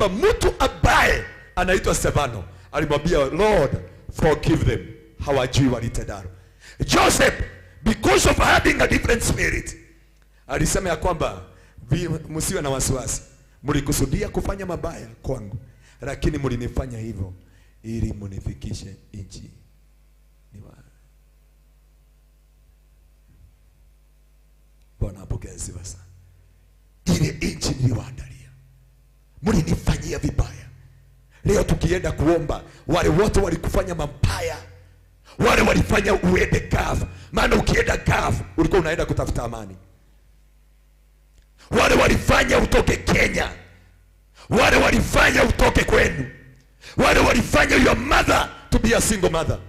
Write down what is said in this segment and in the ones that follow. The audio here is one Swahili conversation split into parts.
kwamba mtu ambaye anaitwa Stefano alimwambia Lord forgive them, hawajui walitendalo. Joseph, because of having a different spirit, alisema ya kwamba msiwe na wasiwasi, mlikusudia kufanya mabaya kwangu, lakini mlinifanya hivyo ili munifikishe nchi. Bwana apokee sifa sana. Ile nchi niliwaandalia, mlinifanyia vibaya. Leo tukienda kuomba, wale wote walikufanya mabaya, wale walifanya uende kavu, maana ukienda kavu ulikuwa unaenda kutafuta amani. Wale walifanya utoke Kenya, wale walifanya utoke kwenu, wale walifanya your mother to be a single mother,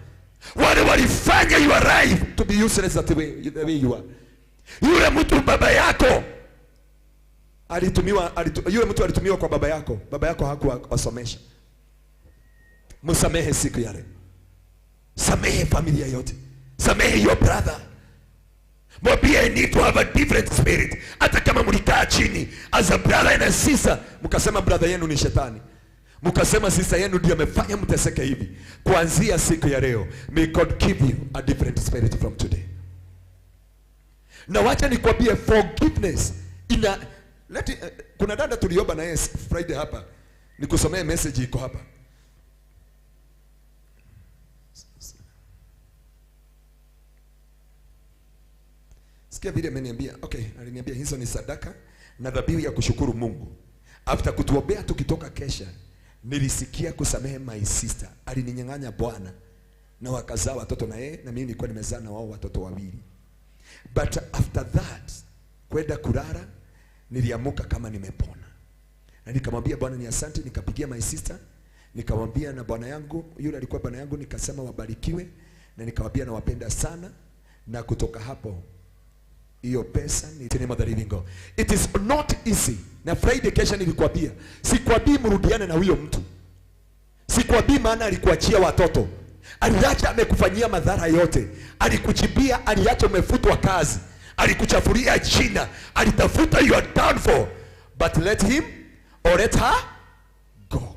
wale walifanya your life to be useless the way you are. Yule mtu baba yako yule mtu alitumiwa kwa baba yako hakuwasomesha. Msamehe siku ya leo. Samehe familia yote. Samehe your brother. Mwambie I need to have a different spirit. Hata kama mlikaa chini as a brother and a sister, mkasema brother yenu ni shetani, mkasema sister yenu ndiye amefanya mteseke hivi, kuanzia siku ya leo, may God give you a different spirit from today. Na wacha nikwambie forgiveness kuna dada tuliomba na yeye Friday hapa, nikusomee message iko hapa. Sikia vile ameniambia. Okay, aliniambia hizo ni sadaka na dhabihu ya kushukuru Mungu. After kutuombea tukitoka kesha, nilisikia kusamehe my sister. Alininyang'anya bwana na wakazaa watoto na yeye, na mimi nilikuwa nimezaa na wao watoto wawili. But after that, kwenda kulala, niliamuka kama nimepona. Na nikamwambia Bwana ni asante, nikapigia my sister, nikamwambia na bwana yangu, yule alikuwa bwana yangu, nikasema wabarikiwe, na nikamwambia na wapenda sana, na kutoka hapo hiyo pesa ni tena mother living God. It is not easy. Na Friday kesha nilikwambia, sikwambii mrudiane na huyo mtu. Sikwambii maana alikuachia watoto. Aliacha amekufanyia madhara yote. Alikuchibia, aliacha umefutwa kazi. Alikuchafuria jina, alitafuta your downfall. But let him or let her go.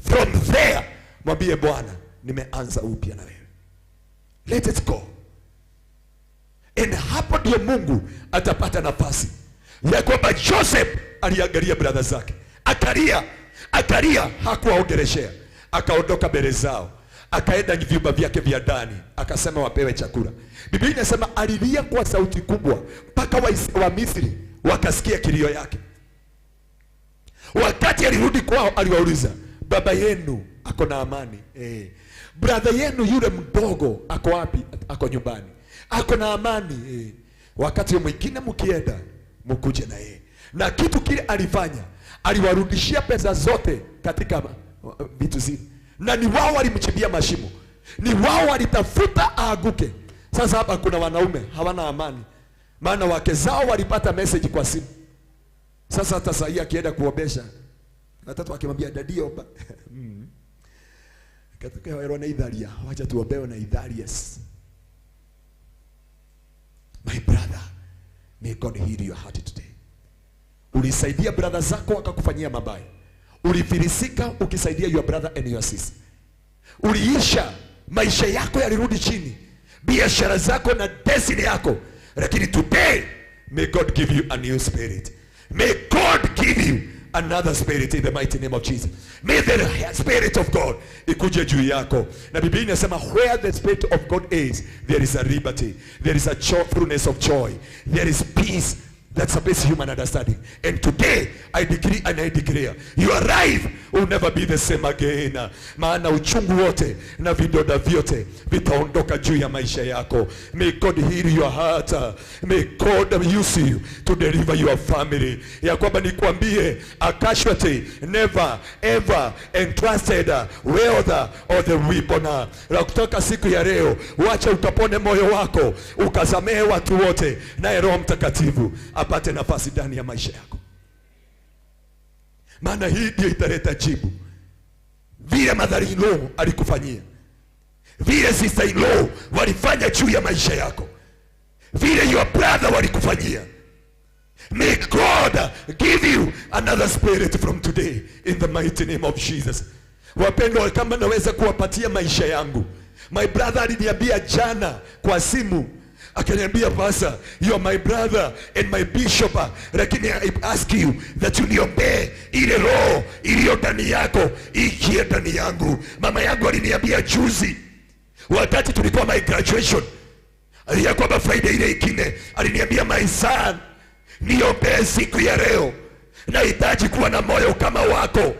From there, mwambie Bwana, nimeanza upya na wewe. Let it go. And hapo ndio Mungu atapata nafasi ya kwamba Joseph aliangalia brother zake. Akalia hakuwaongeleshea. Akaondoka mbele zao. Akaenda vyumba vyake vya ndani, akasema wapewe chakula. Biblia inasema alilia kwa sauti kubwa mpaka wa Misri wakasikia kilio yake. Wakati alirudi kwao aliwauliza, baba yenu ako na amani? Brother yenu yule mdogo ako wapi? Ako nyumbani. Ako na amani. Wakati mwingine mkienda mkuje na yeye. Na kitu kile alifanya, aliwarudishia pesa zote katika vitu zile. Na ni wao walimchimbia mashimo. Ni wao walitafuta aanguke. Sasa hapa kuna wanaume hawana amani, maana wake zao walipata message kwa simu. Sasa hata saa hii akienda kuombesha, watoto wakimwambia dadi omba. Katika wao na idharia, wacha tuombewe na idharias. My brother, may God heal your heart today. Ulisaidia brother zako wakakufanyia mabaya. Ulifilisika ukisaidia your brother and your sister. Uliisha, maisha yako yalirudi chini, biashara zako na destiny yako. Lakini today, may God give you a new spirit. May God give you another spirit in the mighty name of Jesus. May the spirit of God ikuje juu yako. Na Biblia inasema where the spirit of God is, there is a liberty. There is a fullness of joy. There is peace that surpasses human understanding. And today, I decree and I declare, your life will never be the same again. Maana uchungu wote na vidonda vyote vitaondoka juu ya maisha yako. May God heal your heart. May God use you to deliver your family. Ya kwamba nikwambie, a casualty never ever entrusted wealth or the weapon. Na kutoka siku ya leo, wacha utapone moyo wako, ukasamehe watu wote, na Roho Mtakatifu apate nafasi ndani ya maisha yako. Maana hii ndio italeta jibu. Vile mother-in-law alikufanyia, vile sister-in-law walifanya juu ya maisha yako, vile your brother walikufanyia, May God give you another spirit from today in the mighty name of Jesus. Wapendwa, kama naweza kuwapatia maisha yangu. My brother aliniambia jana kwa simu, akaniambia, Pastor, you are my brother and my bishop, lakini I ask you that uniombee ile roho iliyo ndani yako ikie ndani yangu. Mama yangu aliniambia juzi wakati tulikuwa my graduation, ya kwamba Friday ile ikine, aliniambia, my son, niombee siku ya leo. Nahitaji kuwa na moyo kama wako.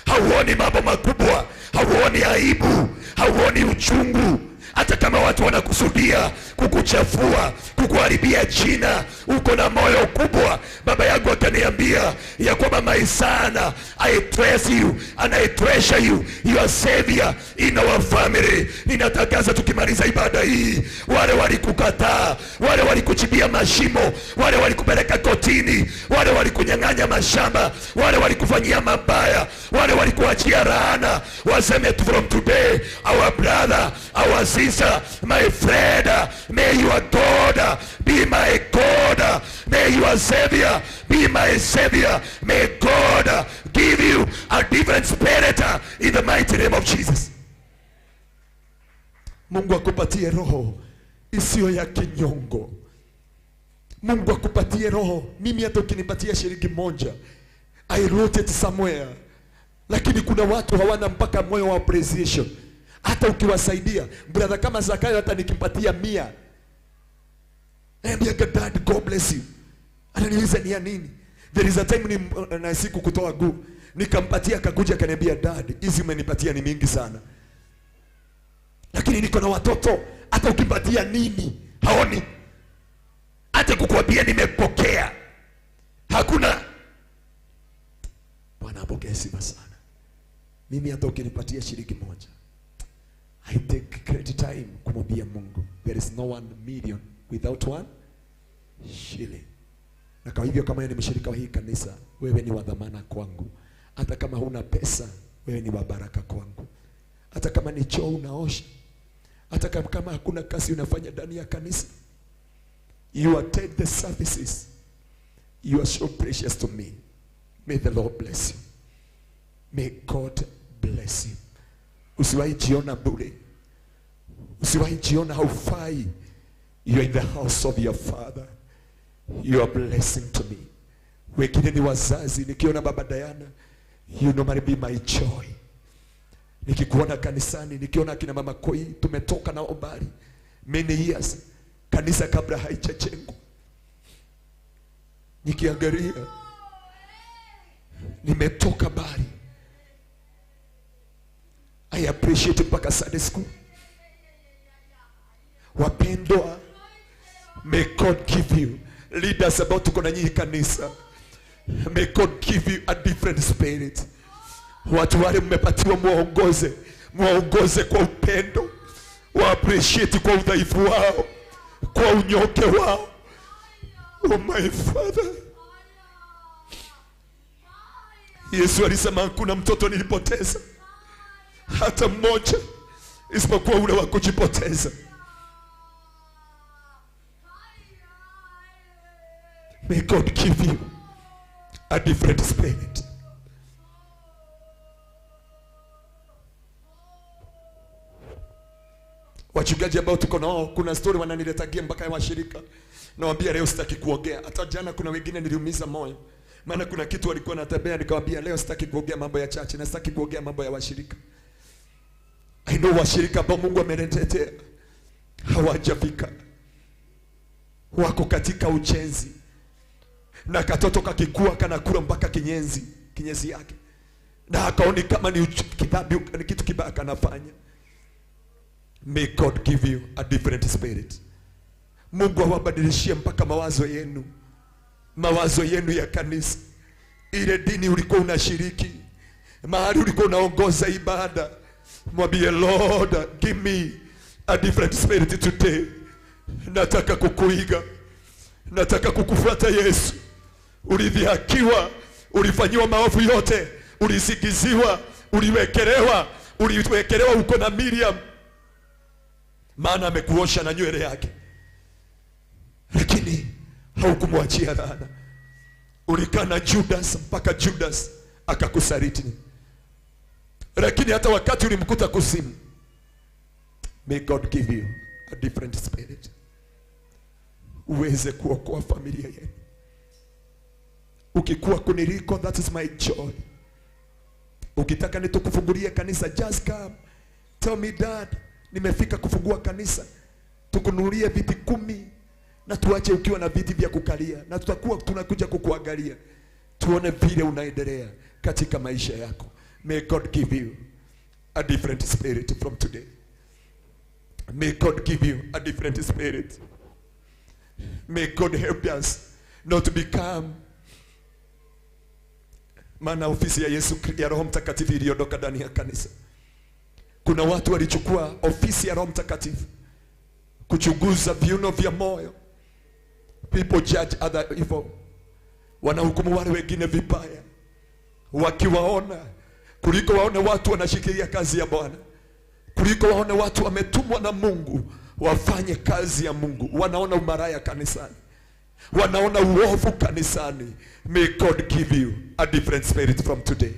Hauoni mambo makubwa, hauoni aibu, hauoni uchungu. Hata kama watu wanakusudia kukuchafua, kukuharibia jina, uko na moyo kubwa. Baba yangu akaniambia ya kwamba, my son, I trust you and I treasure you, your savior in our family. Ninatangaza tukimaliza ibada hii, wale walikukataa, wale walikuchimbia mashimo, wale walikupeleka kotini, wale walikunyang'anya mashamba, wale walikufanyia mabaya, wale walikuachia laana, waseme from today, our brother, our sister, my friend, may your God be my God, may your savior be my savior. May God give you a different spirit in the mighty name of Jesus. Mungu akupatie roho isiyo ya kinyongo. Mungu akupatie roho. Mimi hata ukinipatia shilingi moja, I wrote it somewhere, lakini kuna watu hawana mpaka moyo wa appreciation. Hata ukiwasaidia brother kama Zakayo, hata nikimpatia 100, naambia God, God bless you. Ananiuliza ni ya nini? There is a time na siku kutoa guu, nikampatia, akakuja akaniambia, Dad, hizi umenipatia ni mingi sana, lakini niko na watoto, hata ukimpatia nini haoni. Hata kukuambia nimepokea hakuna. Bwana apokee sifa sana. Mimi hata ukinipatia shilingi moja, I take great time kumwambia Mungu, there is no 1 million without 1 shilling. Na kwa hivyo kama ni mshirika wa hii kanisa, wewe ni wa dhamana kwangu. Hata kama huna pesa, wewe ni wa baraka kwangu. Hata kama ni choo unaosha, hata kama hakuna kazi unafanya ndani ya kanisa, you attend the services, you are so precious to me. May the Lord bless you. May God bless you. Usiwahi jiona bure. Usiwahi jiona haufai. You are in the house of your Father. You are blessing to me. Wengine ni wazazi, nikiona Baba Diana, you normally be my joy. Nikikuona kanisani, nikiona kina Mama Koi, tumetoka na obari many years, kanisa kabla haijajengwa. Nikiangalia, nimetoka bari. I appreciate mpaka Sunday school. Wapendwa, may God give you leaders about tuko na nyinyi kanisa. May God give you a different spirit. Watu wale mmepatiwa muongoze kwa upendo. Wa appreciate kwa udhaifu wao, kwa unyoke wao. Oh my Father. Yesu alisema hakuna mtoto nilipoteza hata mmoja, isipokuwa ule wa kujipoteza. May God give you a different spirit. Wachungaji ambao tuko nao, kuna story wananiletagia mpaka ya washirika. Nawaambia leo sitaki kuongea. Hata jana kuna wengine niliumiza moyo. Maana kuna kitu walikuwa natembea, nikawaambia leo sitaki kuongea mambo ya church na sitaki kuongea mambo ya washirika. I know washirika ambao Mungu ameniletea hawajafika. Wako katika ujenzi. Na katoto kakikua kanakula mpaka kinyezi yake. Na akaoni kama ni kitu kibaya kanafanya. May God give you a different spirit. Mungu awabadilishie mpaka mawazo yenu. Mawazo yenu ya kanisa. Ile dini ulikuwa unashiriki, mahali ulikuwa unaongoza ibada, mwambie Lord, give me a different spirit today. Nataka kukuiga. Nataka kukufuata Yesu. Ulidhihakiwa, ulifanyiwa maovu yote, ulisikiziwa, uliwekelewa uko na Miriam, maana amekuosha na nywele yake, lakini haukumwachia laana. Ulikana Judas mpaka Judas akakusaliti. Lakini hata wakati ulimkuta kuzimu, may God give you a different spirit. Uweze kuokoa familia yenu. Ukikuwa kuniliko, that is my joy. Ukitaka nitukufungulie kanisa, just come. Tell me, Dad, nimefika kufungua kanisa. Tukununulie viti 10 na tuache ukiwa na viti vya kukalia, na tutakuwa tunakuja kukuangalia. Tuone vile unaendelea katika maisha yako. May God give you a different spirit from today. May God give you a different spirit. May God help us not to become, maana ofisi ya Yesu ya Roho Mtakatifu iliondoka ndani ya kanisa. Kuna watu walichukua ofisi ya Roho Mtakatifu kuchunguza viuno vya moyo. People judge other evil. Wanahukumu wale wengine vibaya, wakiwaona kuliko waone watu wanashikilia kazi ya Bwana, kuliko waone watu wametumwa na Mungu wafanye kazi ya Mungu. Wanaona umaraya kanisani, wanaona uovu kanisani. May God give you a different spirit from today.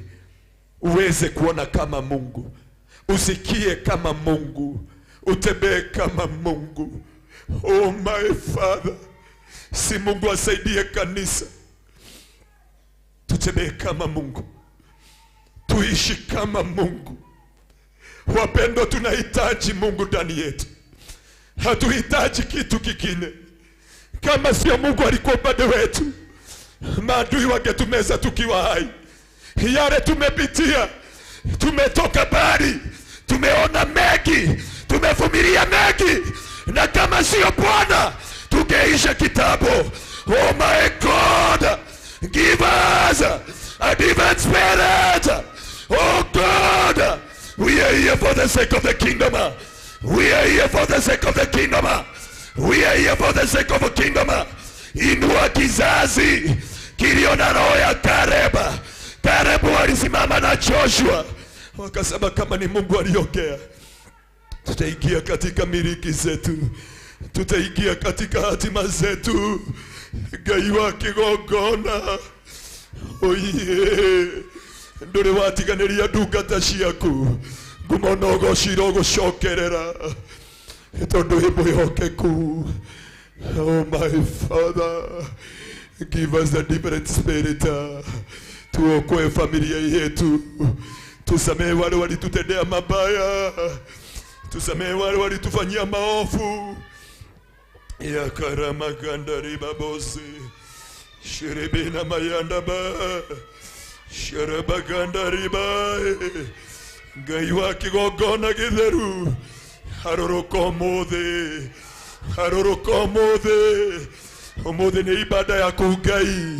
Uweze kuona kama Mungu, usikie kama Mungu, utembee kama Mungu. Oh my Father, si Mungu asaidie kanisa tutembee kama Mungu, tuishi kama Mungu. Wapendo, tunahitaji Mungu ndani yetu. Hatuhitaji kitu kingine. Kama sio Mungu alikuwa upande wetu, maadui wangetumeza tukiwa hai. Yale tumepitia, tumetoka bali, tumeona mengi, tumevumilia mengi, na kama sio Bwana tungeisha kitabu. Oh my God, give us a different spirit. Oh God, we are here for the sake of the kingdom. We are here for the sake of the kingdom. We are here for the sake of the kingdom. Inua kizazi kilio na roho ya Kareba. Kareba alisimama na Joshua, wakasema kama ni Mungu aliongea, tutaingia katika miliki zetu, tutaingia katika hatima zetu. Ngai wa kigongona, oye, ndore watiganiria ndungata ciaku, ngumonogo cirogo cokerera tondu himwihokeku. Oh my Father, give us a different spirit. Tuokoe familia yetu, tusamehe wale walitutendea mabaya, tusamehe wale walitufanyia maovu. Ya karama gandari babosi shiribina mayanda ba shiraba gandari ba gaiwa kigogona githeru haroroko mothe omothe ni ibada ya kungai,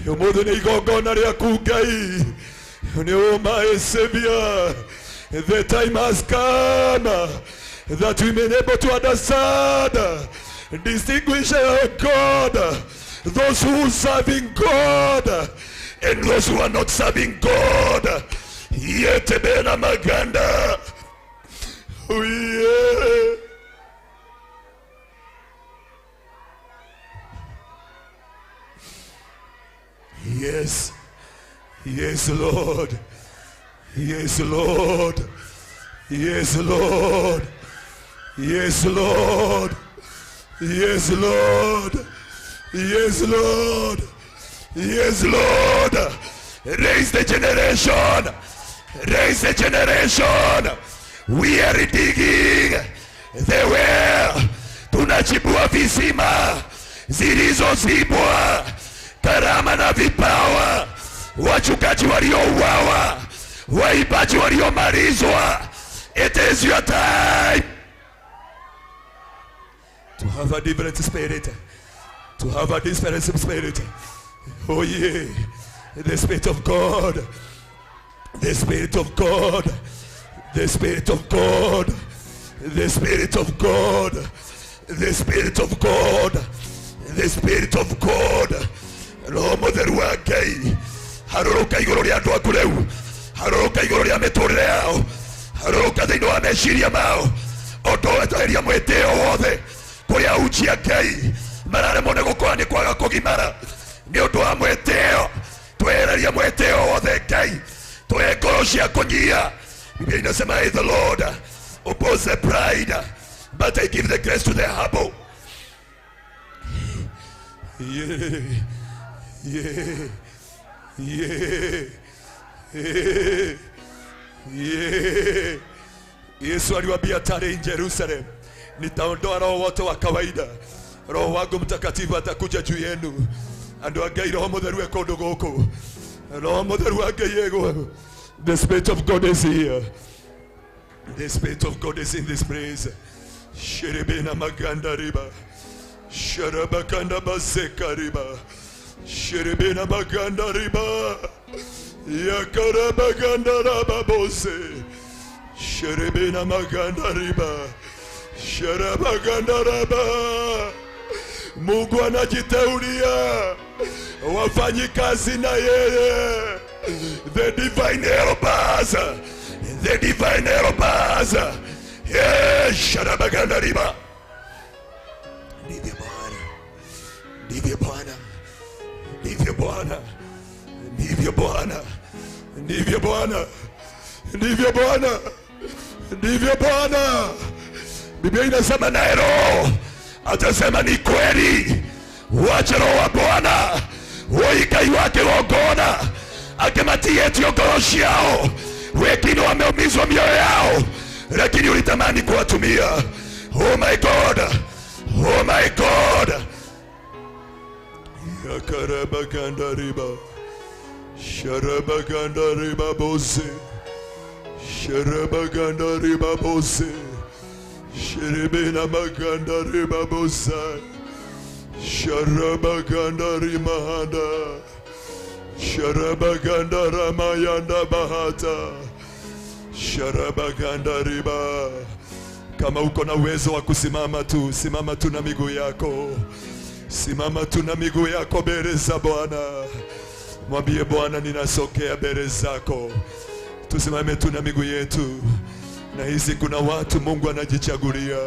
omothe ni igogona ria kungai. Oh my Savior, the time has come that we may be able to understand, distinguish, oh God, those who are serving God and those who are not serving God. Yetebena maganda. Oh yeah. Yes. Yes, Lord. Yes, Lord. Yes, Lord. Yes, Lord. Yes, Lord. Yes, Lord. Yes, Lord. Raise the generation. Raise the generation. We are digging the well. Tunachibua visima zilizozibwa, karama na vipawa, wachungaji waliouawa, waibaji waliomalizwa. It is your time to have a different spirit, to have a different spirit. Oh yeah, the Spirit of God, the Spirit of God, the Spirit of God, the Spirit of God, the Spirit of God, the Spirit of God. Roho Mutheru wa Ngai harũrũka igũrũ rĩa andũ aku rĩu, harũrũka igũrũ rĩa mĩtũrĩre yao, harũrũka thĩinĩ wa meciria mao, otweheria mwĩtĩo wothe kũrĩa unjia Ngai mararemwo nĩ gũkorwo nĩ kwaga kũgimara. ni undu wa mweteo twehereria mweteo wothe Ngai twe ngoro cia kunyia. Biblia inasema the Lord opposes the pride but I give the grace to the humble. Yeah. Yeah. Yeah. Yeah. Yeah. Yesu aliwaambia tare in Jerusalem, nitaondoa roho wote wa kawaida, roho wangu mtakatifu atakuja juu yenu. Andu a Ngai roho mutheru ekondu guku, roho mutheru wa Ngai ego. The Spirit of God is here. The Spirit of God is in this place. Sherebena maganda riba, sharabakanda baseka riba, sherebena maganda riba, yakarabaganda rababose, sherebena maganda riba, sharabaganda raba. Mungu anajiteulia wafanyikazi na yeye, the divine helpers, the divine helpers. Yeah, sharabaganda riba. Ndivyo Bwana, ndivyo Bwana, ndivyo Bwana, ndivyo Bwana, ndivyo Bwana, ndivyo Bwana, ndivyo Bwana. Biblia inasema naye Roho atasema ni kweli. Wacha Roho wa Bwana woikai wake wogona akematie ngoro ciao. Wengine wameumizwa mioyo yao, lakini ulitamani kuwatumia. Oh my God, oh my God. Yakarabaganda riba, sharabaganda riba bose, sharabaganda riba bose, sherebena maganda riba bosa, sharabaganda rimahanda, sharabaganda ramayanda bahata, sharabaganda riba. Kama uko na uwezo wa kusimama tu, simama tu na miguu yako. Simama tu na miguu yako mbele za Bwana. Mwambie Bwana, ninasokea mbele zako. Tusimame tu na miguu yetu. Na hizi kuna watu Mungu anajichagulia.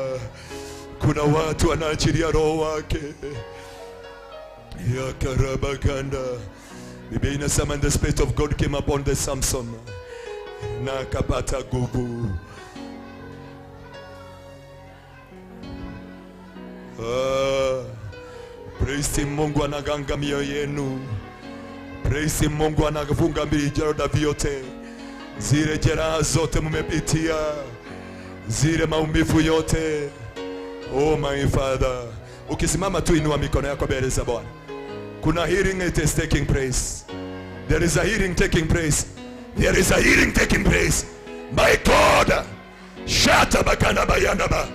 Kuna watu anaachilia Roho wake. Ya karabaganda. Biblia inasema the Spirit of God came upon the Samson, na akapata nguvu. Praise him. Mungu anaganga mioyo yenu. Praise him. Mungu anafunga viroda vyote, zile jeraha zote mmepitia, zile maumivu yote. Oh my Father. Ukisimama tu, inua mikono yako mbele za Bwana. Kuna healing, it is taking place. There is a healing taking place. There is a healing taking place. My God. Shata bakana bayanda ba.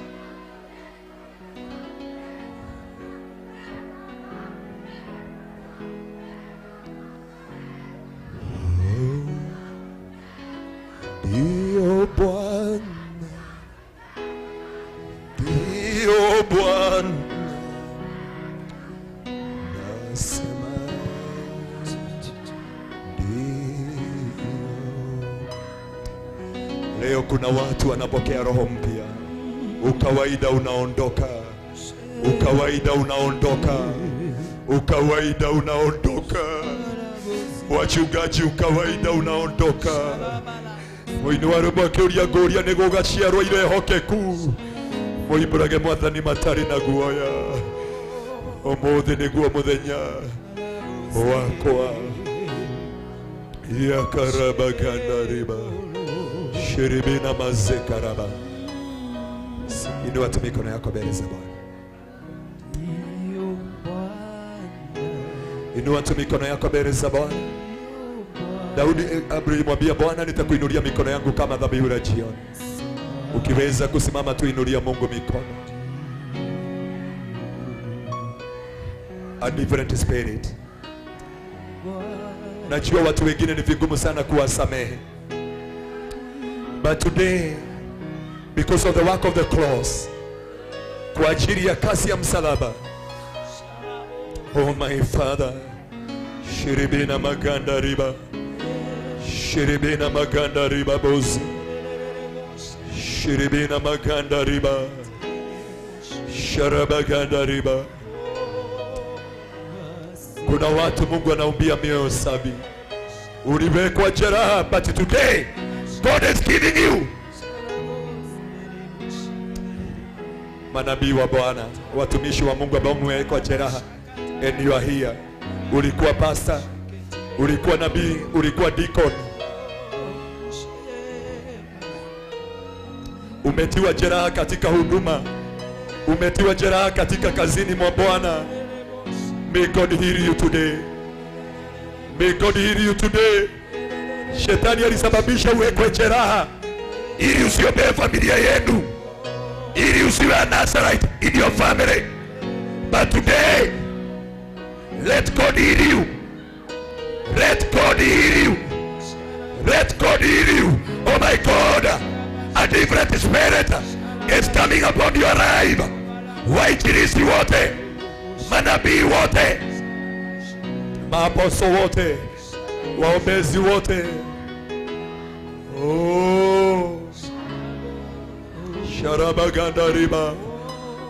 Dio Bwana, Dio Bwana, nasema leo kuna watu wanapokea roho mpya. Ukawaida unaondoka, ukawaida unaondoka, ukawaida unaondoka. Wachungaji, ukawaida unaondoka. Moinuare mwakiuria nguria niguo gaciarwo irehokeku. Moimbũrage Mwathani matari na guoya. Ũmũthĩ nĩguo mũthenya wakwa. Yakarabaganda riba, shiribina mazekaraba. Inua tu mikono yako mbele za Bwana. Inua tu mikono yako mbele za Bwana. Daudi alimwambia Bwana, nitakuinulia mikono yangu kama dhabihu ya jioni. Ukiweza kusimama tu, inulia Mungu mikono. A different spirit. Najua watu wengine ni vigumu sana kuwasamehe, but today, because of the work of the cross, kwa ajili ya kazi ya msalaba, oh my Father, shiribina maganda riba, shiribina maganda riba bozi, shiribina maganda riba, sharabaganda riba. Kuna watu Mungu anaumbia mioyo safi. Uliwekwa jeraha, but today God is giving you. Manabii wa Bwana, watumishi wa Mungu ambao mmewekwa jeraha, and you are here. Ulikuwa pastor, ulikuwa nabii, ulikuwa deacon. Umetiwa jeraha katika huduma, umetiwa jeraha katika kazini mwa Bwana. May God heal you today. May God heal you today. Shetani alisababisha uwekwe jeraha ili usiombee familia yenu, ili usiwe a Nazarite in your family. But today, let God heal you. Let God heal you. Let God heal you. Oh my God, a different spirit is coming upon your life. Wainjilisti wote, manabii wote, maaposto wote, waombezi wote. Oh, sharabaganda riba,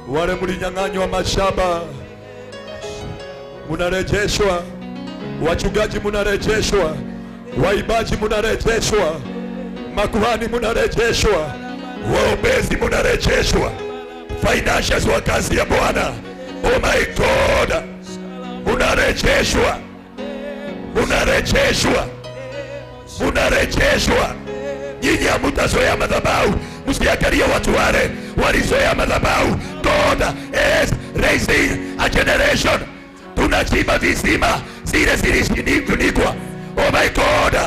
wale mlinyang'anywa mashamba munarejeshwa, wachungaji munarejeshwa, waibaji munarejeshwa, makuhani munarejeshwa, waombezi munarejeshwa, financials wa kazi ya Bwana. Oh my God, munarejeshwa, munarejeshwa, munarejeshwa. Nyinyi hamtazoea madhabahu, msiangalie watu wale walizoea madhabahu. God is raising a generation. Tunachimba visima zile zilizofunikwa. Oh my God,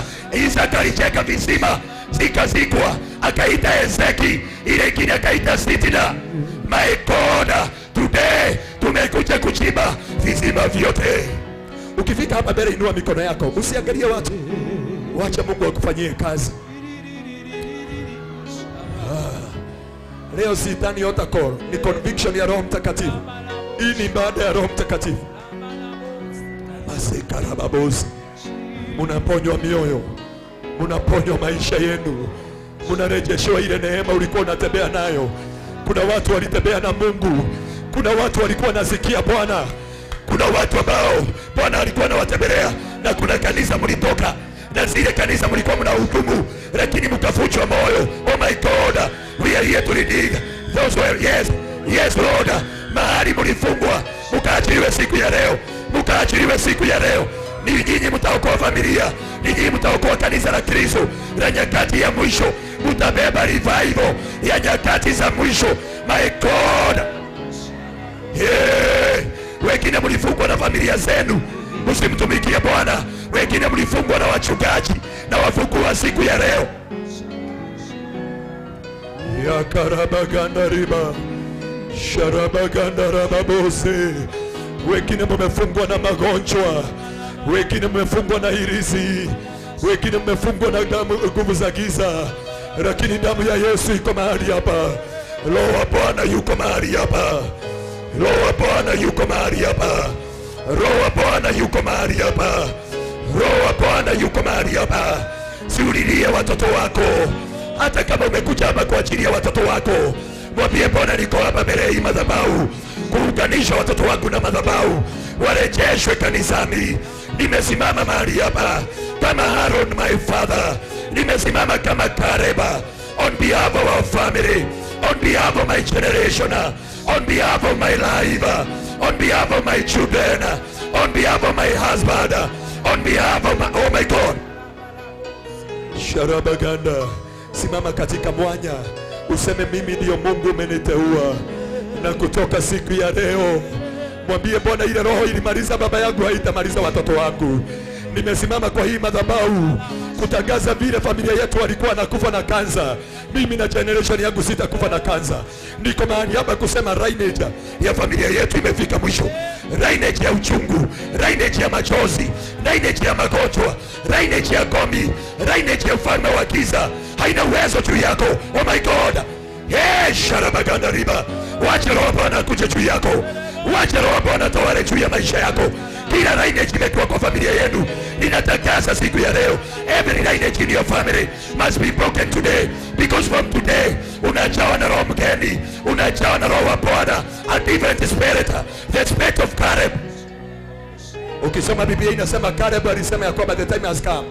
Isaka alicheka visima zikazikwa, akaita Ezeki, ile ingine akaita Sitina. My God, today tumekuja kuchimba visima vyote. Ukifika hapa mbele, inua mikono yako, usiangalie watu, wacha Mungu akufanyie kazi. Leo sitani yota call ni conviction ya Roho Mtakatifu. Hii ni baada ya Roho Mtakatifu. Masekarababozi, munaponywa mioyo, munaponywa maisha yenu, munarejeshwa ile neema ulikuwa unatembea nayo. Kuna watu walitembea na Mungu, kuna watu walikuwa nasikia Bwana, kuna watu ambao Bwana alikuwa anawatembelea, na kuna kanisa mlitoka na zile kanisa mlikuwa mnahudumu, lakini mkavunjwa moyo. Oh my God, we are here to redeem those were, yes Lord, mahali mlifungwa mkaachiliwe siku ya leo, mkaachiliwe siku ya leo. Ni nyinyi mtaokoa familia, ni nyinyi mtaokoa kanisa la Kristo la nyakati ya mwisho, mtabeba revival ya nyakati za mwisho. My God, wengine mlifungwa na familia zenu, msimtumikie Bwana. Wengine mlifungwa na wachungaji, na wafungua siku ya leo. Ya karabaganda riba, sharabaganda rababose. Wengine mmefungwa na magonjwa, wengine mmefungwa na hirizi, wengine mmefungwa na nguvu za giza, lakini damu ya Yesu iko mahali hapa. Roho wa Bwana yuko mahali hapa. Roho wa Bwana yuko mahali hapa. Roho wa Bwana yuko mahali hapa. Roho wa Bwana yuko mahali hapa. Siulilie watoto wako, hata kama umekuja hapa kwa ajili ya watoto wako, mwambie Bwana, niko hapa mbele ya madhabahu kuunganisha watoto wangu na madhabahu, warejeshwe kanisani. Nimesimama mahali hapa kama Aaron my father, nimesimama kama Kareba, on behalf of our family, on behalf of my generation, on behalf of my life, on behalf of my children, on behalf of my husband, on behalf of my, oh my God. Sharabaganda, simama katika mwanya, useme mimi ndio Mungu umeniteua, na kutoka siku ya leo mwambie Bwana, ile roho ilimaliza baba yangu haitamaliza watoto wangu. Nimesimama kwa hii madhabahu kutangaza vile familia yetu walikuwa nakufa na kansa, mimi na generation yangu sitakufa na kansa. Niko mahali hapa kusema lineage ya familia yetu imefika mwisho. Lineage ya uchungu, lineage ya machozi, lineage ya magonjwa, lineage ya gomi, lineage ya ufalme wa giza haina uwezo juu yako. Oh my God. Sharabaganda riba, wacha Roho Bwana kuja juu yako, wacha Roho Bwana tawale juu ya maisha yako. Kila lineage imekuwa kwa familia yenu, ninatangaza siku ya leo, every lineage in your family must be broken today, because from today unajawa na roho mgeni, unajawa na Roho wa Bwana, a different spirit, the spirit of Caleb. Ukisoma Biblia inasema Caleb alisema ya kwamba the time has come.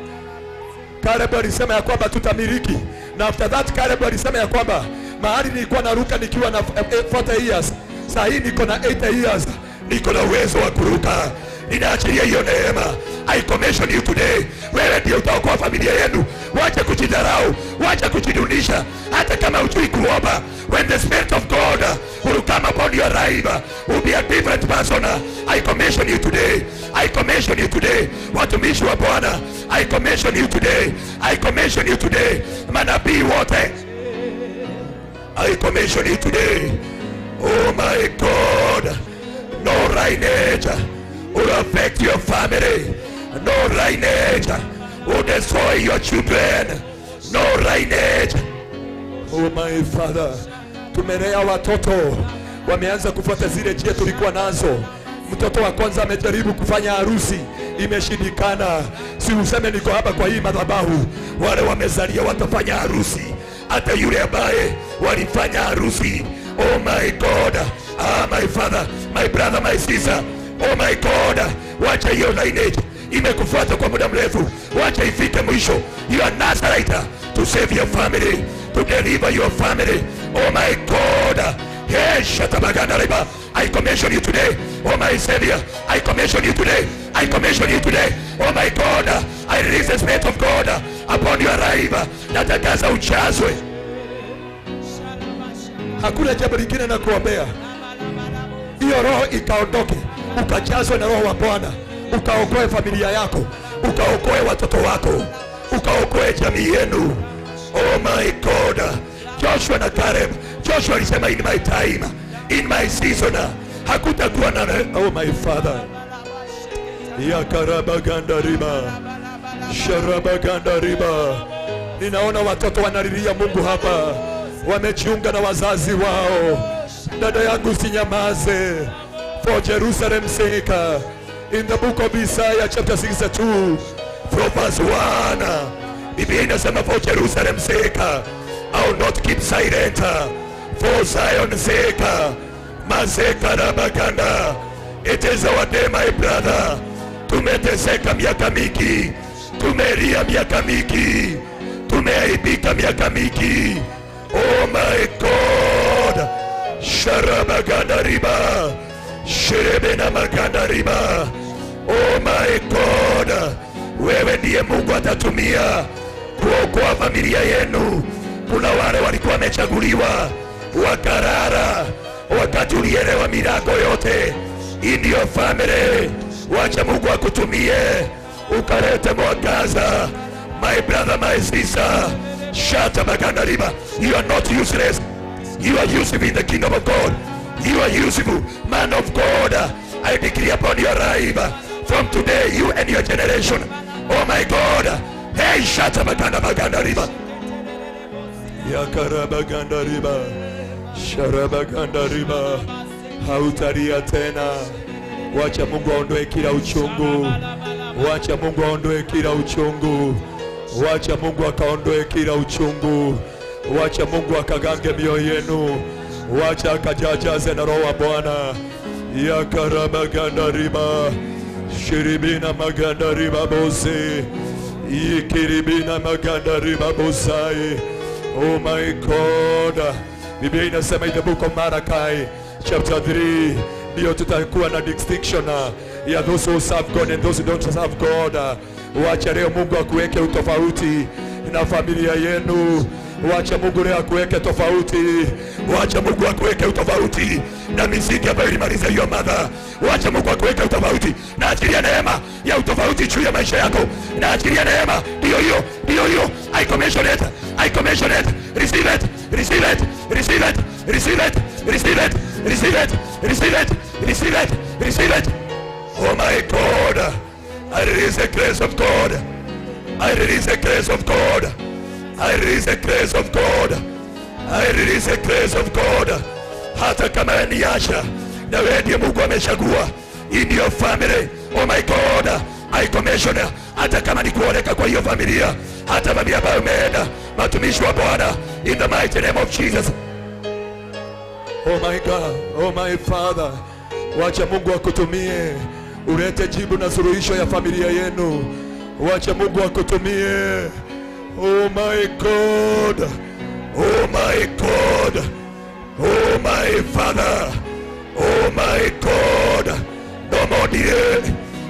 Caleb alisema ya kwamba tutamiliki. Na after that Caleb alisema ya kwamba mahali nilikuwa naruka nikiwa na 40 years, sasa hii niko na 80 years, niko na uwezo wa kuruka. Ninaachilia hiyo neema. I commission you today. Wewe ndio utaokoa familia yenu. Wacha kujidharau, wacha kujidunisha. Hata kama hujui kuomba, when the Spirit of God will come upon your life, will be a different person. I commission you today. I commission you today. Watumishi wa Bwana, I commission you today. I commission you today. Manabii wote, I commission you today. Oh my God. No lineage will affect your family. No lineage will destroy your children. No lineage. Oh my Father, tumelea watoto wameanza kufuata zile njia tulikuwa nazo. Mtoto wa kwanza amejaribu kufanya harusi, imeshindikana. Si useme niko hapa kwa hii madhabahu, wale wamezalia watafanya harusi. Hata yule ambaye walifanya harusi, oh my God, my Father, my brother, my sister, oh my God, wacha hiyo lineage imekufuata kwa muda mrefu, wacha ifike mwisho. You are Nazarite to save your family, to deliver your family. Oh my God, hey, shatabagana riba. I commission you today, oh my Savior. I commission you today. I commission you today. Oh my God, I release the Spirit of God upon your life. Natakaza uchazwe. Hakuna jambo lingine na kuombea. Hiyo roho ikaondoke, ukajazwe na roho wa Bwana, ukaokoe familia yako, ukaokoe watoto wako, ukaokoe jamii yenu. Oh my God. Joshua na Caleb, Joshua alisema in my time, in my season, hakutakuwa na oh my Father. Ya karabaganda riba, sharabaganda riba. Ninaona watoto wanalilia Mungu hapa, wamejiunga na wazazi wao. Dada yangu sinyamaze, for Jerusalem's sake. In the book of Isaiah chapter 62 from verse 1, Biblia inasema for Jerusalem's sake, I will not keep silent. For Zion's sake, Maseka Rabaganda. It is our day, my brother. Tumeteseka miaka mingi, tumelia miaka mingi, tumeaibika miaka mingi. Oh my God. Sharabaganda riba, sherebena maganda riba. Oh my God, wewe ndiye Mungu atatumia kuokoa familia yenu. Kuna wale walikuwa wamechaguliwa wakarara, wakati ulielewa milango yote in your family. Wacha Mungu akutumie ukalete mwangaza. My brother, my sister, shata maganda riba. You are not useless. You are useful in the kingdom of God. You are useful, man of God. I decree upon your life, from today, you and your generation. Oh my God. Hey, shata maganda maganda riba. Yakarabaganda riba, sharabaganda riba. Hautalia tena. Wacha Mungu aondoe kila uchungu. Wacha Mungu aondoe kila uchungu. Wacha Mungu akaondoe kila uchungu. Wacha Mungu akagange mioyo yenu. Wacha akajajaze na roho wa Bwana. Yakarabaganda riba, shiribina maganda riba bose, ikiribina maganda riba bosai. Oh my God. Biblia inasema in the book of Malachi chapter 3, ndio tutakuwa na distinction ya those who serve God and those who don't serve God. Wacha leo Mungu akuweke utofauti na familia yenu. Wacha Mungu leo akuweke tofauti. Wacha Mungu akuweke utofauti na miziki ambayo ilimaliza hiyo mother. Wacha Mungu akuweke utofauti. Na achilia neema ya utofauti juu ya maisha yako. Na achilia neema ndio hiyo, ndio hiyo. I commission it. I commission it. Receive it. Receive it. Receive it. Receive it. Receive it. Receive it. Receive it. Receive it. Receive it. Oh my God. I release the grace of God. I release the grace of God. I release the grace of God. I release the grace of God. Hata kama ni Asha, na wewe ndiye Mungu amechagua in your family. Oh my God, I commission. Hata kama ni kuoleka kwa hiyo familia, hata familia ambayo umeenda, matumishi wa Bwana, in the mighty name of Jesus. Oh my God, oh my Father, wacha Mungu akutumie. Ulete jibu na suluhisho ya familia yenu. Wacha Mungu akutumie. Oh my God. Oh my God. Oh my Father. Oh my God. No more delay.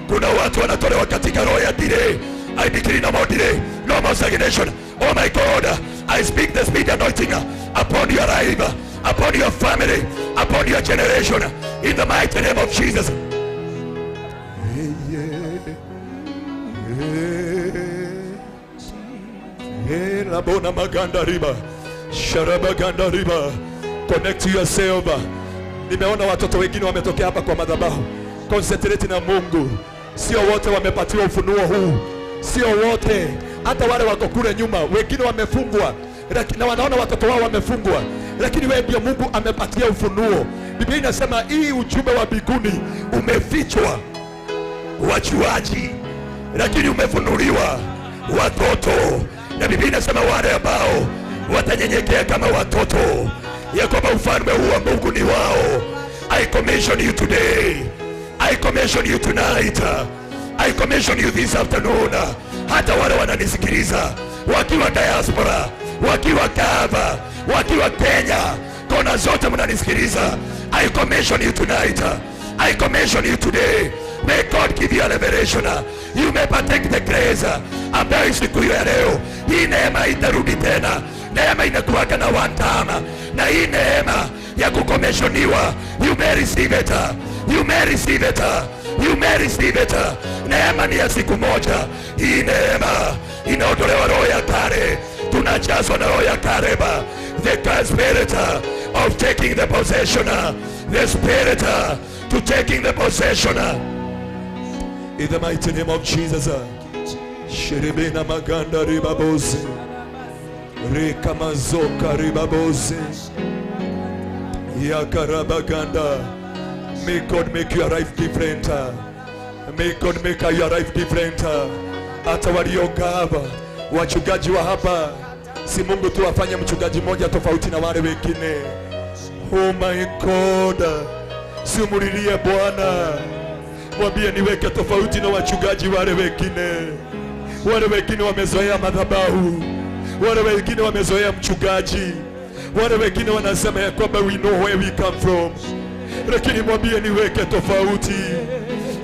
Kuna watu wanatolewa katika roho ya delay. I decree no more delay. No more stagnation. Oh my God. I speak the speed anointing upon your life, upon your family, upon your generation. In the mighty name of Jesus. Labona maganda riba. Sharaba ganda riba. Connect to yourself. Nimeona watoto wengine wametokea hapa kwa madhabahu. Concentrate na Mungu. Sio wote wamepatiwa ufunuo huu. Sio wote. Hata wale wako kule nyuma, wengine wamefungwa na wanaona watoto wao wamefungwa, lakini wewe ndio Mungu amepatia ufunuo. Biblia inasema hii ujumbe wa mbinguni umefichwa wajuaji, lakini umefunuliwa watoto. Na Biblia inasema wale ambao watanyenyekea kama watoto, ya kwamba ufalme huu wa Mungu ni wao. I commission you today. I commission you tonight. I commission you this afternoon. Hata wale wananisikiliza wakiwa diaspora, wakiwa Kava, wakiwa Kenya, kona zote mnanisikiliza, I commission you tonight. I commission you today. May God give you a revelation. You may partake the grace ambayo siku ya leo. Hii neema itarudi tena. Neema inakuwaga na one time. Na hii neema ya kukomeshoniwa, you may receive it. You may receive it. You may receive it. Neema ni ya siku moja. Hii neema inaondolewa roho ya kale, tunajazwa na roho ya kareba. The spirit of taking the possession. The spirit to taking the possession. In the mighty name of Jesus. Shiribina maganda ribabozi. Rika mazoka ribabozi. Yakarabaganda. May God make your life different. May God make your life different. Hata waliogaba wachungaji wa hapa, si Mungu tu afanye mchungaji mmoja tofauti na wale wengine. Oh my God. Simulilie Bwana. Mwambie niweke tofauti na wachungaji wale wengine. Wale wengine wamezoea madhabahu. Wale wengine wamezoea mchungaji. Wale wengine wanasema ya kwamba we know where we come from. Lakini mwambie niweke tofauti.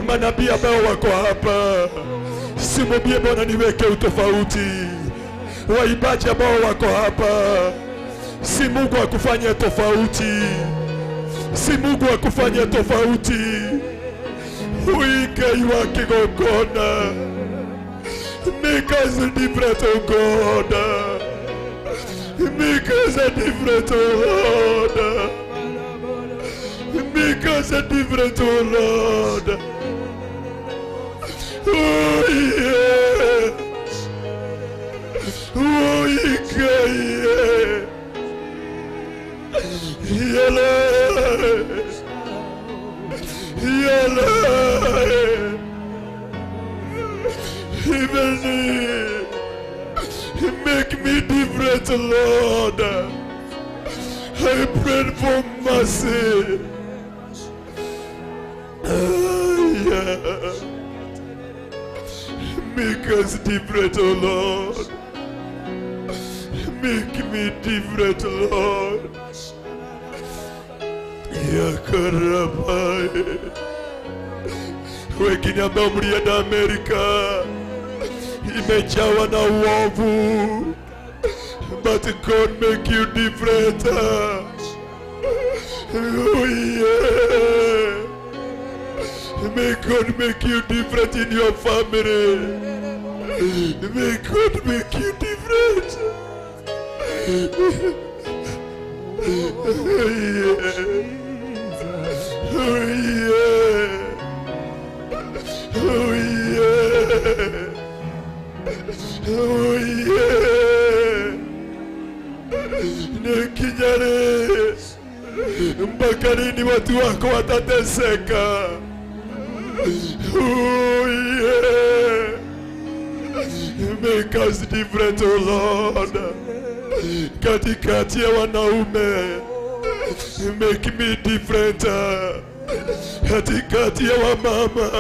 Manabii ambao wako hapa, simwambie Bwana niweke utofauti. Waimbaji ambao wako hapa, si Mungu akufanye tofauti. Si Mungu akufanye tofauti. Uike iwa kigongona. Make us different, oh God. Make us different, oh Lord. Make us different, oh Lord. Oh yeah. Oh yeah. Yalla. Yalla. Make me different, Lord. I pray for mercy. Yeah. Make us different, oh Lord. Make me different, Lord. Yakarabai. Wengine ambao mlienda Amerika, imejawa na uovu, but God make you different. Oh yeah. May God make you different in your family. May God make you different. Oh yeah. Oh yeah. Oh yeah. Oh yeah. Nikijare mpaka lini watu wako watateseka? Oh yeah. Make us different, oh Lord. Katikati ya wanaume, make me different. katikati ya wamama.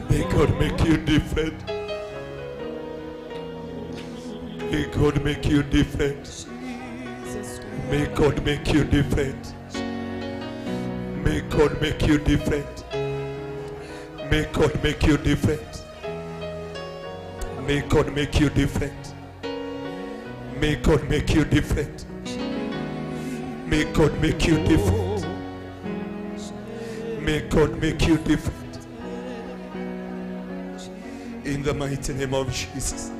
May God make you different. May God make you different. May God make you different. May God make you different. May God make you different. May God make you different. May God make you different. May God make you different. May God make you different. In the mighty name of Jesus.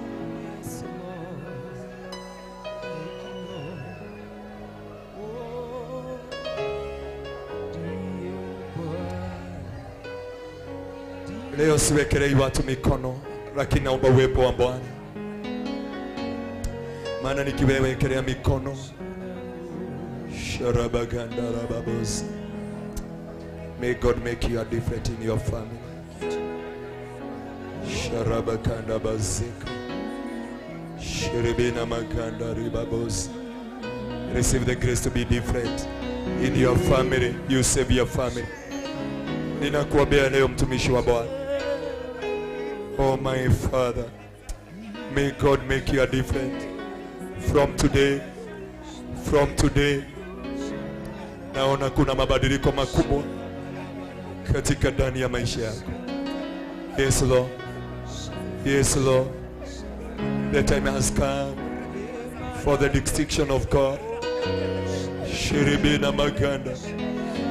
Leo siwekelei watu mikono, lakini naomba uwepo wa Bwana. Maana nikiwekelea mikono, sharabagandarababosi. May God make you a different in your family. Sharabakandabazika. Shiribina makandaribabosi. Receive the grace to be different in your family. You save your family. Ninakuombea leo mtumishi wa Bwana. Oh my Father, may God make you a different from today. From today, naona kuna mabadiliko makubwa katika ndani ya maisha yako. Yes Lord, yes Lord, the time has come for the distinction of God. Shiribina maganda,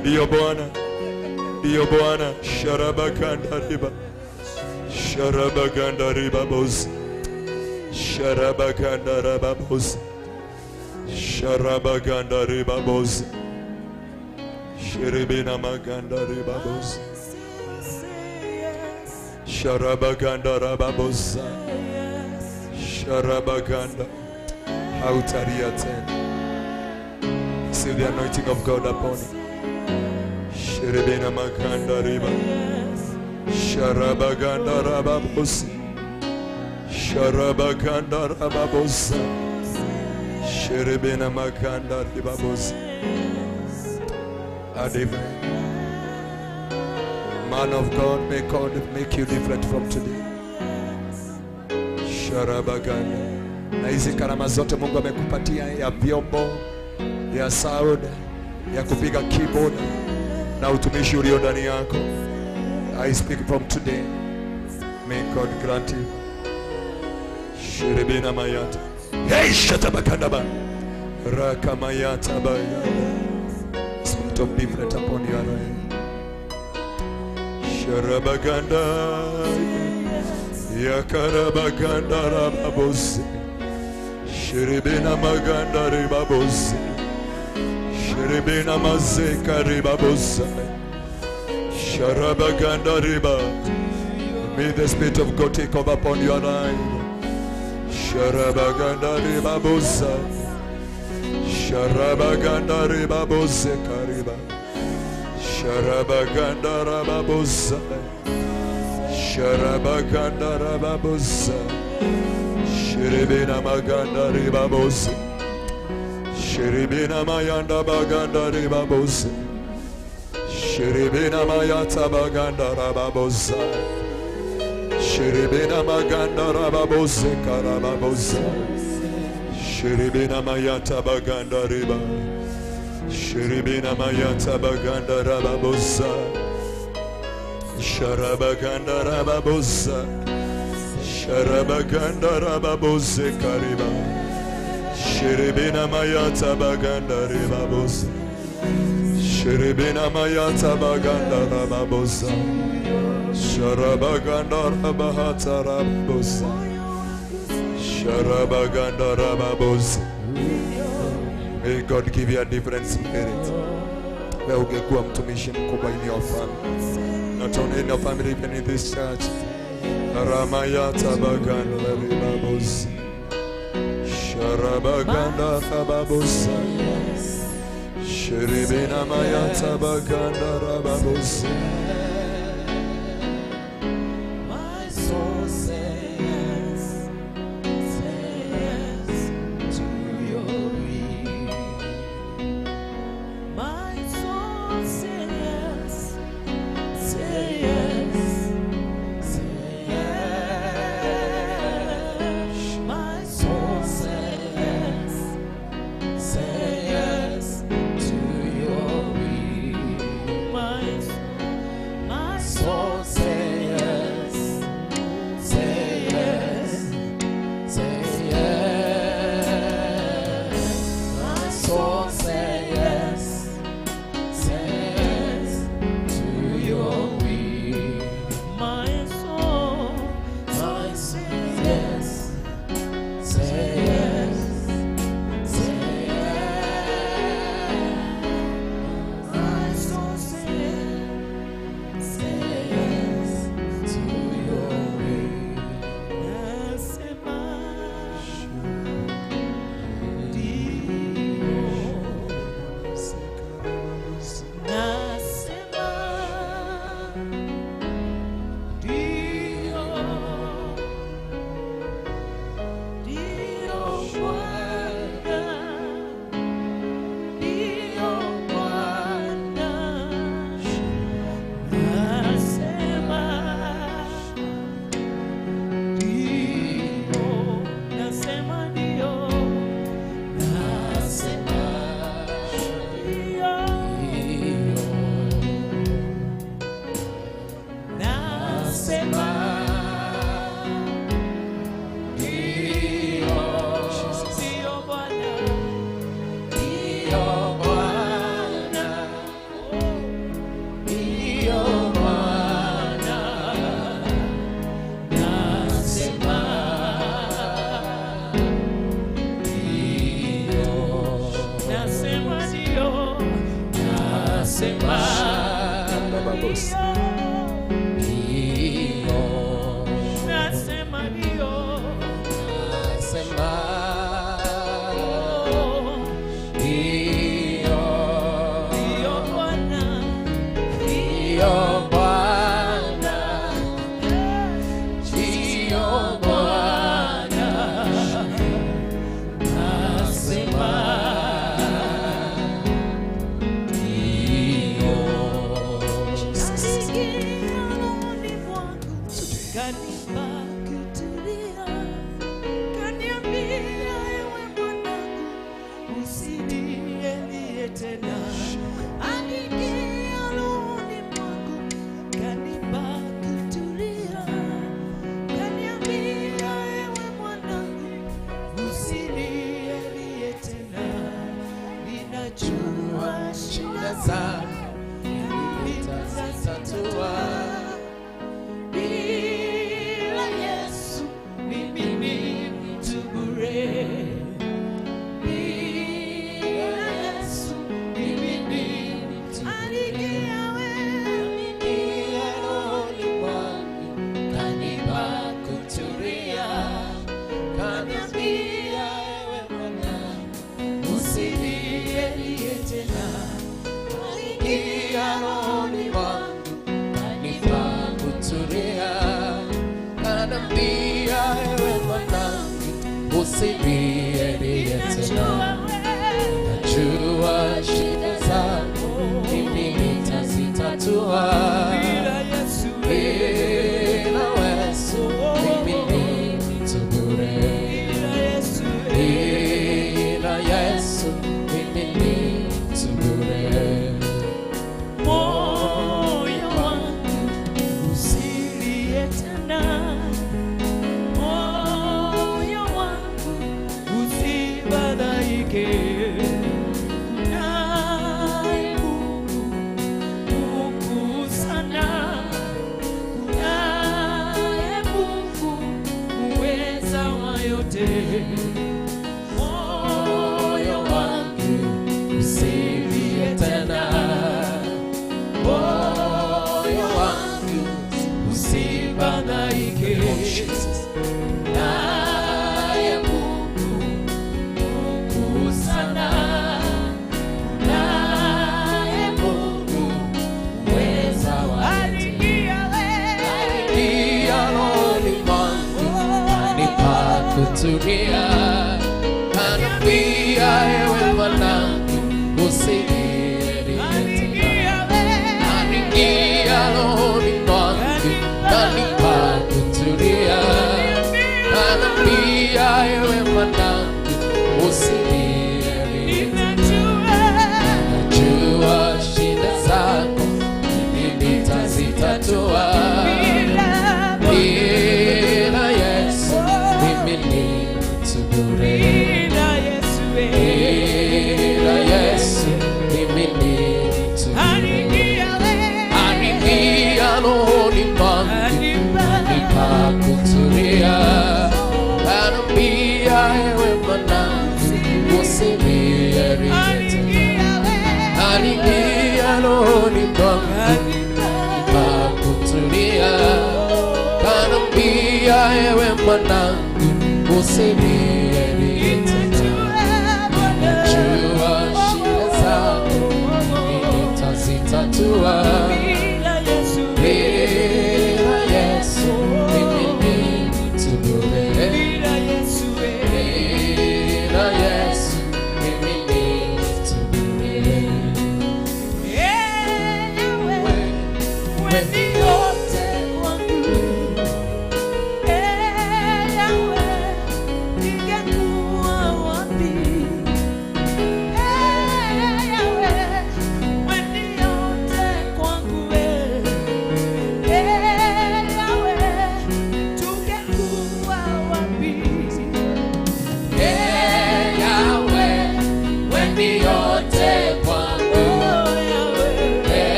ndiyo Bwana, ndiyo Bwana. Sharabaganda riba, sharabaganda riba boss, sharabaganda riba boss, sharabaganda riba boss, shiribina maganda riba boss, sharabaganda riba boss, sharabaganda. Hautaria tena. See the anointing of God upon you. Shiribina maganda riba, sharabaganda riba boss, sharabaganda riba boss, shiribina maganda riba boss. A different man of God, may God make you different from today. Sharabaganda. Na hizi karama zote Mungu amekupatia, ya vyombo, ya sound, ya kupiga keyboard, na utumishi ulio ndani yako, I speak from today. May God grant you. Shiribina mayata. Hey, shatabakandaba. Rakamayata bayada. Spirit of different upon your life. Sharabaganda. Yakarabaganda rababosi. Shiribina maganda ribabosi. Shiribina mazeka ribabosi. Sharabaganda riba. May the Spirit of God take over upon your life. Sharabaganda ribabosa. Sharabaganda ribabose kariba. Sharabaganda rababosa. Sharabaganda rababosa. Shiribina maganda ribabosa. Shiribina mayanda baganda ribabosa. Shiribina mayata baganda rababosa. Shiribina maganda rababosa karababosa. Shiribina mayata baganda riba. Shiribina mayata baganda rababosa. Sharabaganda rababosa. Sharabaganda rababose kariba. Shiribina mayata baganda ribabosa. Shiribina mayata baganda rababosa. Sharabaganda rabahata rababosa. Sharabaganda rababosa. May God give you a different spirit. Wewe ungekuwa mtumishi mkubwa in your family. Not only in your family, even in this church. Ramayata baganda rababosa. Sharabaganda rababosa. Shiribina mayata baganda rababosa. My soul says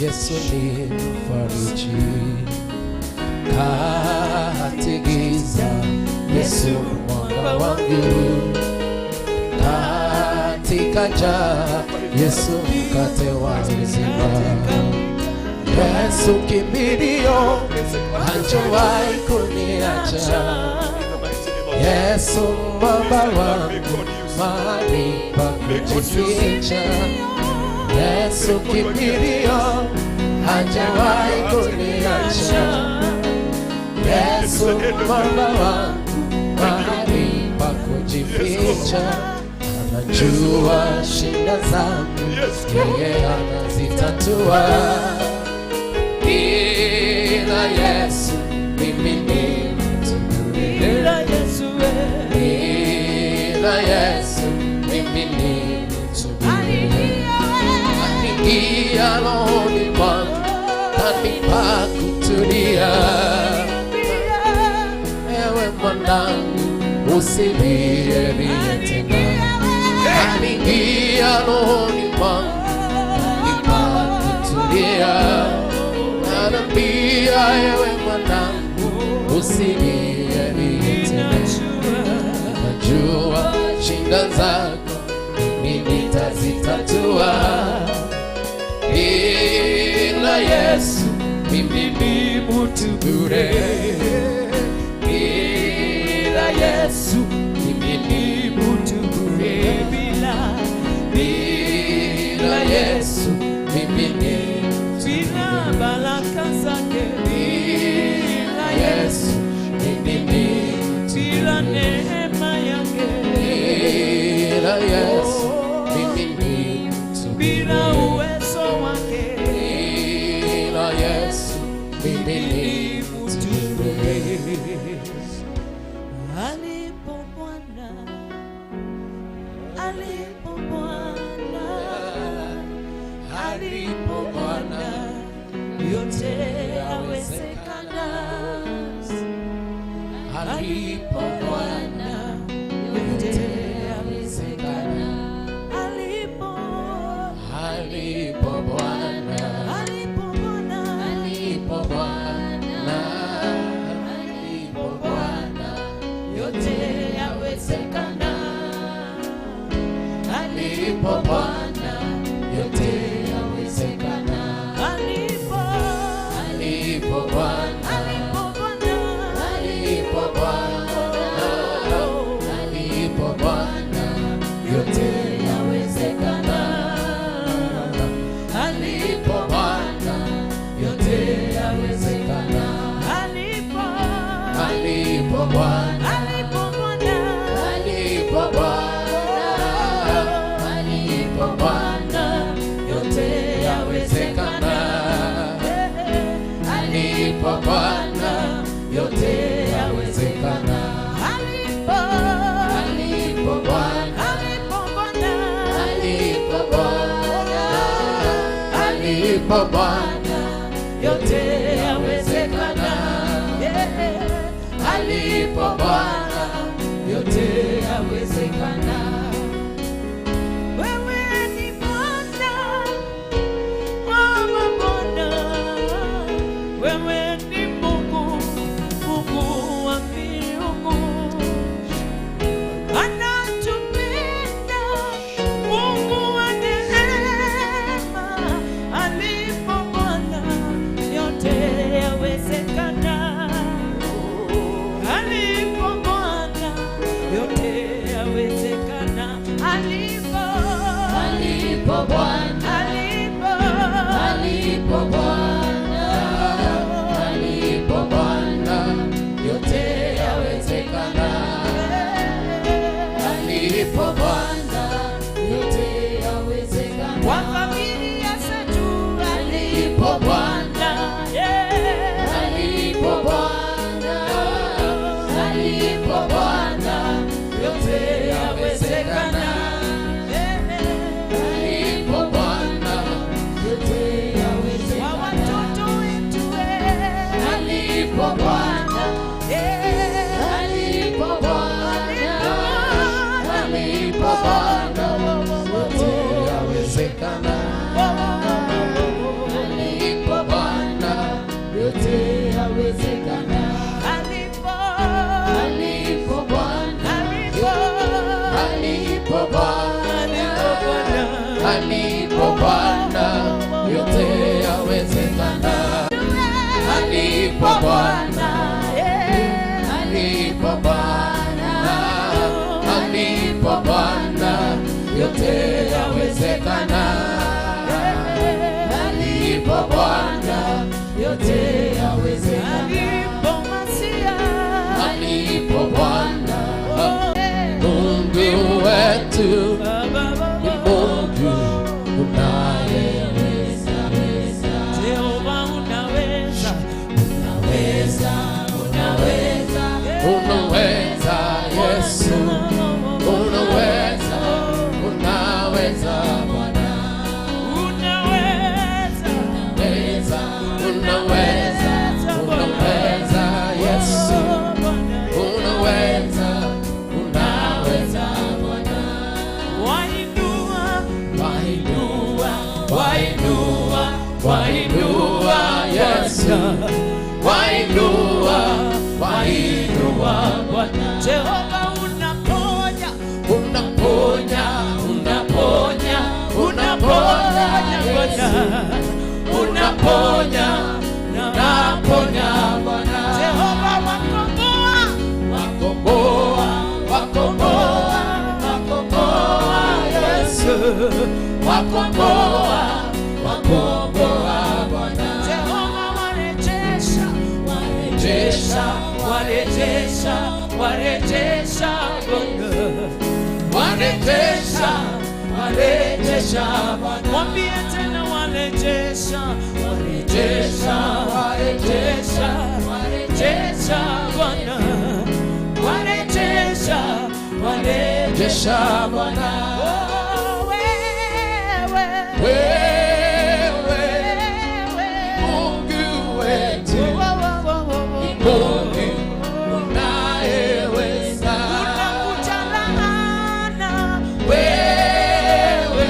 Yesu ni mfariji kati giza, Yesu mwanga wangu katika njaa, Yesu mkate wa uzima, Yesu kimbilio, hajawahi kuniacha, Yesu mwamba wangu, mahali pa kujificha, Yesu kimbilio, hajawahi kuniacha, Yesu mwamba wangu, mahali pa kujificha, anajua shida zangu, yeye anazitatua. Bila Yesu mimi ni mtu bure, bila Yesu mimi ni mtu bure. Aniingia rohoni mwangu, kanipa kutulia. Ewe mwanangu, usilie tena. Aniingia rohoni mwangu, kanipa kutulia. Anambia ewe mwanangu, usilie tena. Najua shida zako mimi nitazitatua. Bila Yesu mimi ni mtu bure. Bila Yesu mimi ni mtu bure. Bila Yesu mimi ni bila baraka zake. Bila Yesu mimi ni bila neema yake. Bila Yesu mimi ni bila uwezo wake. Bila Yesu mimi ni bure. Alipo Bwana, alipo Bwana, alipo Bwana, yote yawezekana. Alipo Bwana, yote yawezekana. Alipo Bwana, alipo Bwana, alipo Bwana, alipo Bwana, yote yawezekana. Alipo Bwana, yote yawezekana. Alipo Bwana, alipo Bwana, alipo Bwana, alipo Bwana, yote yawezekana. Alipo Bwana, yote yawezekana. Alipo Bwana, alipo Bwana, alipo Bwana, alipo Bwana, yote yawezekana. Alipo Bwana, yote yawezekana. Alipo Bwana, alipo Bwana, alipo Bwana, alipo Bwana, yote yawezekana. Alipo Bwana, yote yawezekana. Wewe ni Bwana, Bwana Bwana, wewe ni Mungu, Mungu wa miungu. Anatupenda, Mungu wa neema. Alipo Bwana, yote yawezekana. Alipo Bwana, yote yawezekana. Alipo Bwana, alipo Bwana, alipo Bwana, yote yawezekana. Alipo Bwana, yote yawezekana. Kwa familia zetu, alipo Bwana, alipo Bwana, alipo Bwana, yote yawezekana. Alipo Bwana, yote yawezekana. Kwa watoto wetu, alipo Bwana, alipo Bwana, alipo Bwana, yote yawezekana. alipo Bwana yote yawezekana. Alipo Bwana, alipo Bwana, alipo Bwana yote yawezekana. Alipo Bwana yote yawezekana. Alipo Masia, alipo Bwana Mungu wetu ni Mungu unayeweza. Jehova unaweza, unaweza, unaweza, unaweza Yesu, unaweza, unaweza Bwana, unaweza, unaweza, unaweza Yesu, unaweza, unaweza Bwana. Wainua, wainua, wainua, wainua Yesu, wainua, wainua Bwana. Jehova unaponya, unaponya, unaponya, unaponya Bwana, unaponya, unaponya Bwana. Jehova wakomboa, wakomboa, wakomboa, wakomboa Yesu, wakomboa, wakomboa Bwana. Jehova warejesha, warejesha, warejesha, warejesha Bwana, warejesha, warejesha Bwana. Mwambie tena warejesha, warejesha, warejesha, warejesha Bwana, warejesha, warejesha Bwana. Oh, wewe Mungu wetu ni Mungu unayeweza. Unakujalana wewe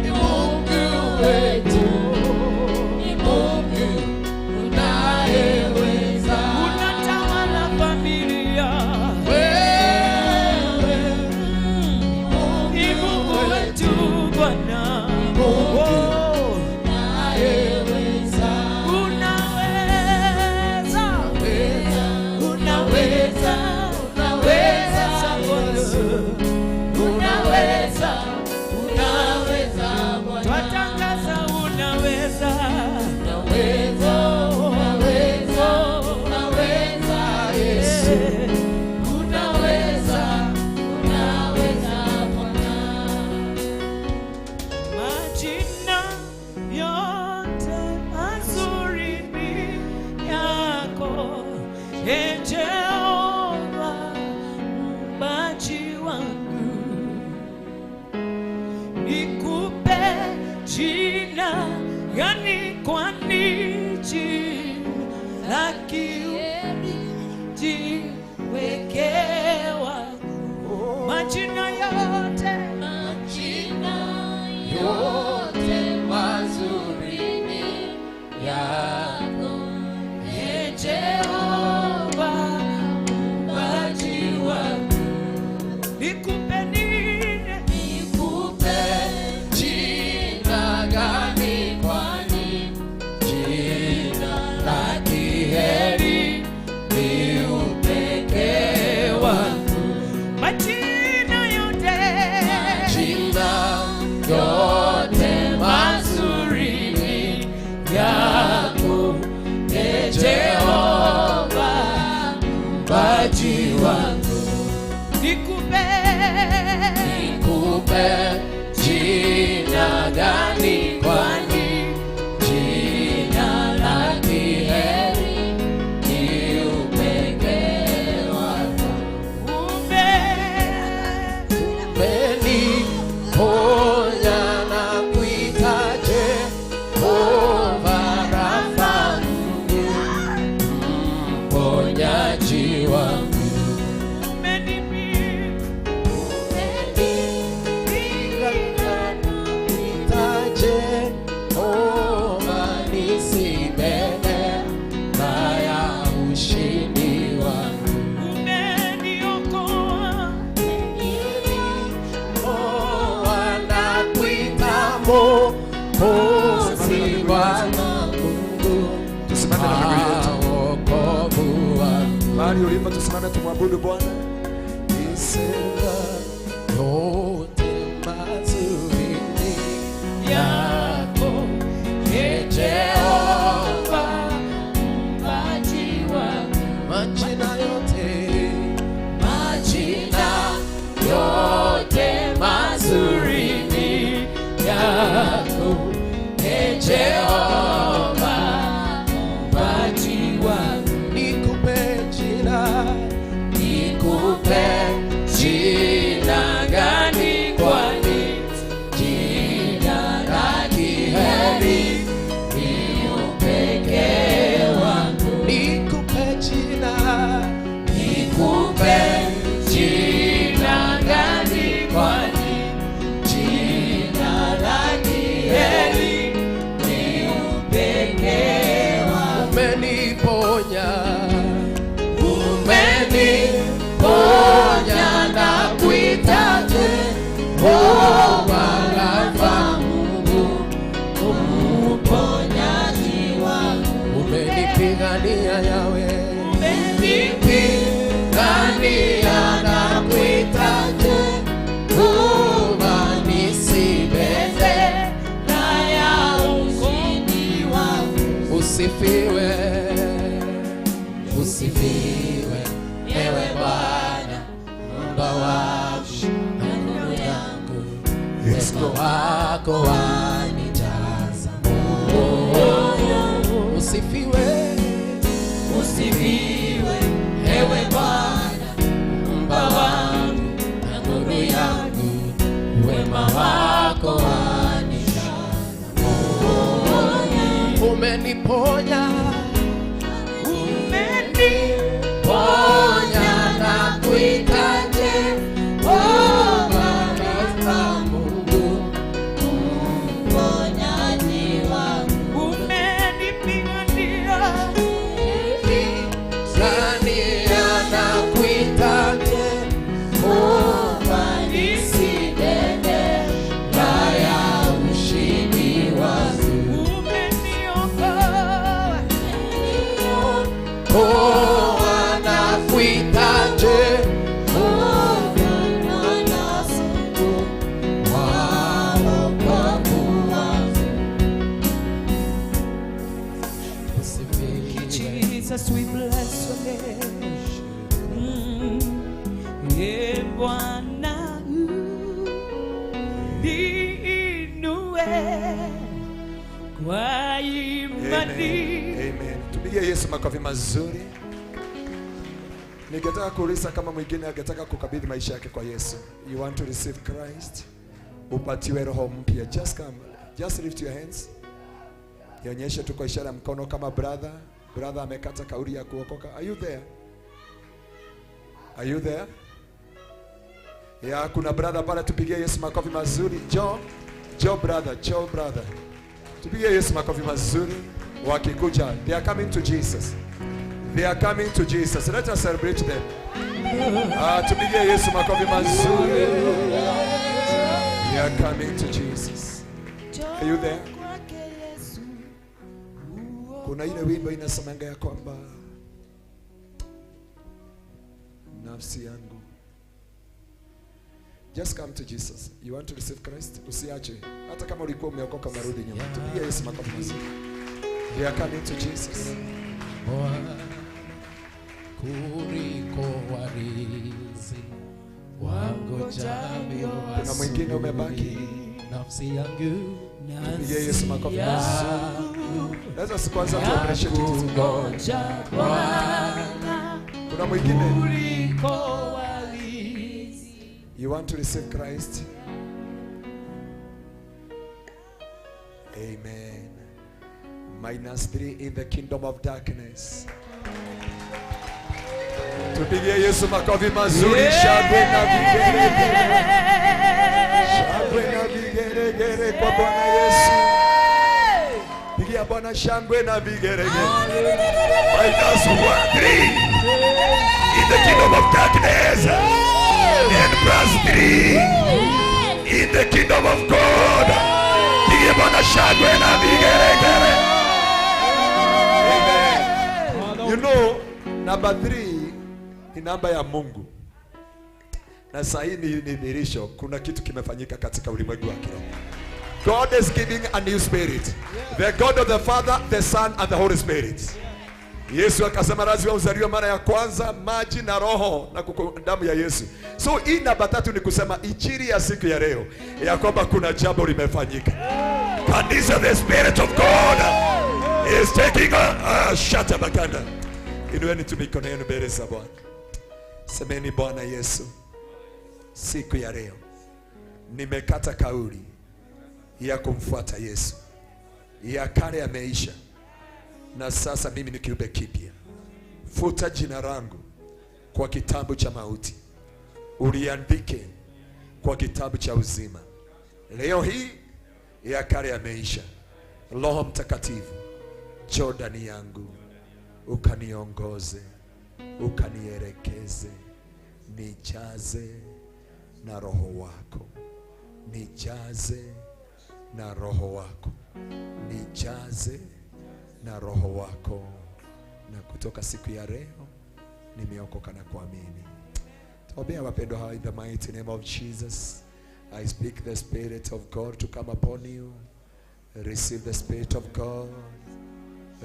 ni Mungu wetu, ni Mungu unayeweza. Unatawala familia wewe ni Mungu wetu Bwana, Mungu unayeweza. Unaweza, unaweza, unaweza unaweza, unaweza Bwana. Twatangaza unaweza, unaweza, unaweza, unaweza Yesu, unaweza, unaweza Bwana. Majina yote mazuri ni yako, Ee Jehova muumbaji wangu. Nikupe jina gani, kwani jina la kiume jiweke wangu. Majina yote, majina yote mazuri ni yako, Ee Jehova muumbaji wangu. Nikupe nini, nikupe jina gani, kwani jina la kiheri ni upekee wangu. Majina yote, majina yote mazuri ni yako, Ee Jehova muumbaji wangu. Nikupe, nikupe jina gani, kwani jina la kiheri ni upekee wako. Umeniponya na kuita Jehova Rafa, mponyaji wangu. Umeniponya Mwokozi wangu, Tusimame na miguu yetu. wokovu wangu. Mahali ulipo tusimame tumwabudu Bwana. Nisema Yote mazuri ni yako, Ee Jehova, mpaji wangu. Majina yote mazuri ni yako, Ee Jehova, mpaji wangu. Nikupe jina gani, kwani jina laki heri ni upekee wangu. Nikupe jina gani, kwani jina laki heri ni upekee wangu. Umeniponya na kuita Jehova Rafa, Mungu mponyaji wangu. Umenipigania Yawe, umenipigania na kuita Jehova nisibeze na ya ushindi wangu. Usifiwe, usifiwe ewe Bwana, Muumba wangu na nuru yangu. Uwezo wako wanijaza moyo. Usifiwe, usifiwe ewe Bwana, Muumba wangu na nuru yangu. Wema wako wanijaza moyo. Umeniponya na kuita Jehova Rafa, Mungu mponyaji wangu. Umenipigania na kuita Jehova nisibebe na ya ushindi wangu. Umeniokoa nakuita Jehova nasibu wa wokovu wangu. Jesus, we bless your name. Ye Bwana niinue kwa imani. Amen. Tupigie Yesu makofi mazuri. Ningetaka kuuliza kama mwingine angetaka kukabidhi maisha yake kwa Yesu. You want to receive Christ? Upatiwe roho mpya. Just come. Just lift your hands. Ionyeshe tu kwa ishara ya mkono kama brother amekata kauli ya kuokoka. Are you there? Are you there? Ya kuna brother pale, tupigie Yesu makofi mazuri. Joe brother. Tupigie Yesu makofi mazuri. Wakikuja, they are coming to Jesus. They are coming to Jesus. Let us celebrate them. Tupigie Yesu makofi mazuri. They are coming to Jesus. Are you there? Kuna ile wimbo inasemanga ya kwamba nafsi yangu. Just come to Jesus. You want to receive Christ? Usiache. Hata kama ulikuwa umeokoka marudi nyuma. Tupigie Yesu makofi mazuri. They are coming to Jesus. Kuliko warizi wangojavyo kuna mwingine umebaki. Nafsi yangu Tupigie Yesu makofi mazuri. Let us kwanza tu appreciate Jesus. Kuna mwingine. You want to receive Christ? Amen. -3 in the kingdom of darkness. Tupigie Yesu makofi mazuri. Shangwe na vigeregere. Shangwe na vigeregere kwa Bwana Yesu. Pigia Bwana shangwe na vigeregere. -3 in the kingdom of darkness. And +3 in the kingdom of God. shangwe na vigeregere. Amen. You know, number 3 ni namba ya Mungu. Na sasa hii ni dhihirisho kuna kitu kimefanyika katika ulimwengu wa kiroho. God is giving a new spirit. The God of the Father, the Son and the Holy Spirit. Yesu akasema lazima uzaliwe mara ya kwanza, maji na roho na damu ya Yesu. So hii namba 3 ni kusema injili ya siku ya leo ya kwamba kuna jambo limefanyika. Kanisa, the Spirit of God is taking a shata bakanda. Inueni tu mikono yenu mbele za Bwana. Semeni, Bwana Yesu, siku ya leo nimekata kauli ya kumfuata Yesu. Ya kale yameisha na sasa mimi ni kiumbe kipya. Futa jina langu kwa kitabu cha mauti, uliandike kwa kitabu cha uzima. Leo hii ya kale yameisha. Roho Mtakatifu, njoo ndani yangu, ukaniongoze, ukanielekeze, nijaze na roho wako, nijaze na roho wako, nijaze na roho wako. Na kutoka siku ya leo nimeokoka na kuamini. Tuombea wapendwa hawa, in the mighty name of Jesus. I speak the Spirit of God to come upon you. Receive the Spirit of God.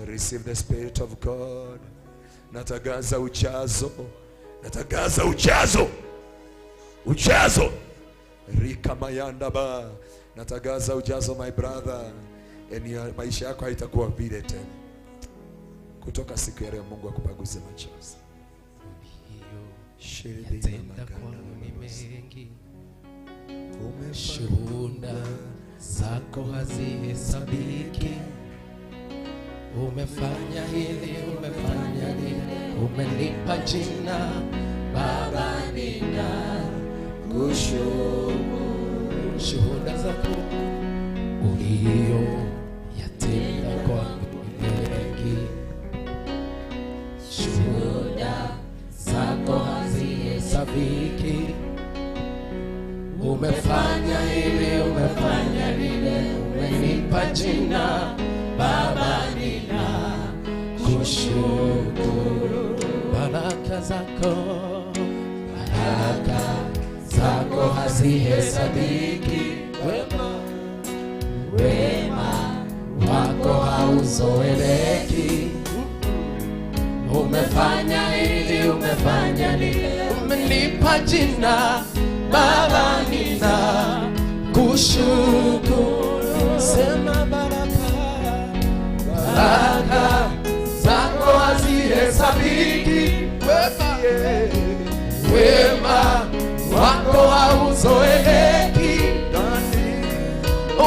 Receive the Spirit of God. Natagaza ujazo. Natagaza ujazo. Ujazo. Rika mayanda ba. Natagaza ujazo, my brother. Maisha yako haitakuwa vile tena. Kutoka siku ya leo Mungu akupaguze machozi. Yatenda kwangu ni mengi, shuhuda zako hazihesabiki. Umefanya hili, umefanya lile, umenipa jina Baba, ninakushukuru. Shuhuda zako ulio yatenda kwangu ni mengi, shuhuda zako hazihesabiki. Umefanya hili, umefanya lile, umenipa jina Baba, ninakushukuru. Baraka zako hazihesabiki. Wema wako hauzoeleki. Umefanya hili, umefanya lile, umenipa jina Baba, ninakushukuru. Sema baraka zako hazihesabiki. Wema wako hauzoeleki.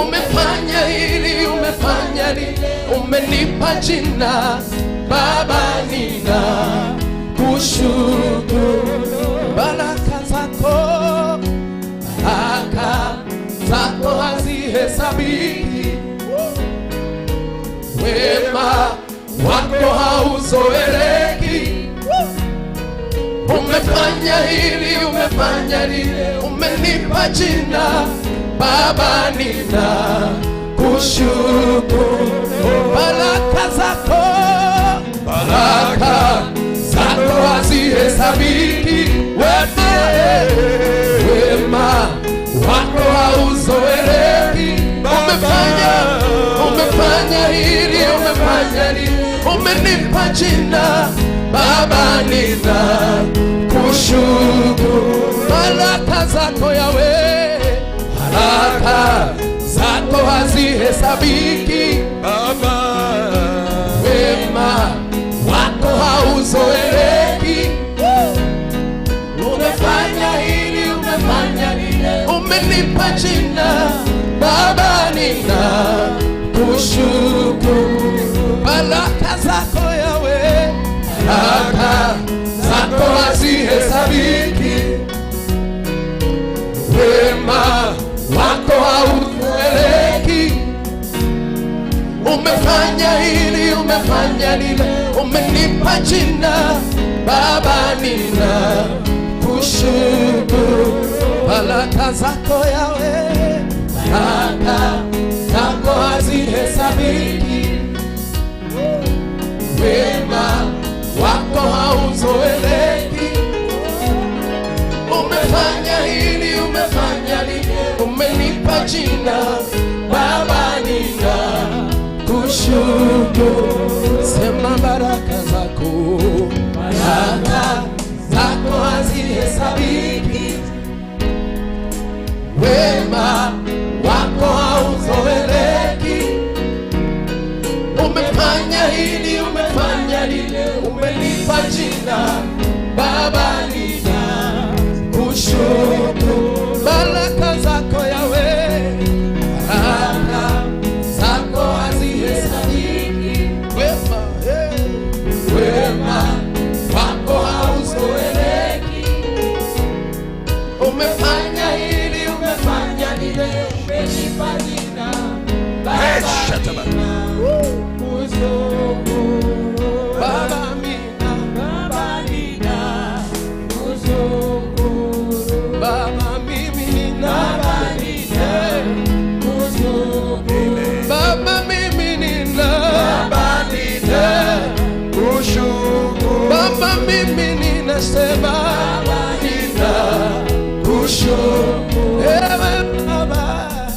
Umefanya hili, umefanya lile, umenipa jina Baba, ninakushukuru. Baraka zako hazihesabiki. Wema wako hauzoeleki. Umefanya hili, umefanya lile, umenipa jina Baba, ninakushukuru. Baraka zako hazihesabiki. Wema wako hauzoeleki. Umefanya hili, umefanya lile, umenipa jina Baba, ninakushukuru. Baraka zako Yawe, baraka zako hazihesabiki. Baba, wema wako hauzoeleki. Umefanya hili, umefanya lile, umenipa jina Baba, ninakushukuru. Baraka zako Yawe, baraka zako hazihesabiki. Wema wako hauzoeleki. Umefanya hili, umefanya lile, umenipa jina Baba, ninakushukuru. Baraka zako Yawe, baraka zako hazihesabiki. umenipa jina Baba, ninakushukuru. Sema baraka zako, baraka zako hazihesabiki, wema wako hauzoeleki. Umefanya hili, umefanya lile, umenipa jina Baba, ninakushukuru. Baraka zako Yahweh, baraka zako hazihesabiki, wema wema wako hauzoeleki. Umefanya hili, umefanya lile, umenipa jina Baba,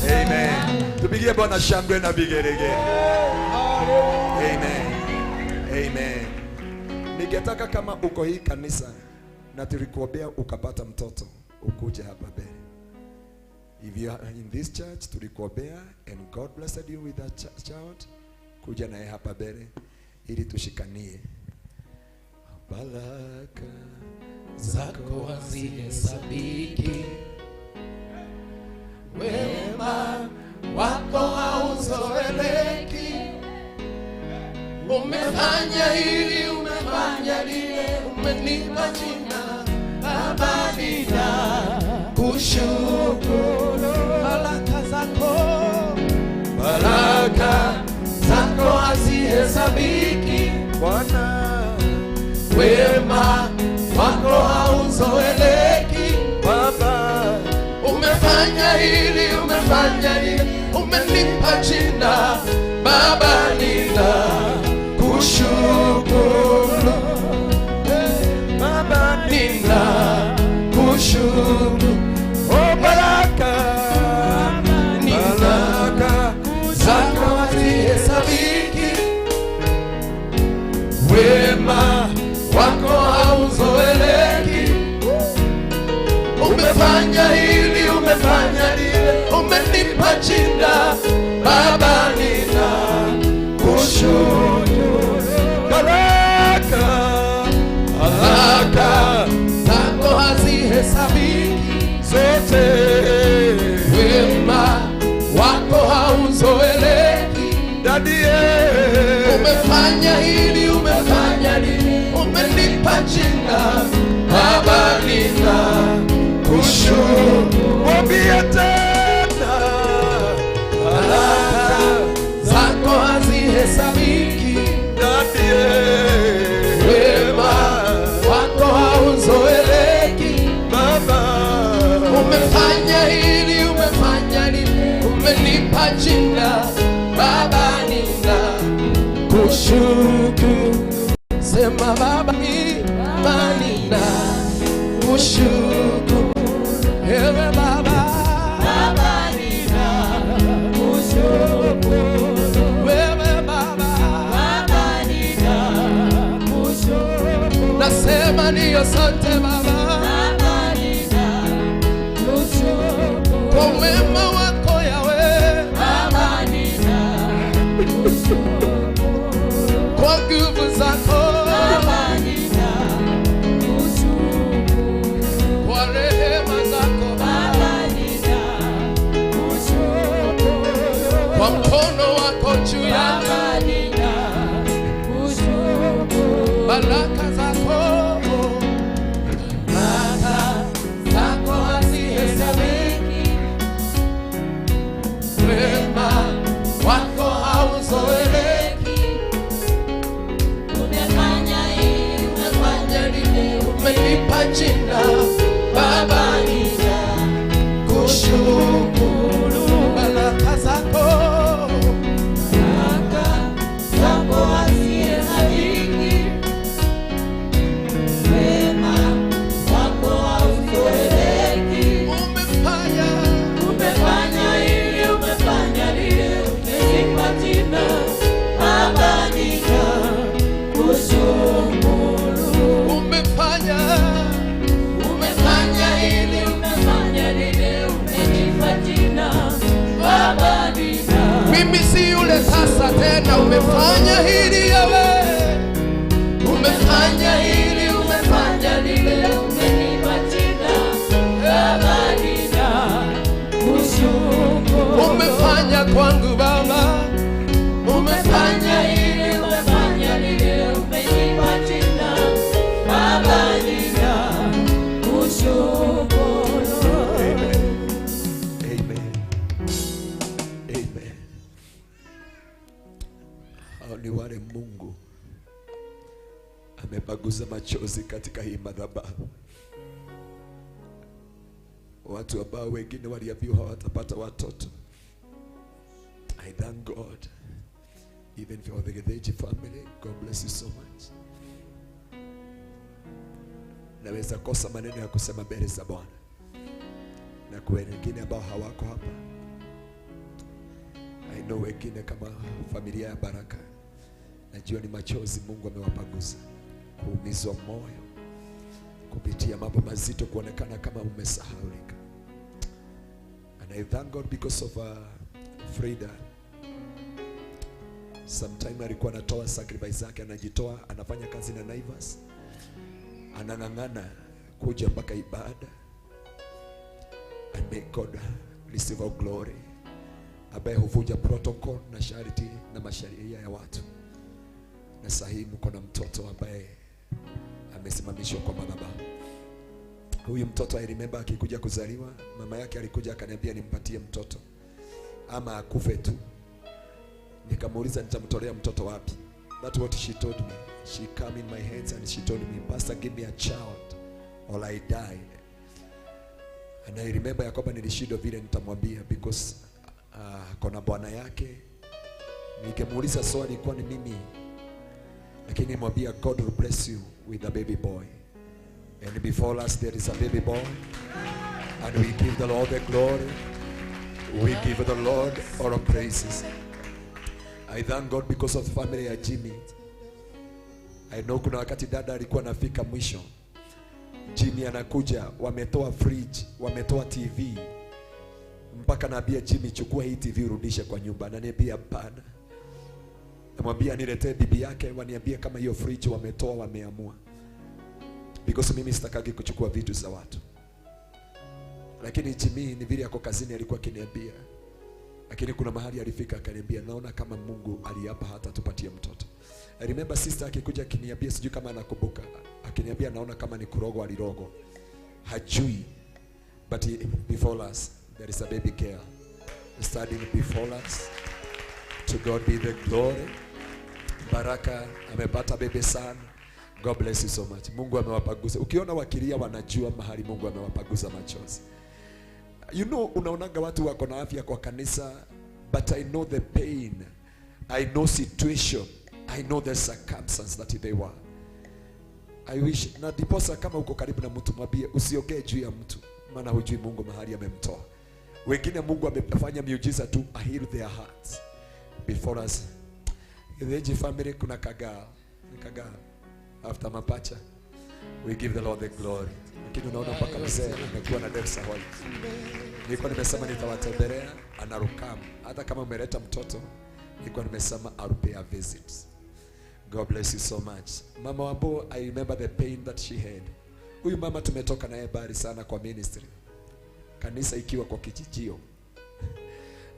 Amen. Tupigie Bwana shangwe na vigeregere. Amen. Amen. Ningetaka kama uko hii kanisa na tulikuombea ukapata mtoto, ukuje hapa mbele. If you are in this church, tulikuombea and God blessed you with that child, kuja naye hapa mbele ili tushikanie. Baraka zako hazihesabiki, wema wako hauzoeleki. Umefanya hili, umefanya lile, umenipa jina Baba, ninakushukuru. Baraka zako hazihesabiki, Bwana, wema wako hauzoeleki. Baba, umefanya hili, umefanya lile, umenipa jina Baba, ninakushukuru. Baba, ninakushukuru. Oh, baraka zako hazihesabiki, wema wako hauzoeleki. Umefanya hili, umefanya lile, umenipa jina Baba, ninakushukuru. Baraka zako hazihesabiki zote, wema wako hauzoeleki. Dadie, umefanya hili, umefanya lile, umenipa jina Baba, ninakushukuru. Mwambie tena, baraka zako hazihesabiki. Dadie, wema wako hauzoeleki. Baba, umefanya hili, umefanya lile, umenipa jina Baba, ninakushukuru. Sema Baba, ninakushukuru. Ewe Baba, ninakushukuru. Wewe Baba, ninakushukuru. Nasema ni asante Baba, ninakushukuru. Kwa wema wako Yahweh, Baba, ninakushukuru. Kwa nguvu zako Baba, ninakushukuru. Kwa rehema zako Baba, ninakushukuru. Kwa mkono wako juu yangu Baba, ninakushukuru. Baraka zako hazihesabiki, wema wako hauzoeleki. Umenipa jina Baba, ninakushukuru. Baraka zako hazihesabiki, mimi si yule sasa tena. Umefanya hili yawe, umefanya hili, umefanya lile, umenipa jina Baba, ninakushukuru. Umefanya kwangu Baba, umefanya hili, umefanya lile, umenipa jina Baba, ninakushukuru. Amen. Amen. Hao ni wale Mungu amebaguza machozi katika hii madhabahu. Watu ambao wengine waliambiwa hawatapata watoto. I thank God even for the Gedeji family. God bless you so much. Naweza kosa maneno ya kusema mbele za Bwana. Na kwa wengine ambao hawako hapa, I know wengine kama familia ya Baraka, najua ni machozi Mungu amewapaguza, kuumizwa moyo kupitia mambo mazito, kuonekana kama umesahaulika. And I thank God because of Frida. Sometime alikuwa anatoa sacrifice zake, anajitoa, anafanya kazi na Naivas, anang'ang'ana kuja mpaka ibada. And may God receive all glory, ambaye huvuja protocol na sharti na masharia ya watu. Na sahihi mko na mtoto ambaye amesimamishwa kwa madhabahu. Huyu mtoto I remember akikuja kuzaliwa, mama yake alikuja akaniambia nimpatie mtoto ama akufe tu. Nikamuuliza nitamtolea mtoto wapi? That's what she told me. She came in my hands and she told me, Pastor, give me a child or I die. And I remember ya kwamba nilishindwa vile nitamwambia because kona bwana yake. Nikamuuliza swali ilikuwa ni mimi, lakini nimwambia God will bless you with a baby boy. And before us there is a baby boy, and we give the Lord the glory. We give the Lord all praises. I thank God because of the family ya Jimmy. I know kuna wakati dada alikuwa anafika mwisho, Jimmy anakuja, wametoa fridge, wametoa TV, mpaka naambia Jimmy, chukua hii TV urudishe kwa nyumba. Ananiambia hapana. Namwambia niletee bibi yake, waniambia kama hiyo fridge wametoa, wameamua. Because mimi sitakagi kuchukua vitu za watu. Lakini Jimmy ni vile yako kazini alikuwa akiniambia. Lakini kuna mahali alifika akaniambia, naona kama Mungu aliapa hata tupatie mtoto. I remember sister akikuja akiniambia, sijui kama anakumbuka, akiniambia naona kama ni kurogo alirogo. Hajui. But before us there is a baby girl standing before us. To God be the glory. Baraka amepata bebe sana. God bless you so much. Mungu amewapaguza. Ukiona wakilia wanajua mahali Mungu amewapaguza machozi. You know, unaonaga watu wako na afya kwa kanisa, but I know the pain. I know situation. I know the circumstance that they were. I wish na diposa kama uko karibu na mtu mwambie usiongee juu ya mtu, maana hujui Mungu mahali amemtoa. Wengine Mungu amefanya miujiza tu heal their hearts. Before us the family kuna kaga after mapacha, we give the Lord the glory. Lakini unaona mpaka mzee amekuwa na depth sahoi. Nilikuwa nimesema nitawatembelea anarukam, hata kama umeleta mtoto, nilikuwa nimesema I'll pay a visit. God bless you so much. Mama Wambo, I remember the pain that she had. Huyu mama tumetoka naye bari sana kwa ministry, kanisa ikiwa kwa kijijio.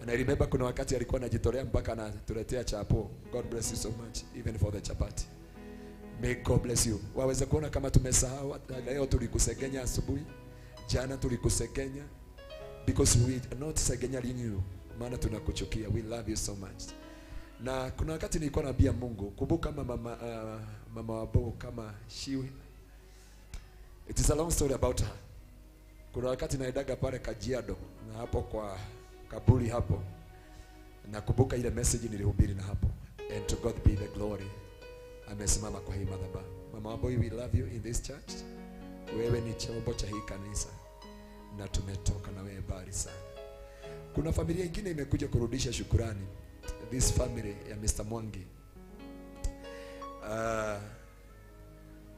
And I remember kuna wakati alikuwa anajitolea mpaka anatuletea chapo. God bless you so much even for the chapati. May God bless you. Waweza kuona kama tumesahau. Leo tulikusegenya asubuhi, jana tulikusegenya, because we are not segenying you, maana tunakuchukia. We love you so much. Na kuna wakati nilikuwa naambia Mungu, kumbuka kama mama Wabo kama shiwi. It is a long story about her. Kuna wakati naidaga pale Kajiado na hapo kwa kaburi hapo, na kumbuka ile message nilihubiri na hapo. And to God be the glory. Amesimama kwa hii madhabahu. Mama Wabo, we love you in this church. Wewe ni chombo cha hii kanisa na tumetoka na wewe bari sana. Kuna familia nyingine imekuja kurudisha shukrani. This family ya Mr. Mwangi.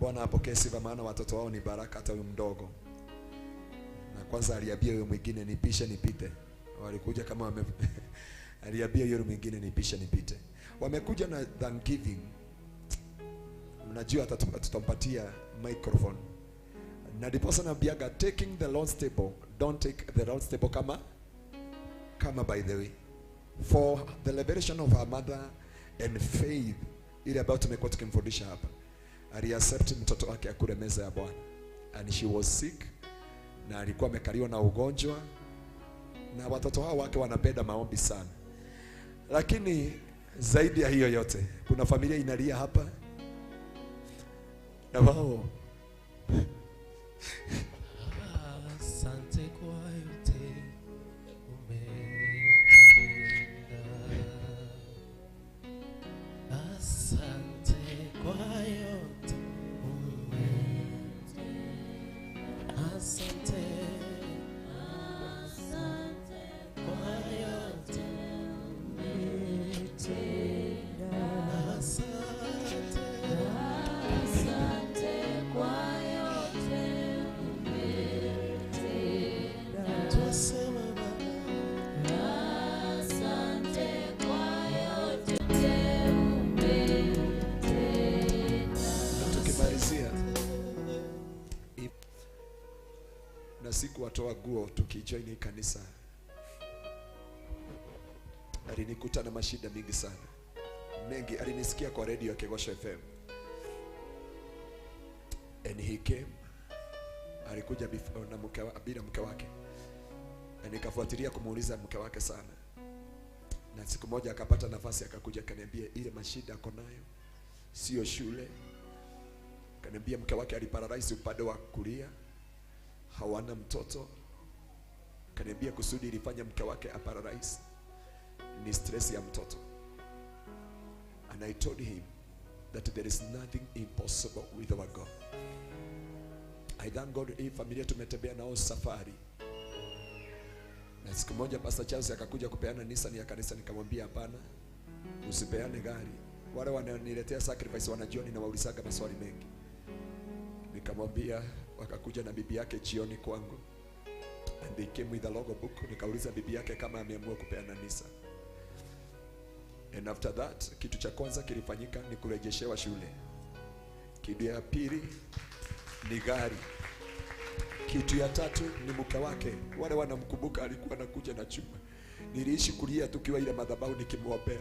Bwana apokee sifa, maana watoto wao ni baraka, hata huyu mdogo. Na kwanza aliambia huyo mwingine nipishe nipite. Walikuja kama Aliambia yule mwingine nipishe nipite. Wamekuja na Thanksgiving. Mnajua tutampatia microphone. Na diposa naambiaga taking the Lord's table, don't take the Lord's table kama by the way. For the liberation of her mother and faith, ile ambayo tumekuwa tukimfundisha hapa. Ali-accept mtoto wake akule meza ya Bwana. And she was sick. Na alikuwa amekaliwa na ugonjwa. Na watoto hao wake wanapenda maombi sana. Lakini zaidi ya hiyo yote, kuna familia inalia hapa. Na wao asante kwa yote umetenda. Asante kwa yote umetenda. Asante. Asante kwa yote umetenda. Asante. Asante kwa yote umetenda. Twasema Baba, asante kwa yote umetenda. tukimalizia na siku watoa guo tukijoin hii kanisa, alinikuta na mashida mingi sana. Mengi alinisikia kwa radio ya Kegosho FM. And he came, alikuja na mke wake. Na nikafuatilia kumuuliza mke wake sana. Na siku moja akapata nafasi akakuja akaniambia ile mashida ako nayo sio shule. Akaniambia mke wake aliparalyze upande wa kulia, hawana mtoto. Akaniambia kusudi ilifanya mke wake aparalyze ni stress ya mtoto. And I told him that there is nothing impossible with our God. I thank God hii familia tumetembea nao safari. Na siku moja Pastor Charles akakuja kupeana Nissan ya kanisa, nikamwambia hapana, usipeane gari. Wale wananiletea sacrifice wanajua ninawaulizaga maswali mengi. Nikamwambia, wakakuja na bibi yake jioni kwangu. And they came with a logo book. Nikauliza bibi yake kama ameamua kupeana Nissan. And after that, kitu cha kwanza kilifanyika ni kurejeshewa shule. Kitu ya pili ni gari. Kitu ya tatu ni mke wake. Wale wanamkumbuka alikuwa anakuja na chuma. Niliishi kulia tukiwa ile madhabahu nikimwombea.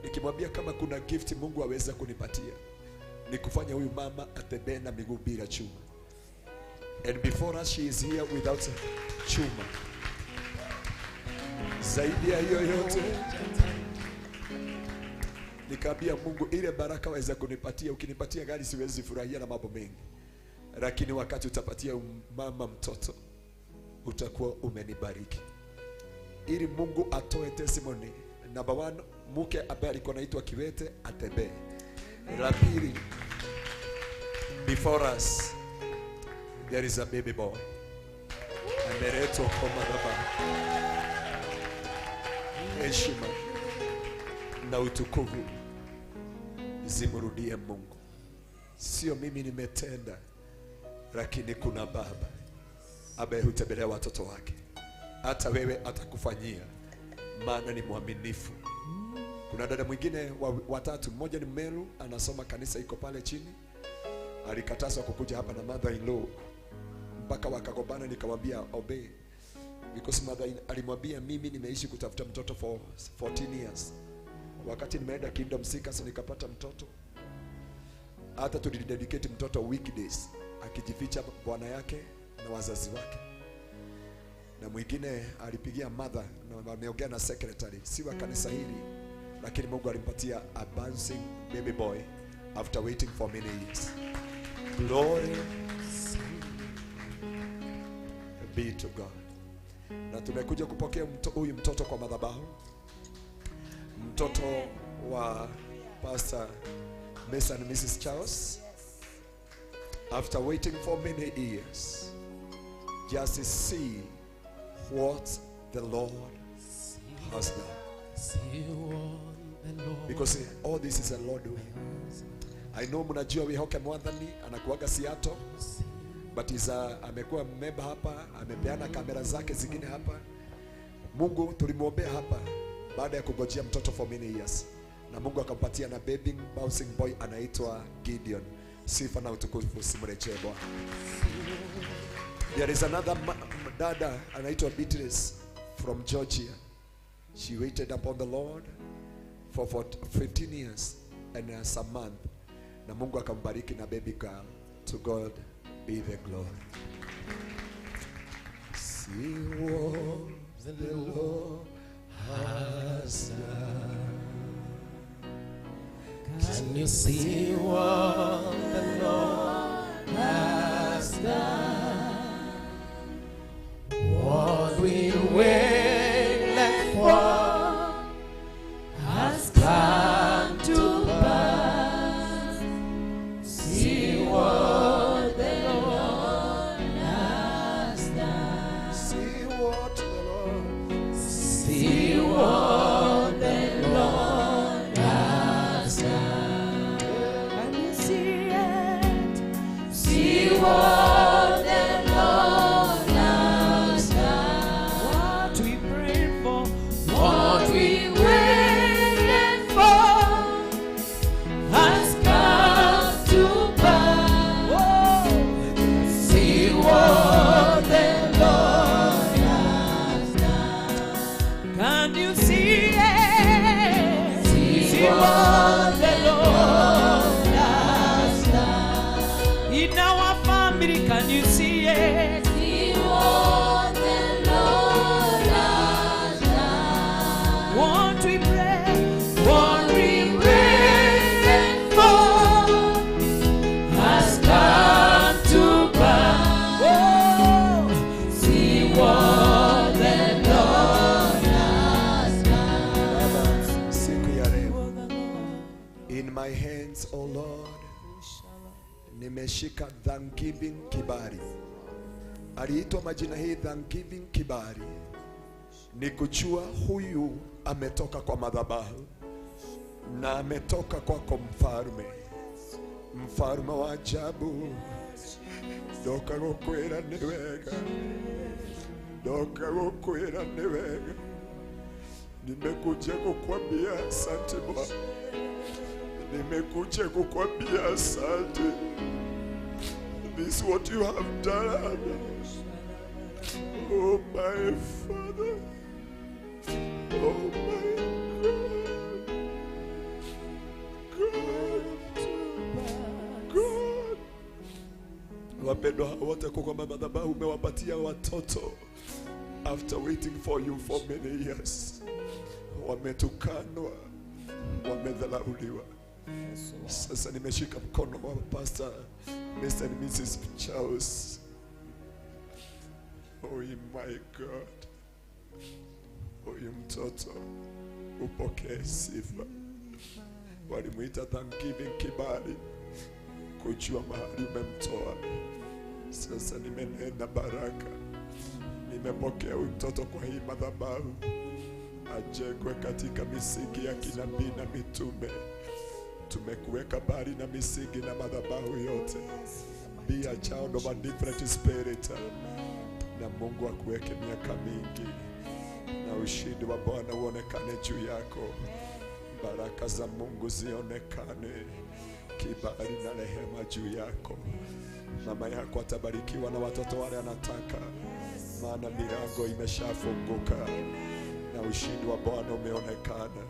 Nikimwambia kama kuna gift Mungu aweza kunipatia, ni kufanya huyu mama atembee na miguu bila chuma. And before us she is here without chuma. Zaidi ya hiyo yote, nikaambia Mungu ile baraka waweza kunipatia, ukinipatia gari siwezi furahia na mambo mengi. Lakini wakati utapatia mama mtoto, utakuwa umenibariki. Ili Mungu atoe testimony. Number 1, mke ambaye alikuwa anaitwa kiwete atembee. La pili, before us there is a baby boy. Ameletwa kwa madhabahu. Heshima na utukufu zimrudie Mungu. Sio mimi nimetenda, lakini kuna baba ambaye hutembelea watoto wake. Hata wewe atakufanyia, maana ni mwaminifu. Kuna dada mwingine watatu, mmoja ni Meru, anasoma kanisa iko pale chini. Alikatazwa kukuja hapa na mother-in-law. Mpaka wakagombana, nikamwambia obey. Because mother alimwambia mimi nimeishi kutafuta mtoto for 14 years. Wakati nimeenda Kingdom Seekers nikapata mtoto. Hata tulidedicate mtoto weekdays, akijificha bwana yake na wazazi wake. Na mwingine alipigia mother na ameongea na secretary, si wa kanisa hili, lakini Mungu alimpatia a bouncing baby boy after waiting for many years. Glory be to God. Na tumekuja kupokea huyu mtoto kwa madhabahu. Mtoto wa Pastor Miss and Mrs. Charles. After waiting for many years, just see what the Lord has done. Because all this is a Lord doing. I know mnajua Wihoke Mwadhani anakuaga Seattle, but amekuwa member hapa, amepeana kamera zake zingine hapa. Mungu tulimwombea hapa baada ya kungojea mtoto for many years, na Mungu akampatia na baby bouncing boy anaitwa Gideon. Sifa na utukufu simrejee Bwana. There is another dada anaitwa Beatrice from Georgia. She waited upon the Lord for 15 years and a month, na Mungu akambariki na baby girl. To God be the glory. See what the Lord has done. Can you see what the Lord has done? What we waited for has come to pass. See what the Lord has done. See what the Lord. See what the Lord has done. Can you see it? See what the Lord has done. What we prayed for, what we waited for, has come to pass. Whoa. See what the Lord has done. Can you see it? See what the Lord has done. In our family, can you see it? See what the Lord has done. What we pray, what we waited for, has come to pass. Whoa. See what the Lord has done. Siku ya leo, in my hands, oh Lord, nimeshika thanksgiving kibali. Aliitwa majina hii thanksgiving kibali, ni kujua huyu ametoka kwa madhabahu na ametoka kwako mfalme, mfalme wa ajabu. Ndoka gukwira ni wega, ndoka gukwira ni wega. Nimekuja kukwambia asante Bwana, nimekuja kukwambia asante. This is what you have done. Oh my Father, oh my God. Wapendwa wote kwa madhabahu umewapatia watoto after waiting for you for many years. Wametukanwa, wamedharauliwa. Sasa nimeshika mkono wa Pastor Mr. and Mrs. Charles. Oh my God, huyu mtoto upokee sifa. Walimuita thanksgiving kibali, kujua mahali umemtoa. Sasa nimenena baraka, nimepokea huyu mtoto kwa hii madhabahu, ajengwe katika misingi ya kinabii na mitume. Tumekuweka bali na misingi na madhabahu yote. Be a child of a different spirit. Na Mungu akuweke miaka mingi, na ushindi wa Bwana uonekane juu yako. Baraka za Mungu zionekane, kibali na rehema juu yako. Mama yako atabarikiwa na watoto wale anataka, maana milango imeshafunguka na ushindi wa Bwana umeonekana.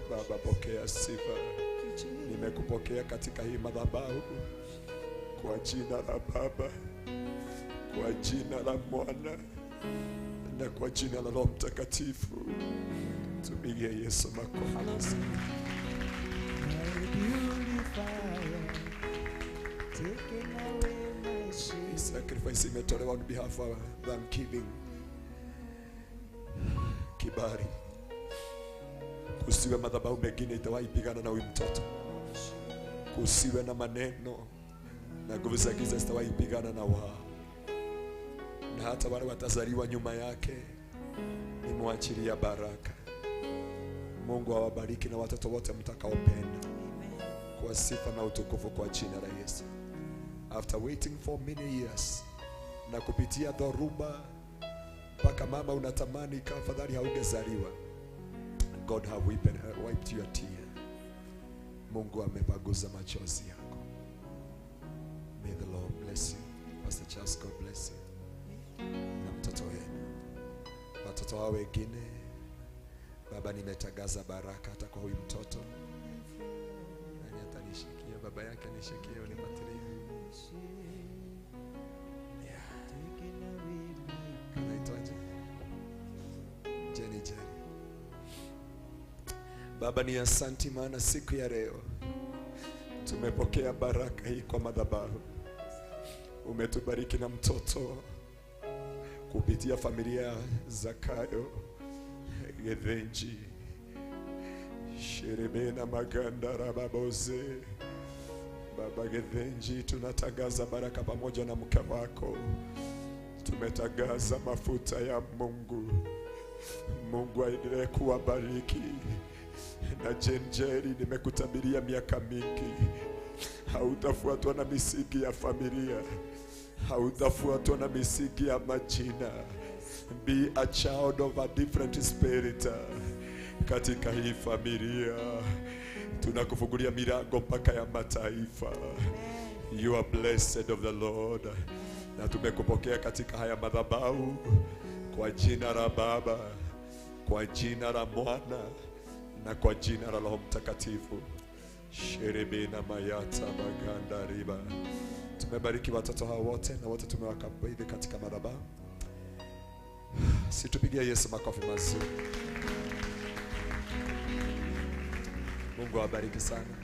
Baba, pokea sifa. Nimekupokea katika hii madhabahu kwa jina la Baba, kwa jina la Mwana na kwa jina la Roho Mtakatifu. Tupigie Yesu makofi. Sacrifice imetolewa on behalf of thanksgiving kibali. Usiwe madhabahu mengine itawahi pigana na huyu mtoto. Usiwe na maneno na nguvu za giza zitawahi pigana na wao. Na hata wale watazaliwa nyuma yake nimwachilia baraka. Mungu awabariki na watoto wote mtakaopenda, kwa sifa na utukufu kwa jina la Yesu. After waiting for many years, na kupitia dhoruba mpaka mama unatamani kafadhali haungezaliwa, God have wiped your tear. Mungu amepaguza machozi yako. May the Lord bless you. Pastor Charles, God bless you. Na mtoto wenu, watoto hao wengine, Baba, nimetangaza baraka hata kwa huyu mtoto. Nani atanishikia? Baba yake anishikie, unipatilie. Yeah. Kanaitwaje? Jenny. Baba, ni asanti, maana siku ya leo tumepokea baraka hii kwa madhabahu. Umetubariki na mtoto kupitia familia Zakayo Gethenji Sherebena Maganda Rababoze. Baba Gethenji, tunatangaza baraka pamoja na mke wako. Tumetangaza mafuta ya Mungu. Mungu aendelee kuwabariki. Na Jenjeri, nimekutabiria miaka mingi, hautafuatwa na misingi ya familia, hautafuatwa na misingi ya majina. Be a child of a different spirit. Katika hii familia tunakufungulia milango mpaka ya mataifa. You are blessed of the Lord. Na tumekupokea katika haya madhabahu kwa jina la Baba, kwa jina la Mwana na kwa jina la Roho Mtakatifu. Sherebena mayata maganda riba. Tumebariki watoto hao wote na wote tumewakabidhi katika madhabahu. Situpigia Yesu makofi mazuri. Mungu awabariki sana.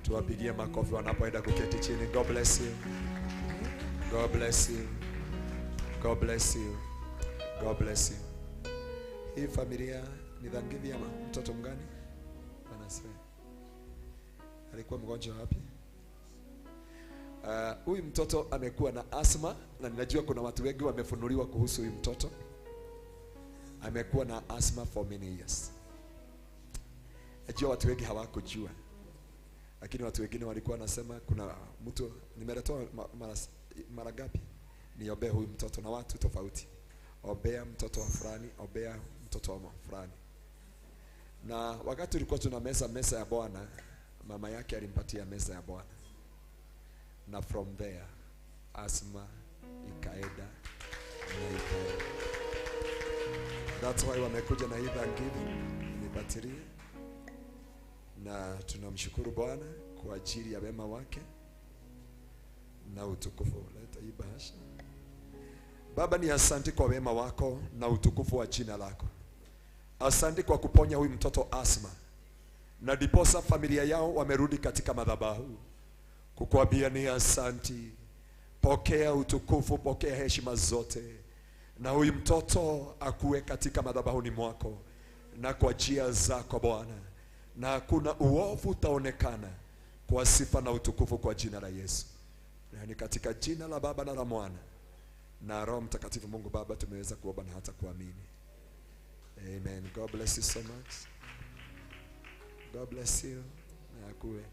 Tuwapigie makofi wanapoenda kuketi chini. God bless you. God bless you. God bless you. God bless you. Hii familia ni dhangivi ama mtoto mgani? Anasema alikuwa mgonjwa wapi? Huyu mtoto amekuwa na asma, na ninajua kuna watu wengi wamefunuliwa kuhusu huyu mtoto. Amekuwa na asma for many years. Najua watu wengi hawakujua, lakini watu wengine walikuwa wanasema kuna mtu nimeletoa mara ngapi niombee huyu mtoto na watu tofauti. Ombea mtoto wa fulani, ombea mtoto wa fulani. Na wakati tulikuwa tuna mesa ya Bwana, mama yake alimpatia mesa ya Bwana. Na from there asma ikaenda na ikaenda. That's why wamekuja na hii thanksgiving nipatirie. Na tunamshukuru Bwana kwa ajili ya wema wake na utukufu. Leta hii bahasha. Baba, ni asante kwa wema wako na utukufu wa jina lako. Asante kwa kuponya huyu mtoto asma. Na diposa familia yao wamerudi katika madhabahu. Kukuambia ni asante. Pokea utukufu, pokea heshima zote. Na huyu mtoto akue katika madhabahuni mwako na kwa njia zako Bwana. Na hakuna uovu utaonekana, kwa sifa na utukufu kwa jina la Yesu. Na ni katika jina la Baba na la Mwana na Roho Mtakatifu. Mungu Baba, tumeweza kuomba na hata kuamini. Amen. God bless you so much. God bless you. Na akue.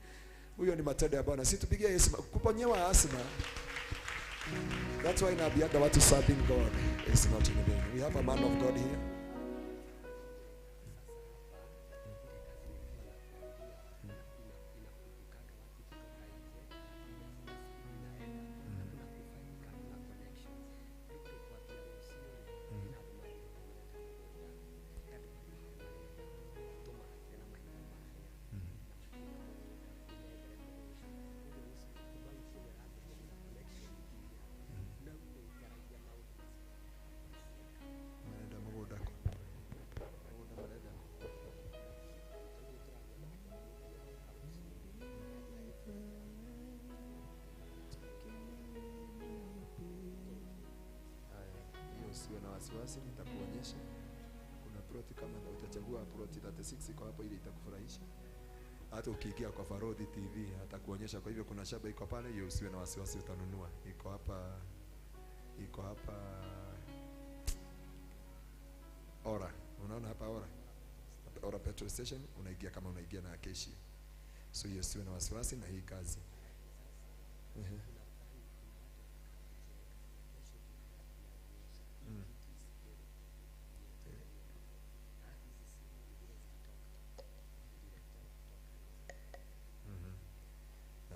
Huyo ni matendo ya Bwana. Si tupigie Yesu kuponyewa asma. That's why nabiaga watu serving God is not in vain. We have a man of God here. Usiwe na wasiwasi, nitakuonyesha. Kuna ploti kama utachagua ploti 36 iko hapo, ili itakufurahisha. Hata ukiingia kwa Farodhi TV atakuonyesha. Kwa hivyo kuna shamba iko pale, hiyo usiwe na wasiwasi, utanunua. Iko hapa Ora. Unaona hapa Ora petrol station, unaingia kama unaingia na Akeshi. So hiyo usiwe na wasiwasi na hii kazi.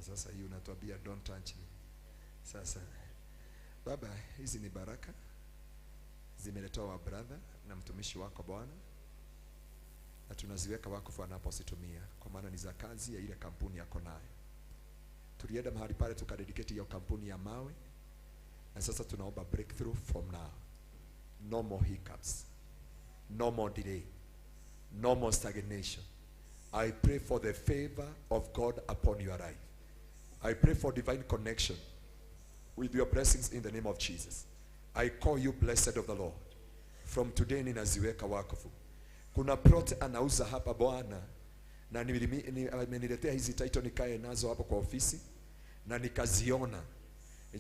Sasa hii unatuambia don't touch me. Sasa Baba, hizi ni baraka zimeletewa wa brother na mtumishi wako Bwana, na tunaziweka wakfu anapositumia, kwa maana ni za kazi ya ile kampuni yako nayo. Tulienda mahali pale tukadedicate hiyo kampuni ya mawe, na sasa tunaomba breakthrough from now. No more hiccups, no more delay, no more stagnation. I pray for the favor of God upon your life. I pray for divine connection with your blessings in the name of Jesus. I call you blessed of the Lord. From today ninaziweka wakfu. Kuna plot anauza hapa Bwana, na ameniletea hizi title nikae nazo hapo kwa ofisi na nikaziona.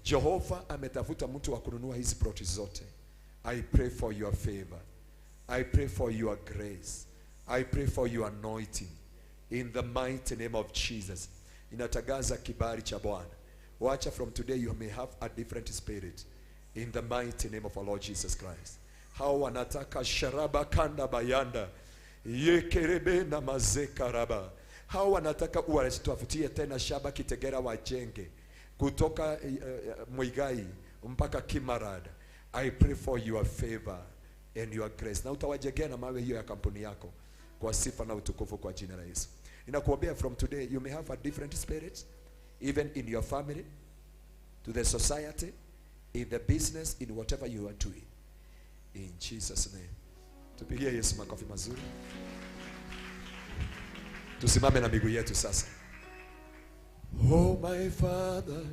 Jehova ametafuta mtu wa kununua hizi plot zote. I pray for your favor. I pray for your grace. I pray for your anointing. In the mighty name of Jesus. Inatagaza kibali cha Bwana. Wacha from today you may have a different spirit. In the mighty name of our Lord Jesus Christ. Hao wanataka sharaba kanda bayanda. Yekerebe na mazeka raba. Hao wanataka uwatafutie tena shaba Kitengela wajenge. Kutoka Muigai mpaka Kimarada. I pray for your favor and your grace. Na utawajengea na mawe hiyo ya kampuni yako kwa sifa na utukufu kwa jina la Yesu. Ninakuombea from today you may have a different spirit, even in your family, to the society, in the business, in whatever you are doing. In Jesus' name. Tupigie Yesu makofi mazuri. Tusimame na miguu yetu sasa. Oh my Father,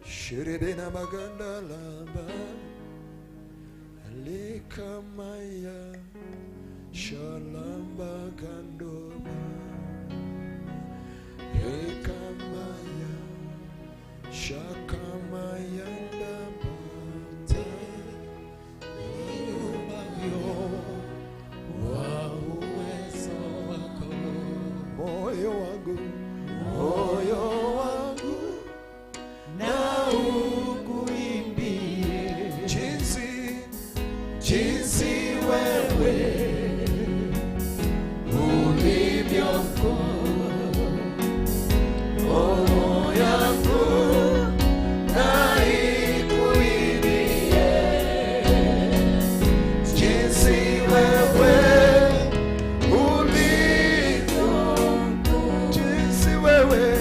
shirebe na maganda lamba, alika maya, shalamba gandoma, alika maya, shakamaya ndambate, niumayo, wa uwezo wako, moyo wangu, na ukuimbie jinsi wewe ulivyo roho yangu na ikuimbie jinsi wewe ulivyo, jinsi wewe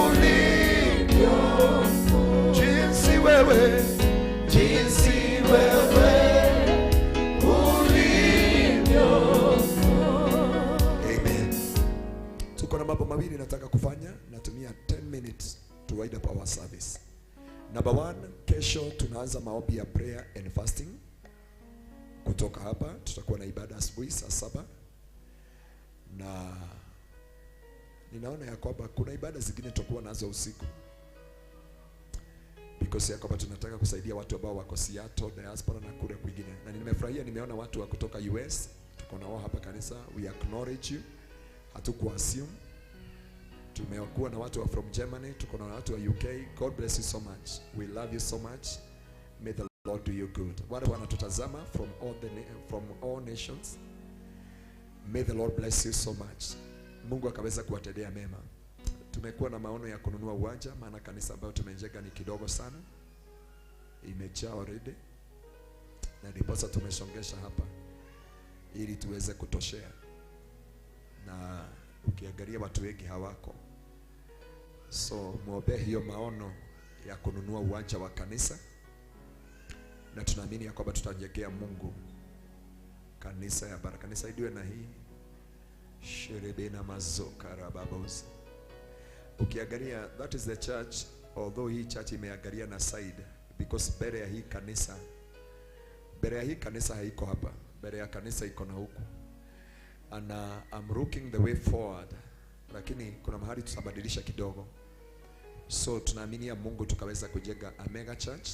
ulivyo, jinsi wewe ulivyo. Amen. Tuko na mambo mawili nataka kufanya. Natumia 10 minutes to wind up our service. Number 1, kesho tunaanza maombi ya prayer and fasting. Kutoka hapa tutakuwa na ibada asubuhi saa 7, na ninaona ya kwamba kuna ibada zingine tutakuwa nazo usiku, because ya kwamba tunataka kusaidia watu ambao wako Seattle, diaspora na kule kwingine. Na nimefurahia, nimeona watu wa kutoka US tuko nao hapa kanisa. We acknowledge you. Hatuku assume. Tumekuwa na watu wa from Germany, tuko na watu wa UK. God bless you so much. We love you so much. May the Lord do you good. Wale wanatutazama from all nations, may the Lord bless you so much. Mungu akaweza kuwatendea mema. Tumekuwa na maono ya kununua uwanja, maana kanisa ambayo tumejenga ni kidogo sana, imejaa already, na ndiposa tumesongesha hapa ili tuweze kutoshea. Na ukiangalia watu wengi hawako, so muombe hiyo maono ya kununua uwanja wa kanisa, na tunaamini ya kwamba tutajengea Mungu kanisa ya baraka. Kanisa idiwe na hii sherebe na mazoka rababos. Ukiangalia, that is the church, although hii church imeangalia na side, because mbele ya hii kanisa haiko hapa, mbele ya kanisa iko na huku, and I'm looking the way forward, lakini kuna mahali tutabadilisha kidogo. So tunaamini ya Mungu tukaweza kujenga a mega church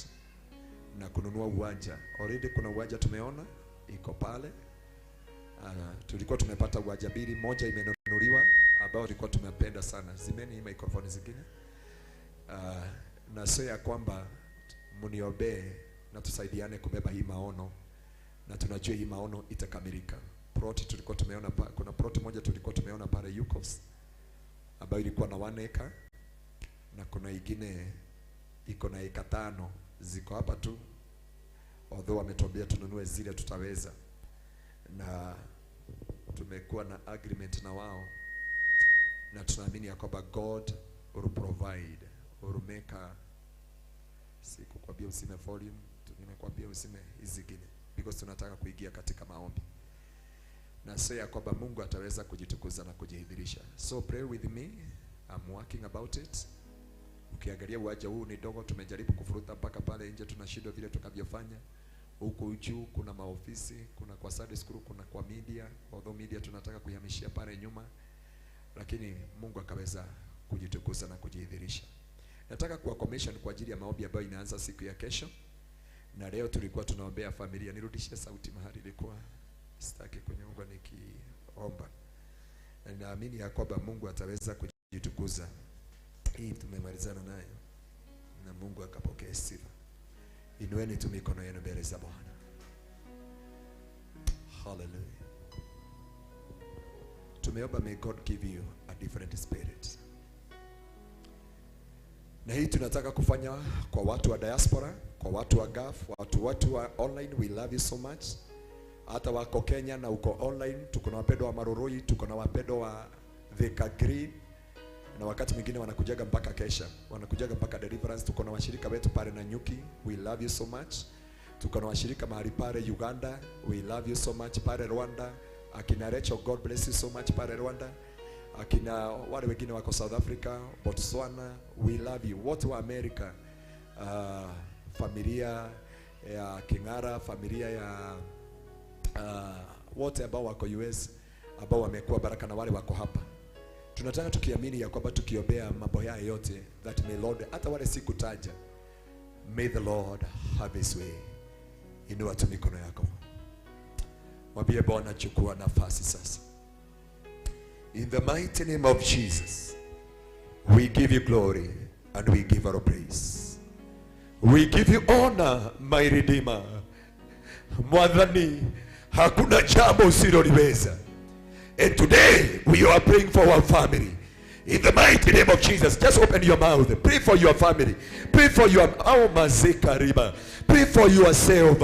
na kununua uwanja. Already kuna uwanja tumeona iko pale. Tulikuwa tumepata uwanja mbili, moja imenunuliwa ambao tulikuwa tumependa sana. Zimeni hii microphone zingine. Na sio ya kwamba mniombe na tusaidiane kubeba hii maono, na tunajua hii maono itakamilika. plot tulikuwa tumeona kuna plot moja tulikuwa tumeona pale Yukos ambayo ilikuwa na 1 acre na kuna ingine iko na eka 5 ziko hapa tu, although wametuambia tununue zile tutaweza, na tumekuwa na agreement na wao, na tunaamini ya kwamba God will provide, will make a, sikukwambia usime volume, nimekwambia usime izingine, because tunataka kuingia katika maombi na sio ya kwamba Mungu ataweza kujitukuza na kujidhihirisha. So pray with me, I'm working about it. Ukiangalia uwanja huu ni dogo, tumejaribu kufuruta mpaka pale nje, tunashindwa vile tukavyofanya. Huko juu kuna maofisi, kuna kwa Sunday school, kuna kwa media, although media tunataka kuhamishia pale nyuma, lakini Mungu akaweza kujitukuza na kujidhihirisha. Nataka kuwa commission kwa ajili ya maombi ambayo inaanza siku ya kesho. Na leo tulikuwa tunaombea familia. Nirudishie sauti mahali ilikuwa. Sitaki kunyongwa nikiomba. Na naamini ya kwamba Mungu ataweza kujitukuza. Hii tumemalizana nayo. Na Mungu akapokea sifa. Inueni tu mikono yenu mbele za Bwana. Hallelujah. Tumeomba, may God give you a different spirit. Na hii tunataka kufanya kwa watu wa diaspora, kwa watu wa Gulf, watu wa online. We love you so much. Hata wako Kenya na uko online, tuko na wapendo wa Maroroi, tuko na wapendo wa Thika Green, na wakati mwingine wanakujaga mpaka Kesha, wanakujaga mpaka Deliverance. Tuko na washirika wetu pale na Nyuki, we love you so much. Tuko na washirika mahali pale Uganda, we love you so much. Pale Rwanda, akina Rachel, God bless you so much pale Rwanda. Akina wale wengine wako South Africa, Botswana, we love you. Wote wa America, familia ya Kingara, familia ya wote ambao wako US, ambao wamekuwa baraka, na wale wako hapa. Tunataka tukiamini ya kwamba tukiombea mambo haya yote, that may Lord, hata wale sikutaja, may the Lord have his way. Inua tu mikono yako, mwambie Bwana, chukua nafasi sasa. In the mighty name of Jesus, we give you glory and we give our praise. We give you honor, my Redeemer. Mwadhani, hakuna jambo usiloliweza. And today we are praying for our family. In the mighty name of Jesus, just open your mouth. Pray for your family. Pray for your mazekariba. Pray for yourself.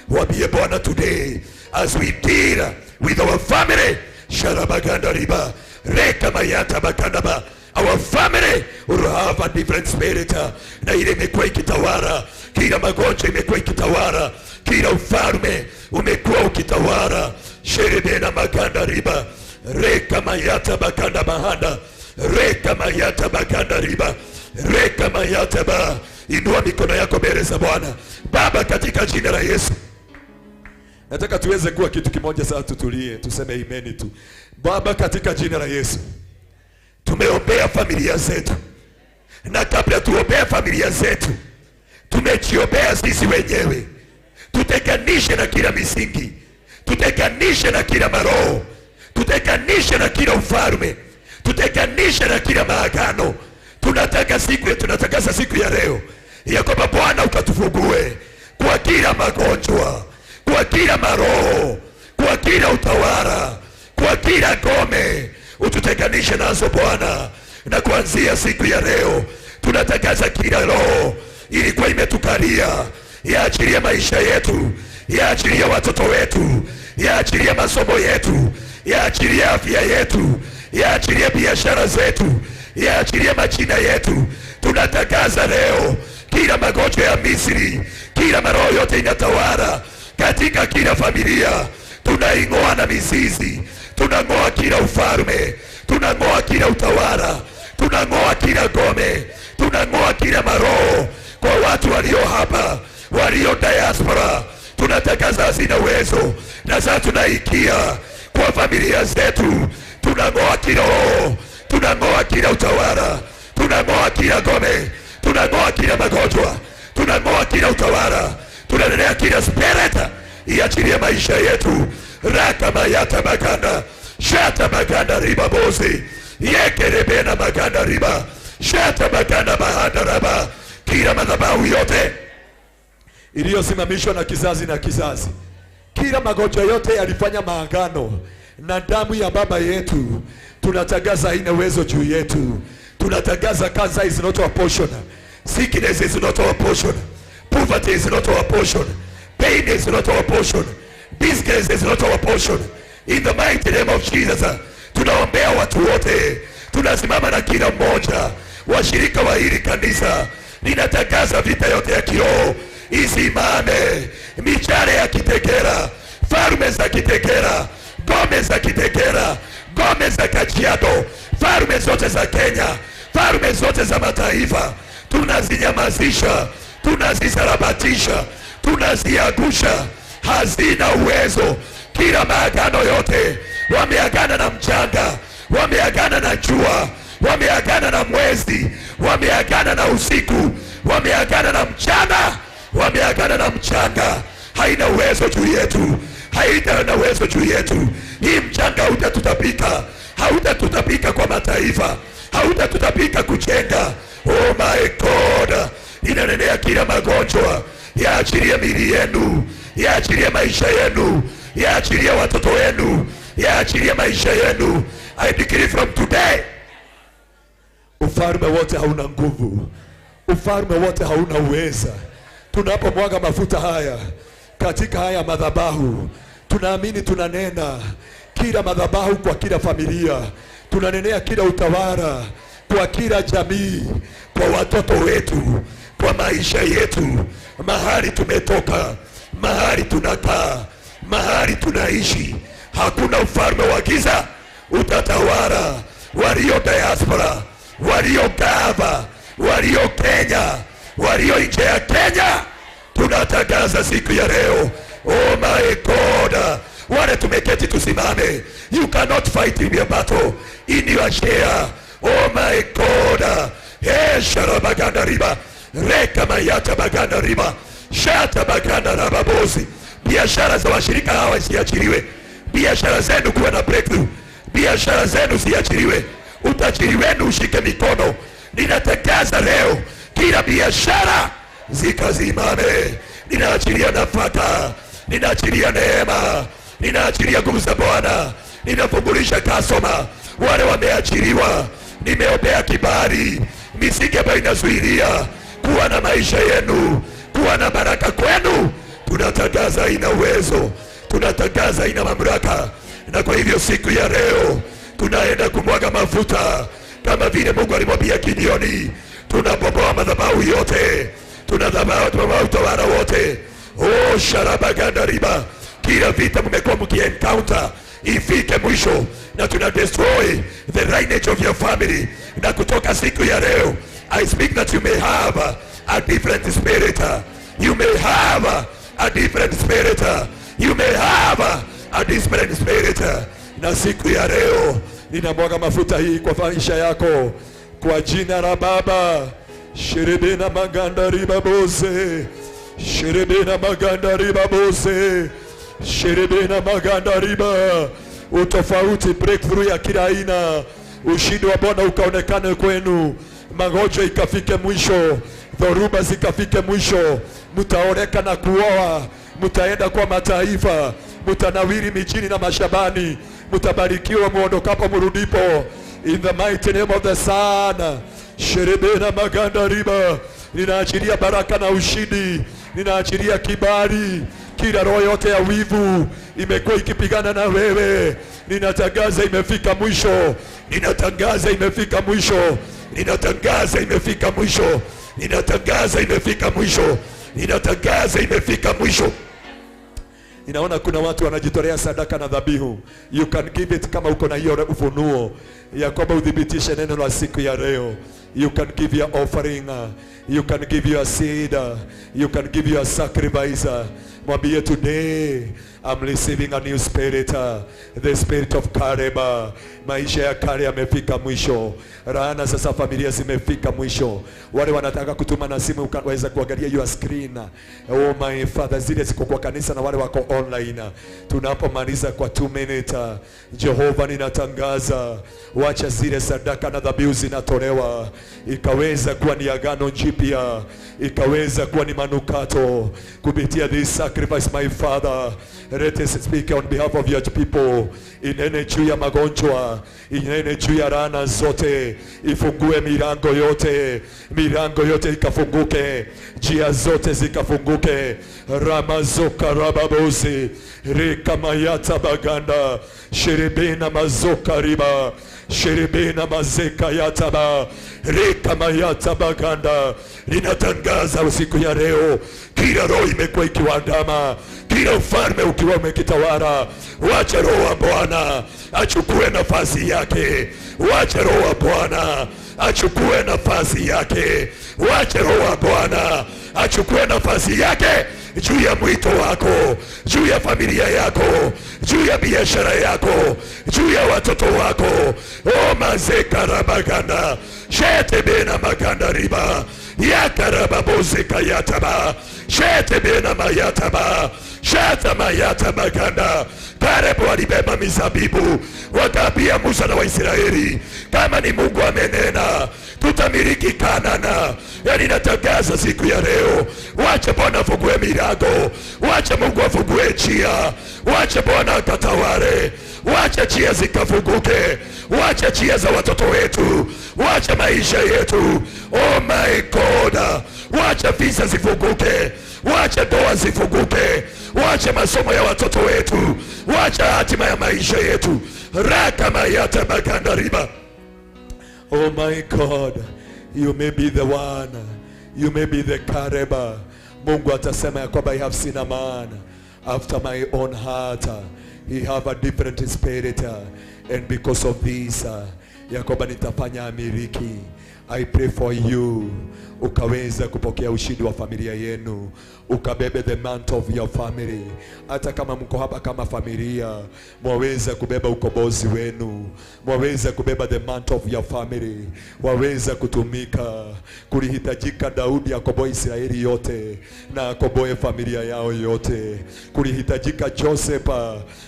Wabie Bwana today, as we deal with our family. Sharabaganda riba, reka mayata bakandaba. Our family will have a different spirit. Na ile imekuwa ikitawala, kila magonjwa imekuwa ikitawala, kila ufalme umekuwa ukitawala. Sherebena maganda riba, reka mayata bakanda mahanda, reka mayata bakanda riba, reka mayata ba. Inua mikono yako mbele za Bwana. Baba, katika jina la Yesu, nataka tuweze kuwa kitu kimoja sasa, tutulie, tuseme imeni tu. Baba, katika jina la Yesu, tumeombea familia zetu. Na kabla tuombea familia zetu, tumejiombea sisi wenyewe. Tutenganishe na kila misingi, tutenganishe na kila maroho, tutenganishe na kila ufalme, tutenganishe na kila maagano. Tunatakasa siku ya leo ya kwamba Bwana ukatufungue kwa kila magonjwa, kwa kila maroho, kwa kila utawala, kwa kila ngome. Ututenganishe nazo Bwana. Na kuanzia siku ya leo tunatakasa kila roho ilikuwa imetukalia, yaachilie maisha yetu, yaachilie watoto wetu, yaachilie masomo yetu, yaachilie afya yetu, yaachilie biashara zetu, yaachilie majina yetu. Tunatakasa leo kila magonjwa ya Misri, kila maroho yote inatawala katika kila familia. Tunaing'oa na mizizi, tunang'oa kila ufalme, tunang'oa kila utawala, tunang'oa kila ngome, tunang'oa kila maroho. Kwa watu walio hapa, walio diaspora, tunatakasa hazina uwezo. Na sasa tunaikia kwa familia zetu, tunang'oa kila roho, tunang'oa kila utawala, tunang'oa kila ngome, tunang'oa kila magonjwa, tunang'oa kila utawala, tunanenea kila spirit iachilie maisha yetu. Raka mayata maganda, shata maganda riba bozi, yekerebena maganda riba, shata maganda mahanda raba. Kila madhabahu yote iliyosimamishwa na kizazi na kizazi, Kila magonjwa yote yalifanya maagano na damu ya baba yetu, tunatangaza haina uwezo juu yetu. Tunatangaza cancer is not our portion, sickness is not our portion, poverty is not our portion, pain is not our portion, disgrace is not our portion. In the mighty name of Jesus, tunaombea watu wote, tunasimama na kila mmoja, washirika wa hili kanisa. Ninatangaza vita yote ya kiroho isimame, michare ya Kitengela, falme za Kitengela, ngome za Kitengela, ngome za Kajiado, falme zote za Kenya, falme zote za mataifa, tunazinyamazisha, tunazisarabatisha, tunaziagusha, hazina uwezo. Kila maagano yote, wameagana na mchanga, wameagana na jua, wameagana na mwezi, wameagana na usiku, wameagana na mchana, wameagana na mchanga, haina uwezo juu yetu, haina uwezo juu yetu. Hii mchanga hautatutapika, hautatutapika kwa mataifa, hautatutapika kujenga. Oh my God, inanenea kila magonjwa, yaachilie miili yenu, yaachilie maisha yenu, yaachilie watoto wenu, yaachilie maisha yenu. I decree from today, ufalme wote hauna nguvu, ufalme wote hauna uweza. Tunapomwaga mafuta haya katika haya madhabahu, tunaamini, tunanena kila madhabahu kwa kila familia, tunanenea kila utawala kwa kila jamii, kwa watoto wetu, kwa maisha yetu, mahali tumetoka, mahali tunakaa, mahali tunaishi. Hakuna ufalme wa giza utatawala. Walio diaspora, walio Gava, walio Kenya, walio nje ya Kenya, tunatangaza siku ya leo, oh my God, wale tumeketi tusimame. You cannot fight in your battle in your chair. Oh my God, sharabaganda riba, reka mayata baganda riba, shata baganda rababozi. Biashara za washirika hawa ziachiliwe, biashara zenu kuwa na breakthrough, biashara zenu ziachiliwe, utajiri wenu ushike mikono. Ninatangaza leo, kila biashara zikazimame. Ninaachilia nafaka, ninaachilia neema, ninaachilia nguvu za Bwana, ninafungulisha kasoma wale wameachiliwa. Nimeombea kibali, misingi ambayo inazuilia kuwa na maisha yenu, kuwa na baraka kwenu. Tunatangaza ina uwezo, tunatangaza ina mamlaka. Na kwa hivyo siku ya leo tunaenda kumwaga mafuta kama vile Mungu alimwambia Gideoni. Tunabomoa madhabahu yote, tunabomoa utawala wote. Oh sharabaganda riba, kila vita mmekuwa mkiencounter ifike mwisho, na tuna destroy the lineage of your family. Na kutoka siku ya leo, I speak that you may have a different spirit, you may have a different spirit, you may have a different spirit. Na siku ya leo ninamwaga mafuta hii kwa maisha yako kwa jina la Baba. Shiribina maganda riba bose, shiribina maganda riba bose, shiribina maganda riba. Utofauti, breakthrough ya kila aina, ushindi wa Bwana ukaonekane kwenu, magonjwa ikafike mwisho, dhoruba zikafike mwisho. Mtaoreka na kuoa, mtaenda kwa mataifa, mtanawiri mijini na mashambani, mtabarikiwa muondokapo murudipo. In the mighty name of the Son, Sherebena maganda riba. Ninaachilia baraka na ushindi, ninaachilia kibali. Kila roho yote ya wivu imekuwa ikipigana na wewe, ninatangaza imefika mwisho, ninatangaza imefika mwisho, ninatangaza imefika mwisho, ninatangaza imefika mwisho, ninatangaza imefika mwisho. Ninaona kuna watu wanajitolea sadaka na dhabihu. You can give it kama uko na hiyo ufunuo ya kwamba udhibitishe neno la siku ya leo. You can give your offering, you can give your seed, you can give your sacrifice. Mwambie today I'm receiving a new spirit, the spirit of Kareba. Maisha ya kale yamefika mwisho. Laana sasa familia zimefika mwisho. Wale wanataka kutuma na simu ukaweza kuangalia your screen. Oh my Father, zile ziko kwa kanisa na wale wako online. Tunapomaliza kwa 2 minutes, Jehova ninatangaza, wacha zile sadaka na dhabihu zinatolewa, ikaweza kuwa ni agano jipya, ikaweza kuwa ni manukato kupitia this sacrifice my Father. Let us speak on behalf of your people. Inene juu ya magonjwa, inene juu ya laana zote, ifungue milango yote ikafunguke, njia zote zikafunguke. Ramazoka rababozi, rikamayata baganda, shiribina mazoka riba, shiribina mazeka yataba, rikamayata baganda. Ninatangaza usiku ya leo, kila roho imekuwa ikiwaandama, kila ufalme ukiwa umekitawala, wacha roho wa Bwana achukue nafasi yake. Wacha roho wa Bwana achukue nafasi yake. Wacha roho wa Bwana achukue nafasi yake juu ya mwito wako, juu ya familia yako, juu ya biashara yako, juu ya watoto wako. O mazeka rabaganda, shete bena maganda riba, yakarababoze kayataba, shete bena mayataba, shata mayata maganda. Kalebu walibeba mizabibu, wakaambia Musa na Waisraeli, kama ni Mungu amenena, tutamiliki Kanana. Yani natangaza siku ya leo, wacha Bwana afungue milango, wacha Mungu afungue njia, wacha Bwana akatawale, wacha njia zikafunguke, wacha njia za watoto wetu, wacha maisha yetu. Oh my God, wacha visa zifunguke, wacha ndoa zifunguke, wacha masomo ya watoto wetu, wacha hatima ya maisha yetu. Raka mayata maganda riba. Oh my God, you may be the one, you may be the Kareba. Mungu atasema ya kwamba I have seen a man after my own heart. He have a different spirit, and because of this ya kwamba nitafanya amiriki. I pray for you, ukaweza kupokea ushindi wa familia yenu, ukabebe the mantle of your family. Hata kama mko hapa kama familia, mwaweza kubeba ukombozi wenu, mwaweza kubeba the mantle of your family, waweza kutumika. Kulihitajika Daudi akomboe Israeli yote na akomboe familia yao yote. Kulihitajika Joseph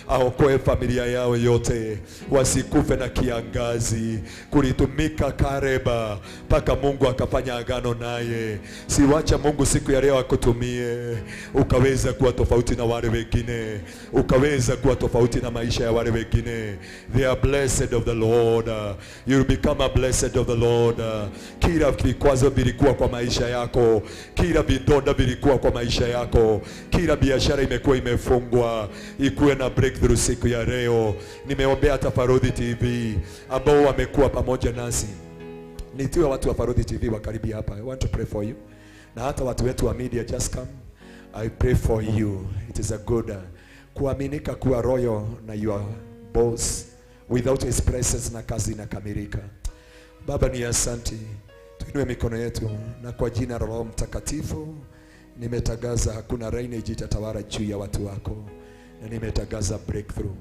aokoe familia yao yote, wasikufe na kiangazi. Kulitumika Kareba mpaka Mungu akafanya agano naye. Siwacha Mungu siku ya leo akutumie, ukaweza kuwa tofauti na wale wengine, ukaweza kuwa tofauti na maisha ya wale wengine. They are blessed of the Lord. You will become a blessed of the Lord. Kila vikwazo vilikuwa kwa maisha yako, kila vidonda vilikuwa kwa maisha yako, kila biashara imekuwa imefungwa, ikuwe na breakthrough siku ya leo. Nimeombea hata Farodhi TV ambao wamekuwa pamoja nasi. Nitiwe watu wa Farodhi TV wakaribia hapa. I want to pray for you. Na hata watu wetu wa media, just come. I pray for you. It is a good kuaminika kuwa royal na your boss. Without his presence na kazi inakamilika. Baba ni asante. Tuinue mikono yetu na kwa jina la Roho Mtakatifu nimetangaza hakuna drainage itatawala juu ya watu wako, na nimetangaza breakthrough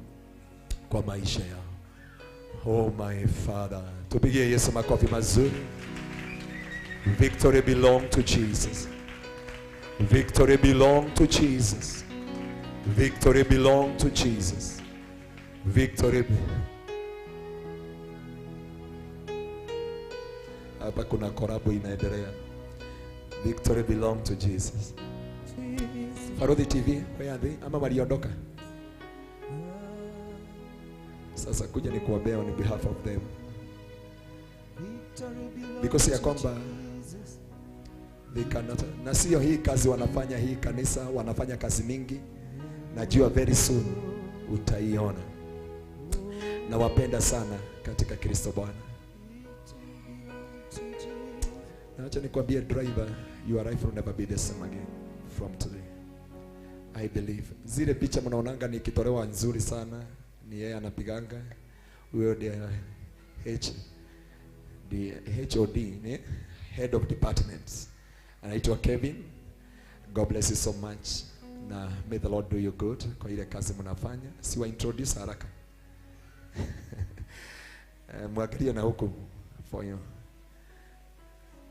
kwa maisha yao. Oh my Father. Tupigie Yesu makofi mazuri. Victory belong to Jesus. Victory belong to Jesus. Victory belong to Jesus. Victory. Hapa kuna korabu inaendelea. Victory belong to Jesus. Farodhi TV, where are they? Ama waliondoka? Sasa kuja ni kuombea on behalf of them. Because ya kwamba they cannot. Na sio hii kazi wanafanya, hii kanisa wanafanya kazi mingi. Najua very soon utaiona. Na wapenda sana katika Kristo Bwana. Na acha nikwambie driver, your life will never be the same again from today. I believe. Zile picha mnaonanga nikitolewa nzuri sana, ni yeye anapiganga. Huyo the HOD, ne? Head of departments. Anaitwa Kevin. God bless you so much. Na may the Lord do you good kwa ile kazi mnafanya. Siwa introduce haraka. Mwangalie na huku for you.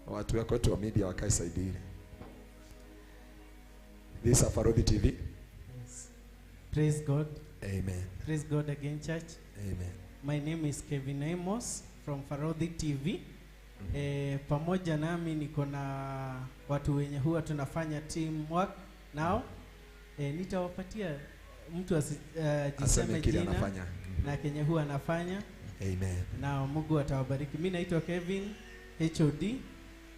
Watu wako wetu wa media wakae saidie. This is Farodhi TV. Yes. Praise God. Amen. Praise God again, church. Amen. My name is Kevin Amos from Farodhi TV. Pamoja nami niko na watu wenye huwa tunafanya teamwork now. Nitawapatia mtu Aseme asijiseme kile jina anafanya. na kenye huwa anafanya, Amen. na Mungu atawabariki. Mimi naitwa Kevin, HOD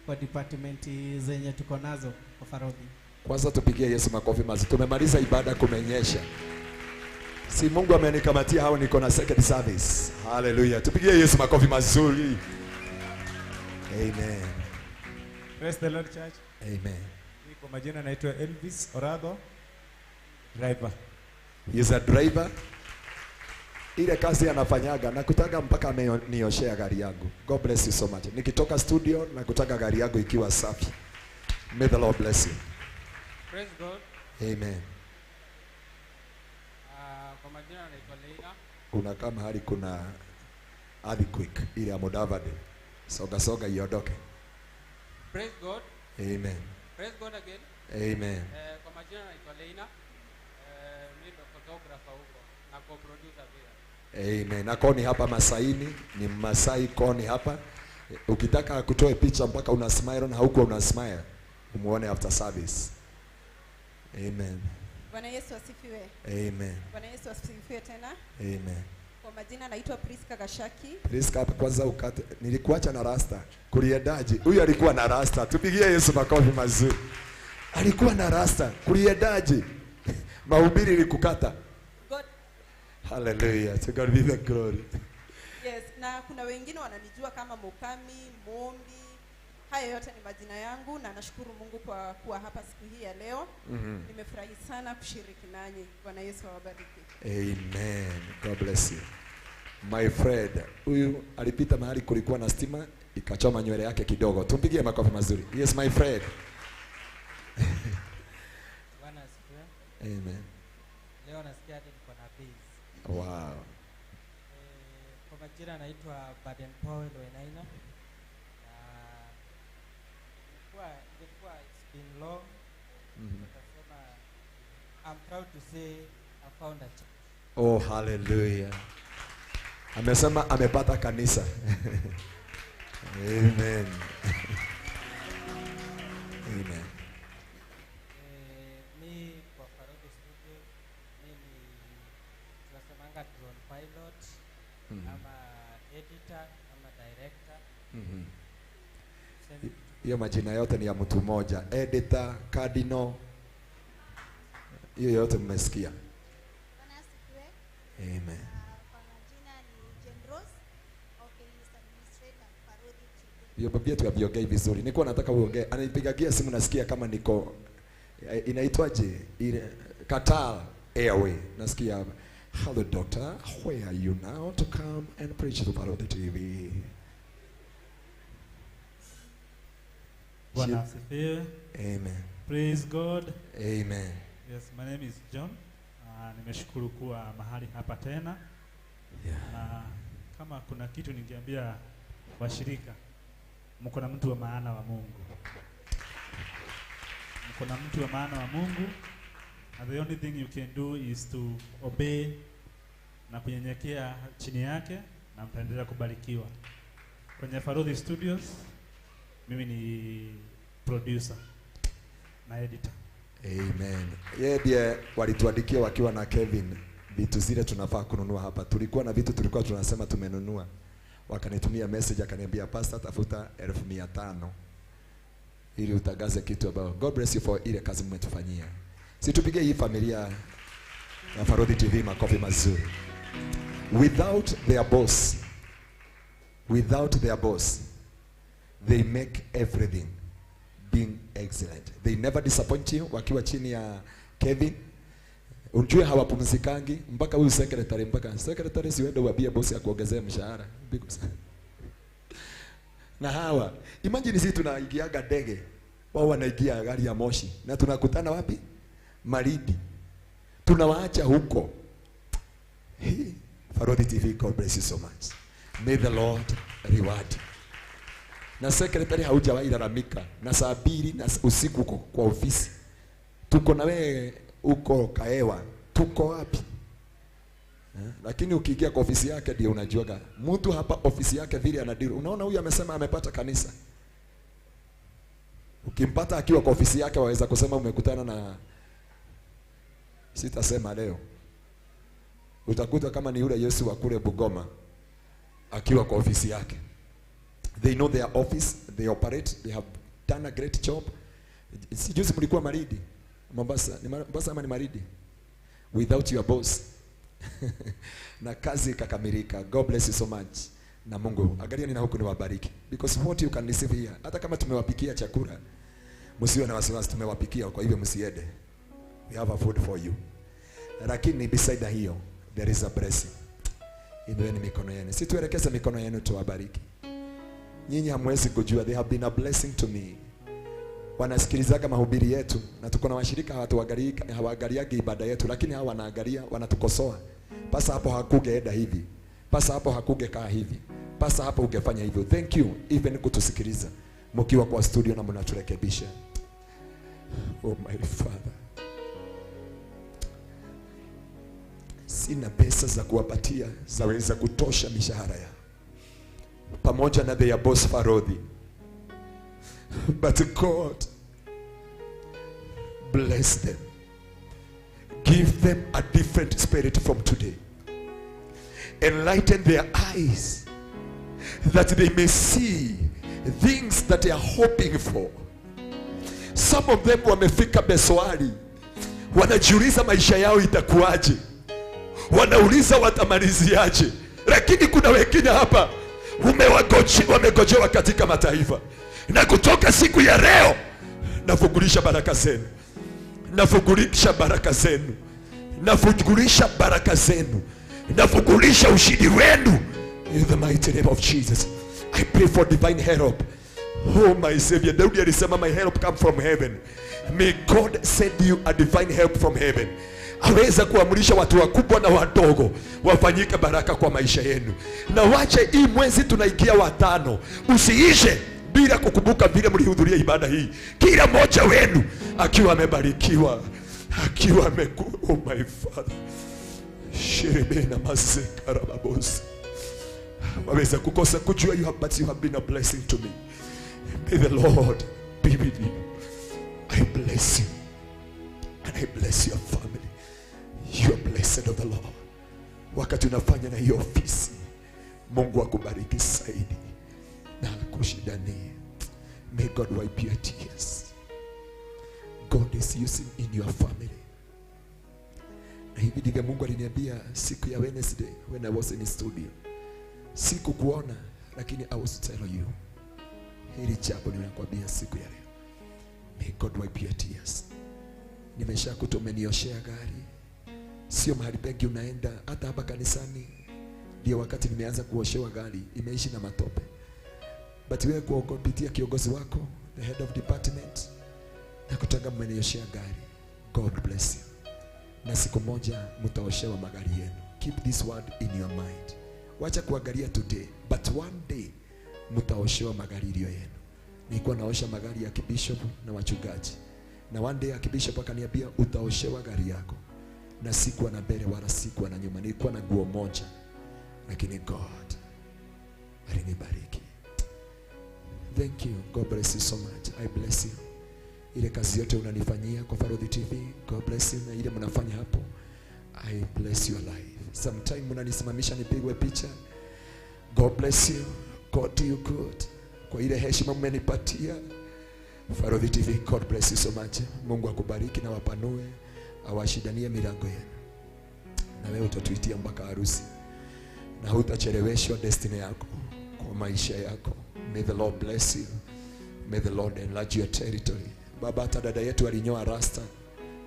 kwa department zenye tuko nazo kwa Farodhi. Kwanza tupigie Yesu makofi mazuri. Tumemaliza ibada, kumenyesha. Si Mungu amenikamatia hao, niko na second service. Hallelujah. Tupigie Yesu makofi mazuri. Amen. Praise the Lord Church. Amen. Kwa majina naitwa Elvis Orado, driver. He is a driver. Ile kazi anafanyaga na kutaka mpaka amenioshea gari yangu. God bless you so much. Nikitoka studio na kutaka gari yangu ikiwa safi. May the Lord bless you. Praise God. Amen. Kwa majina naitwa Leila. Unakaa mahali kuna earthquake ile ya Mudavadi. Soga iondoke. Praise God. Amen. Praise God again. Amen. Kwa majina naitwa Leila. Mimi ndo photographer huko na co-producer pia. Amen. Na koni hapa Masaini, ni Masai koni hapa. Ukitaka kutoa picha mpaka una smile na huko una smile, umuone after service. Amen. Bwana Yesu asifiwe. Amen. Bwana Yesu asifiwe tena. Amen. Kwa majina naitwa Priska Gashaki. Priska, hapa kwanza ukate. Nilikuacha na rasta. Kuliendaje? Huyu alikuwa na rasta. Tupigie Yesu makofi mazuri. Alikuwa na rasta. Kuliendaje? Mahubiri ilikukata. God. Hallelujah. To God be the glory. Yes, na kuna wengine wananijua kama Mukami, Mombi. Haya yote ni majina yangu na nashukuru Mungu kwa kuwa hapa siku hii ya leo. Nimefurahi sana kushiriki nanyi. Bwana Yesu awabariki. Amen. God bless you. My friend, huyu alipita mahali kulikuwa na stima ikachoma nywele yake kidogo. Tumpigie makofi mazuri. Yes, my friend. Bwana asifiwe. Amen. Leo nasikia hadi niko na base. Wow. Kwa majina naitwa Baden Paul Wenaina. Ilikuwa it's been long. Nitasema I'm proud to say I found a church. Oh, hallelujah. Amesema amepata kanisa. Amen. Amen. Mi kwa Farodhi Studio, mimi tunasemanga drone pilot, ama editor, ama director. Hiyo majina yote ni ya mtu mmoja. Editor, cardinal. Hiyo yote mmesikia. Bwana asifiwe. Amen. Kwa majina ni Jane Rose, Organist Administrator, Farodhi TV. Hiyo babia tu abiongei vizuri. Nilikuwa nataka uongee. Ananipigagia simu nasikia kama niko inaitwaje? Ile Qatar Airway. Nasikia, "Hello doctor, where are you now to come and preach to Farodhi TV?" Bwana asifiwe. Amen. Praise God. Amen. Yes, my name is John. Nimeshukuru kuwa mahali hapa tena. Yeah. Na kama kuna kitu ningeambia washirika, mko na mtu wa maana wa Mungu. Mko na mtu wa maana wa Mungu. And the only thing you can do is to obey na kunyenyekea chini yake na mtaendelea kubarikiwa. Kwenye Farodhi Studios mimi ni producer na editor. Amen. Yeye ndiye walituandikia wakiwa na Kevin vitu zile tunafaa kununua hapa. Tulikuwa na vitu tulikuwa tunasema tumenunua. Wakanitumia message akaniambia, "Pastor, tafuta 1500 ili utangaze kitu about." God bless you for ile kazi mmetufanyia. Si tupige hii familia ya Farodhi TV makofi mazuri. Without their boss, they make everything being excellent. They never disappoint you. Wakiwa chini ya Kevin, unjue hawapumzikangi mpaka huyu secretary siwende uambie bosi akuongezee mshahara. Na hawa, imagine sisi tunaigiaga ndege, wao wanaigia gari ya moshi na tunakutana wapi? Maridi. Tunawaacha huko. Hey, Farodhi TV, God bless you so much. May the Lord reward you. Na secretary haujawahi lalamika na saa 2 na usiku uko kwa ofisi. Tuko na wewe uko Kaewa. Tuko wapi? Lakini ukiingia kwa ofisi yake ndio unajuaga. Mtu hapa ofisi yake vile anadiri. Unaona huyu amesema amepata kanisa. Ukimpata akiwa kwa ofisi yake waweza kusema umekutana na, sitasema leo. utakuta kama ni yule Yesu wa kule Bugoma akiwa kwa ofisi yake. They know their office, they operate, they have done a great job. Sijuzi mlikuwa Maridi, Mombasa, ni Mombasa ama ni Maridi? Without your boss. Na kazi ikakamilika. God bless you so much. Na Mungu, angalieni na huku ni wabariki. Because what you can receive here, hata kama tumewapikia chakula, msiwe na wasiwasi, tumewapikia, kwa hivyo msiende. We have a food for you. Lakini beside hiyo, there is a blessing. Inueni mikono yenu. Si tuelekeze mikono yenu tuwabariki. Nyinyi hamwezi kujua, they have been a blessing to me. Wanasikilizaga mahubiri yetu na tuko na washirika hawagaliagi ibada yetu, lakini hawa wanaangalia, wanatukosoa. Pasa hapo hakugeenda hivi. Pasa hapo hakugekaa hivi. Pasa hapo ungefanya hivyo. Thank you even kutusikiliza mkiwa kwa studio na mnaturekebisha. Oh my Father. Sina pesa za kuwapatia zaweza kutosha mishahara yao pamoja na their boss Farodhi. But God, bless them. Give them a different spirit from today. Enlighten their eyes that they may see things that they are hoping for. Some of them wamefika beswali, wanajiuliza maisha yao itakuwaje, wanauliza watamaliziaje. Lakini kuna wengine hapa wamegojewa katika mataifa, na kutoka siku ya leo nafungulisha baraka zenu, nafungulisha baraka zenu, nafungulisha baraka zenu, nafungulisha ushindi wenu in the mighty name of Jesus. I pray for divine help. Oh my Savior, Daudi alisema my help come from heaven. May God send you a divine help from heaven. Aweza kuamrisha watu wakubwa na wadogo wafanyike baraka kwa maisha yenu. Na wache hii mwezi tunaingia wa 5 usiishe bila kukumbuka vile mlihudhuria ibada hii. Kila mmoja wenu akiwa amebarikiwa, akiwa oh my Father. Sherebena masekara babosi. Waweza kukosa kujua but you have been a blessing to me. May the Lord be with you. I bless you. And I bless your family. You are blessed of the Lord. Wakati unafanya na hiyo ofisi, Mungu akubariki zaidi na akushindanie. May God wipe your tears. God is using in your family. Na hivi ndivyo Mungu aliniambia siku ya Wednesday when I was in studio. Siku kuona, lakini I was tell you. Hili jambo ninakwambia siku ya leo. May God wipe your tears. Nimesha kutumenioshea gari. Sio mahali pengi unaenda, hata hapa kanisani ndio wakati nimeanza kuoshewa gari, imeishi na matope. But wewe kupitia kiongozi wako, the head of department, na kutanga mmenioshea gari. God bless you. Na siku moja mtaoshewa magari yenu. Keep this word in your mind. Wacha kuangalia today, but one day mtaoshewa magari yenu. Nilikuwa naosha magari ya kibishop na wachungaji. Na one day akibishop akaniambia utaoshewa gari yako. Na sikuwa na mbele wala sikuwa na nyuma, nilikuwa na nguo moja, lakini God alinibariki. Thank you. God bless you so much. I bless you. Ile kazi yote unanifanyia kwa Farodhi TV, God bless you. Na ile mnafanya hapo, I bless your life. Sometime mnanisimamisha nipigwe picha, God bless you. God do you good. Kwa ile heshima mmenipatia Farodhi TV, God bless you so much. Mungu akubariki na wapanue, awashidanie milango yenu. Na wewe utatuitia mpaka harusi. Na hutacheleweshwa destiny yako kwa maisha yako. May the Lord bless you. May the Lord enlarge your territory. Baba, hata dada yetu alinyoa rasta,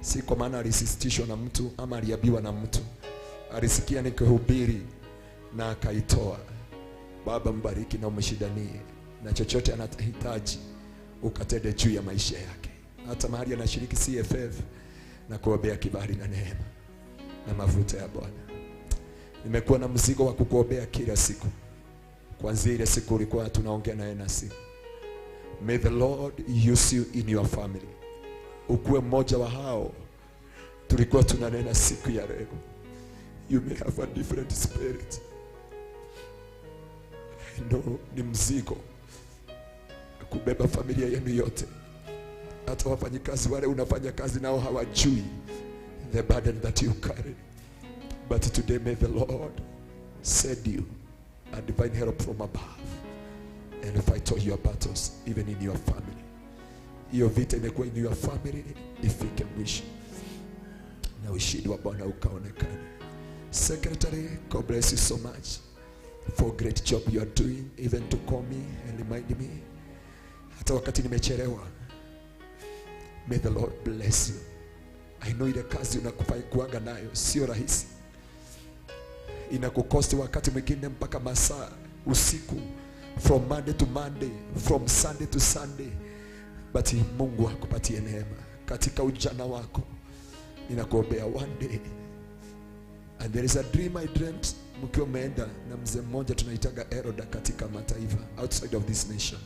si kwa maana alisisitishwa na mtu ama aliambiwa na mtu. Alisikia nikihubiri na akaitoa. Baba, mbariki na umshidanie, na chochote anahitaji ukatende juu ya maisha yake. Hata mahali anashiriki CFF, na kuombea kibali na neema na mafuta ya Bwana. Nimekuwa na mzigo wa kukuombea kila siku. Kuanzia ile siku ulikuwa tunaongea naye na simu. May the Lord use you in your family. Ukuwe mmoja wa hao tulikuwa tunanena siku ya leo. You may have a different spirit. I know ni mzigo kubeba familia yenu yote. Hata wafanyikazi wale unafanya kazi nao hawajui the burden that you carry. But today may the Lord send you a divine help from above and fight all your battles, even in your family. Hiyo vita imekuwa in your family, ifike mwisho na ushindi wa Bwana ukaonekane. Secretary, God bless you so much for a great job you are doing, even to call me and remind me hata wakati nimechelewa. May the Lord bless you. I know ile kazi unakufanya kuanga nayo sio rahisi, inakukosti wakati mwingine mpaka masaa usiku, from Monday to Monday, from Sunday to Sunday, but Mungu akupatie neema katika ujana wako. Ninakuombea one day, and there is a dream I dreamt mkiwa umeenda na mzee mmoja tunaitaga Eroda katika mataifa outside of this nation,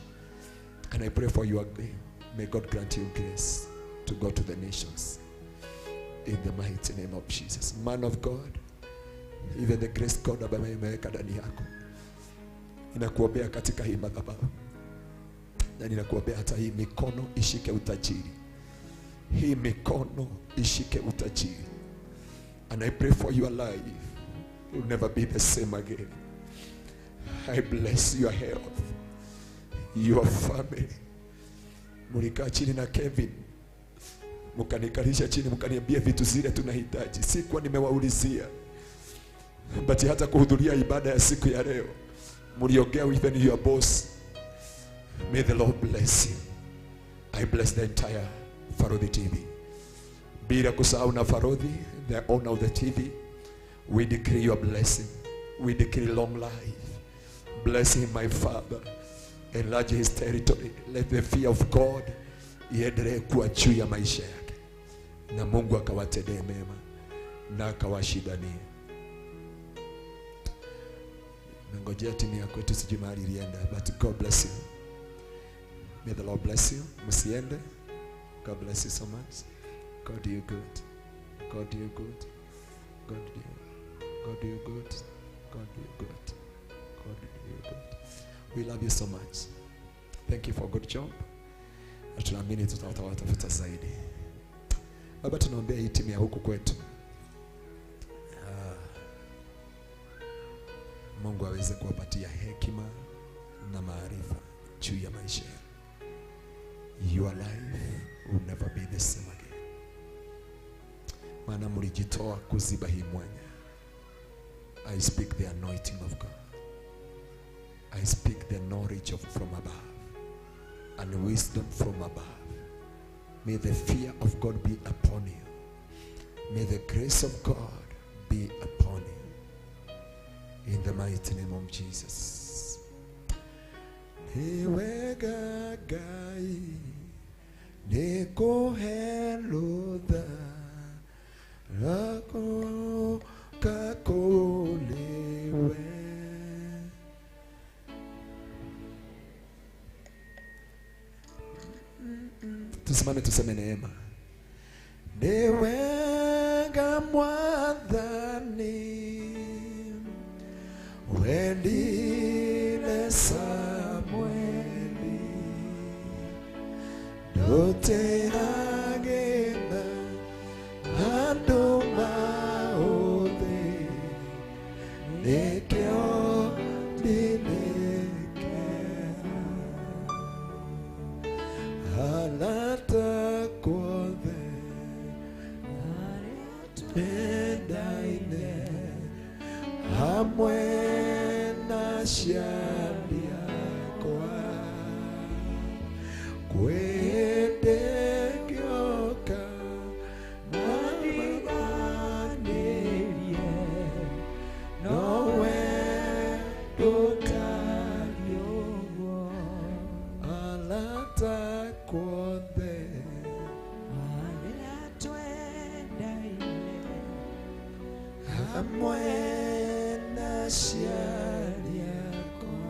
and I pray for you again. May God grant you grace to go to the nations in the mighty name of Jesus. Man of God, even the grace God ambaye imeweka ndani yako, ninakuombea katika hii madhabahu, na ninakuombea hata hii mikono ishike utajiri. Hii mikono ishike utajiri. And I pray for your life. You'll never be the same again. I bless your health, your family. Mulika chini na Kevin, mukanikalisha chini, mukaniambia vitu zile tunahitaji. Sikuwa nimewaulizia, but hata kuhudhuria ibada ya siku ya leo muliongea even your boss. May the Lord bless you. I bless the entire Farodhi TV. Bila kusahau na Farodhi, the owner of the TV. We decree your blessing. We decree long life. Bless him, my Father. Enlarge his territory. Let the fear of God iendelee kuwa juu ya maisha yake, na Mungu akawatendee mema na akawashidanie. Nangojea timu ya kwetu sijui mahali ilienda, but God bless you. May the Lord bless you. Msiende. God bless you so much. God do you good. God do you good. God do you good. God do you good. God do you good. We love you so much. Thank you for a good job. Na tunaamini tutawatafuta zaidi. Baba, tunaombea hii timu ya huku kwetu. Mungu aweze kuwapatia hekima na maarifa juu ya maisha yao. Your life will never be the same again. Maana mlijitoa kuziba hii mwanya. I speak the anointing of God. I speak the knowledge from above and wisdom from above. May the fear of God be upon you. May the grace of God be upon you. In the mighty name of Jesus. Iwega gai neko heludha rako kakolewe. Tusimame tuseme neema. Newega mwadhani wendile Samueli dote agenda ando maode nekeo dineke halata kode endaine hamwe na shadia kwa kwende kyoka namiganelie nowe dotaliogo alata kwode hamwe na shadia kwa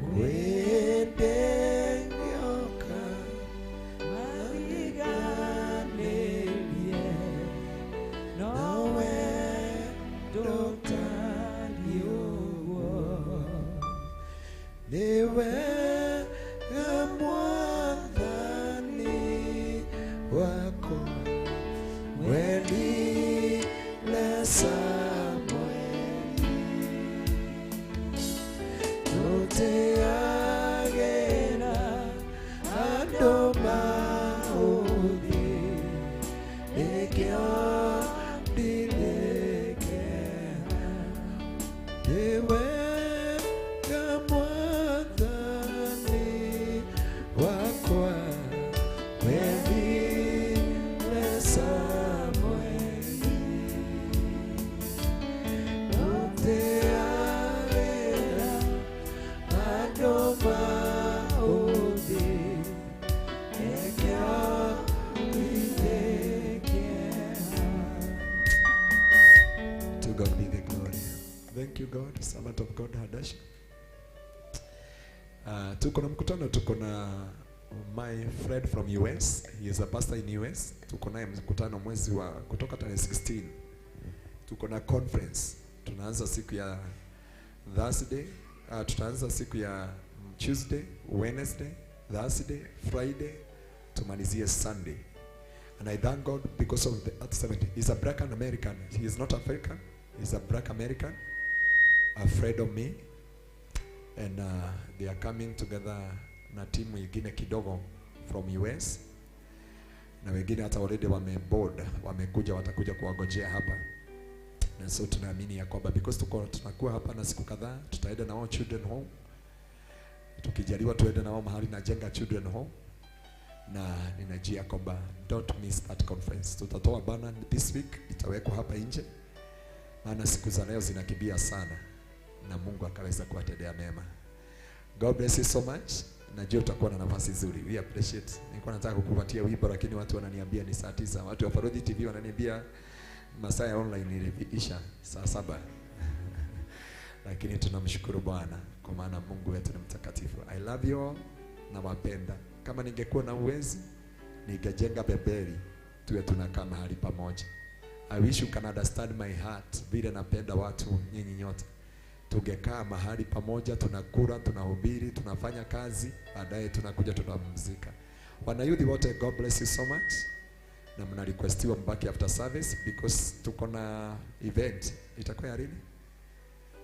kwende nyoka mawiganelie nowe dotaliogo niwe mwadhani wako weni To God be the glory. Thank you God, servant of God Hadash. Tuko na mkutano, tuko na my friend from US. He is a pastor in US. Tuko naye mkutano mwezi wa kutoka tarehe 16. Tuko na conference. Tunaanza siku ya Thursday, tutaanza siku ya Tuesday, Wednesday, Thursday, Friday, tumalizie Sunday. And I thank God because of the Acts 70. He's a black American. He is not African. He's a black American, a friend of me. And they are coming together na timu ingine kidogo from US. Na wengine hata already wameboard, wamekuja, watakuja kuwagojea hapa. Na so tunaamini ya kwamba because tunakuwa hapa na siku kadhaa, tutaenda na wao children home. Tukijaliwa tuende na wao mahali na jenga children home. Na ninajia kwamba don't miss that conference. Tutatoa banner this week, itawekwa hapa nje. Maana siku za leo zinakimbia sana na Mungu akaweza kuwatendea mema. God bless you so much. Najua utakuwa na nafasi nzuri. We appreciate. Nilikuwa nataka kukupatia wimbo lakini watu wananiambia ni saa 9. Watu wa Farodi TV wananiambia masaa ya online iliisha saa 7. Lakini tunamshukuru Bwana kwa maana Mungu wetu ni mtakatifu. I love you all na wapenda. Kama ningekuwa na uwezo ningejenga Bebeli tuwe tunakaa mahali pamoja. I wish you can understand my heart. Vile napenda watu nyinyi nyote. Tungekaa mahali pamoja, tunakula, tunahubiri, tunafanya kazi, baadaye tunakuja tunapumzika. Wana youth wote, God bless you so much. Na mna requestiwa mbaki after service because tuko na event. Itakuwa ya lini?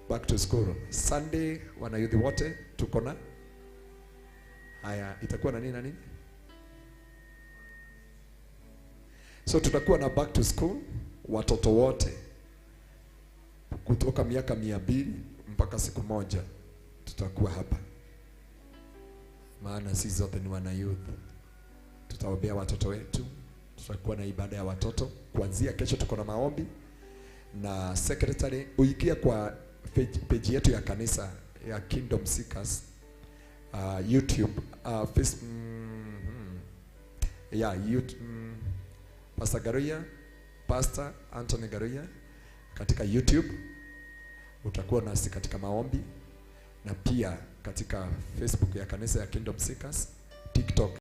Back to school. Sunday, wana youth wote tuko na haya, itakuwa na nini na nini? So tutakuwa na back to school, watoto wote kutoka miaka 200 mpaka siku moja tutakuwa hapa. Maana sisi zote ni wana youth. Tutaombea watoto wetu, tutakuwa na ibada ya watoto. Kuanzia kesho tuko na maombi na secretary uikia kwa page yetu ya kanisa ya Kingdom Seekers, YouTube, Facebook, YouTube, Pastor Garuya, Pastor Anthony Garuya katika YouTube. Utakuwa nasi katika maombi na pia katika Facebook ya kanisa ya Kingdom Seekers, TikTok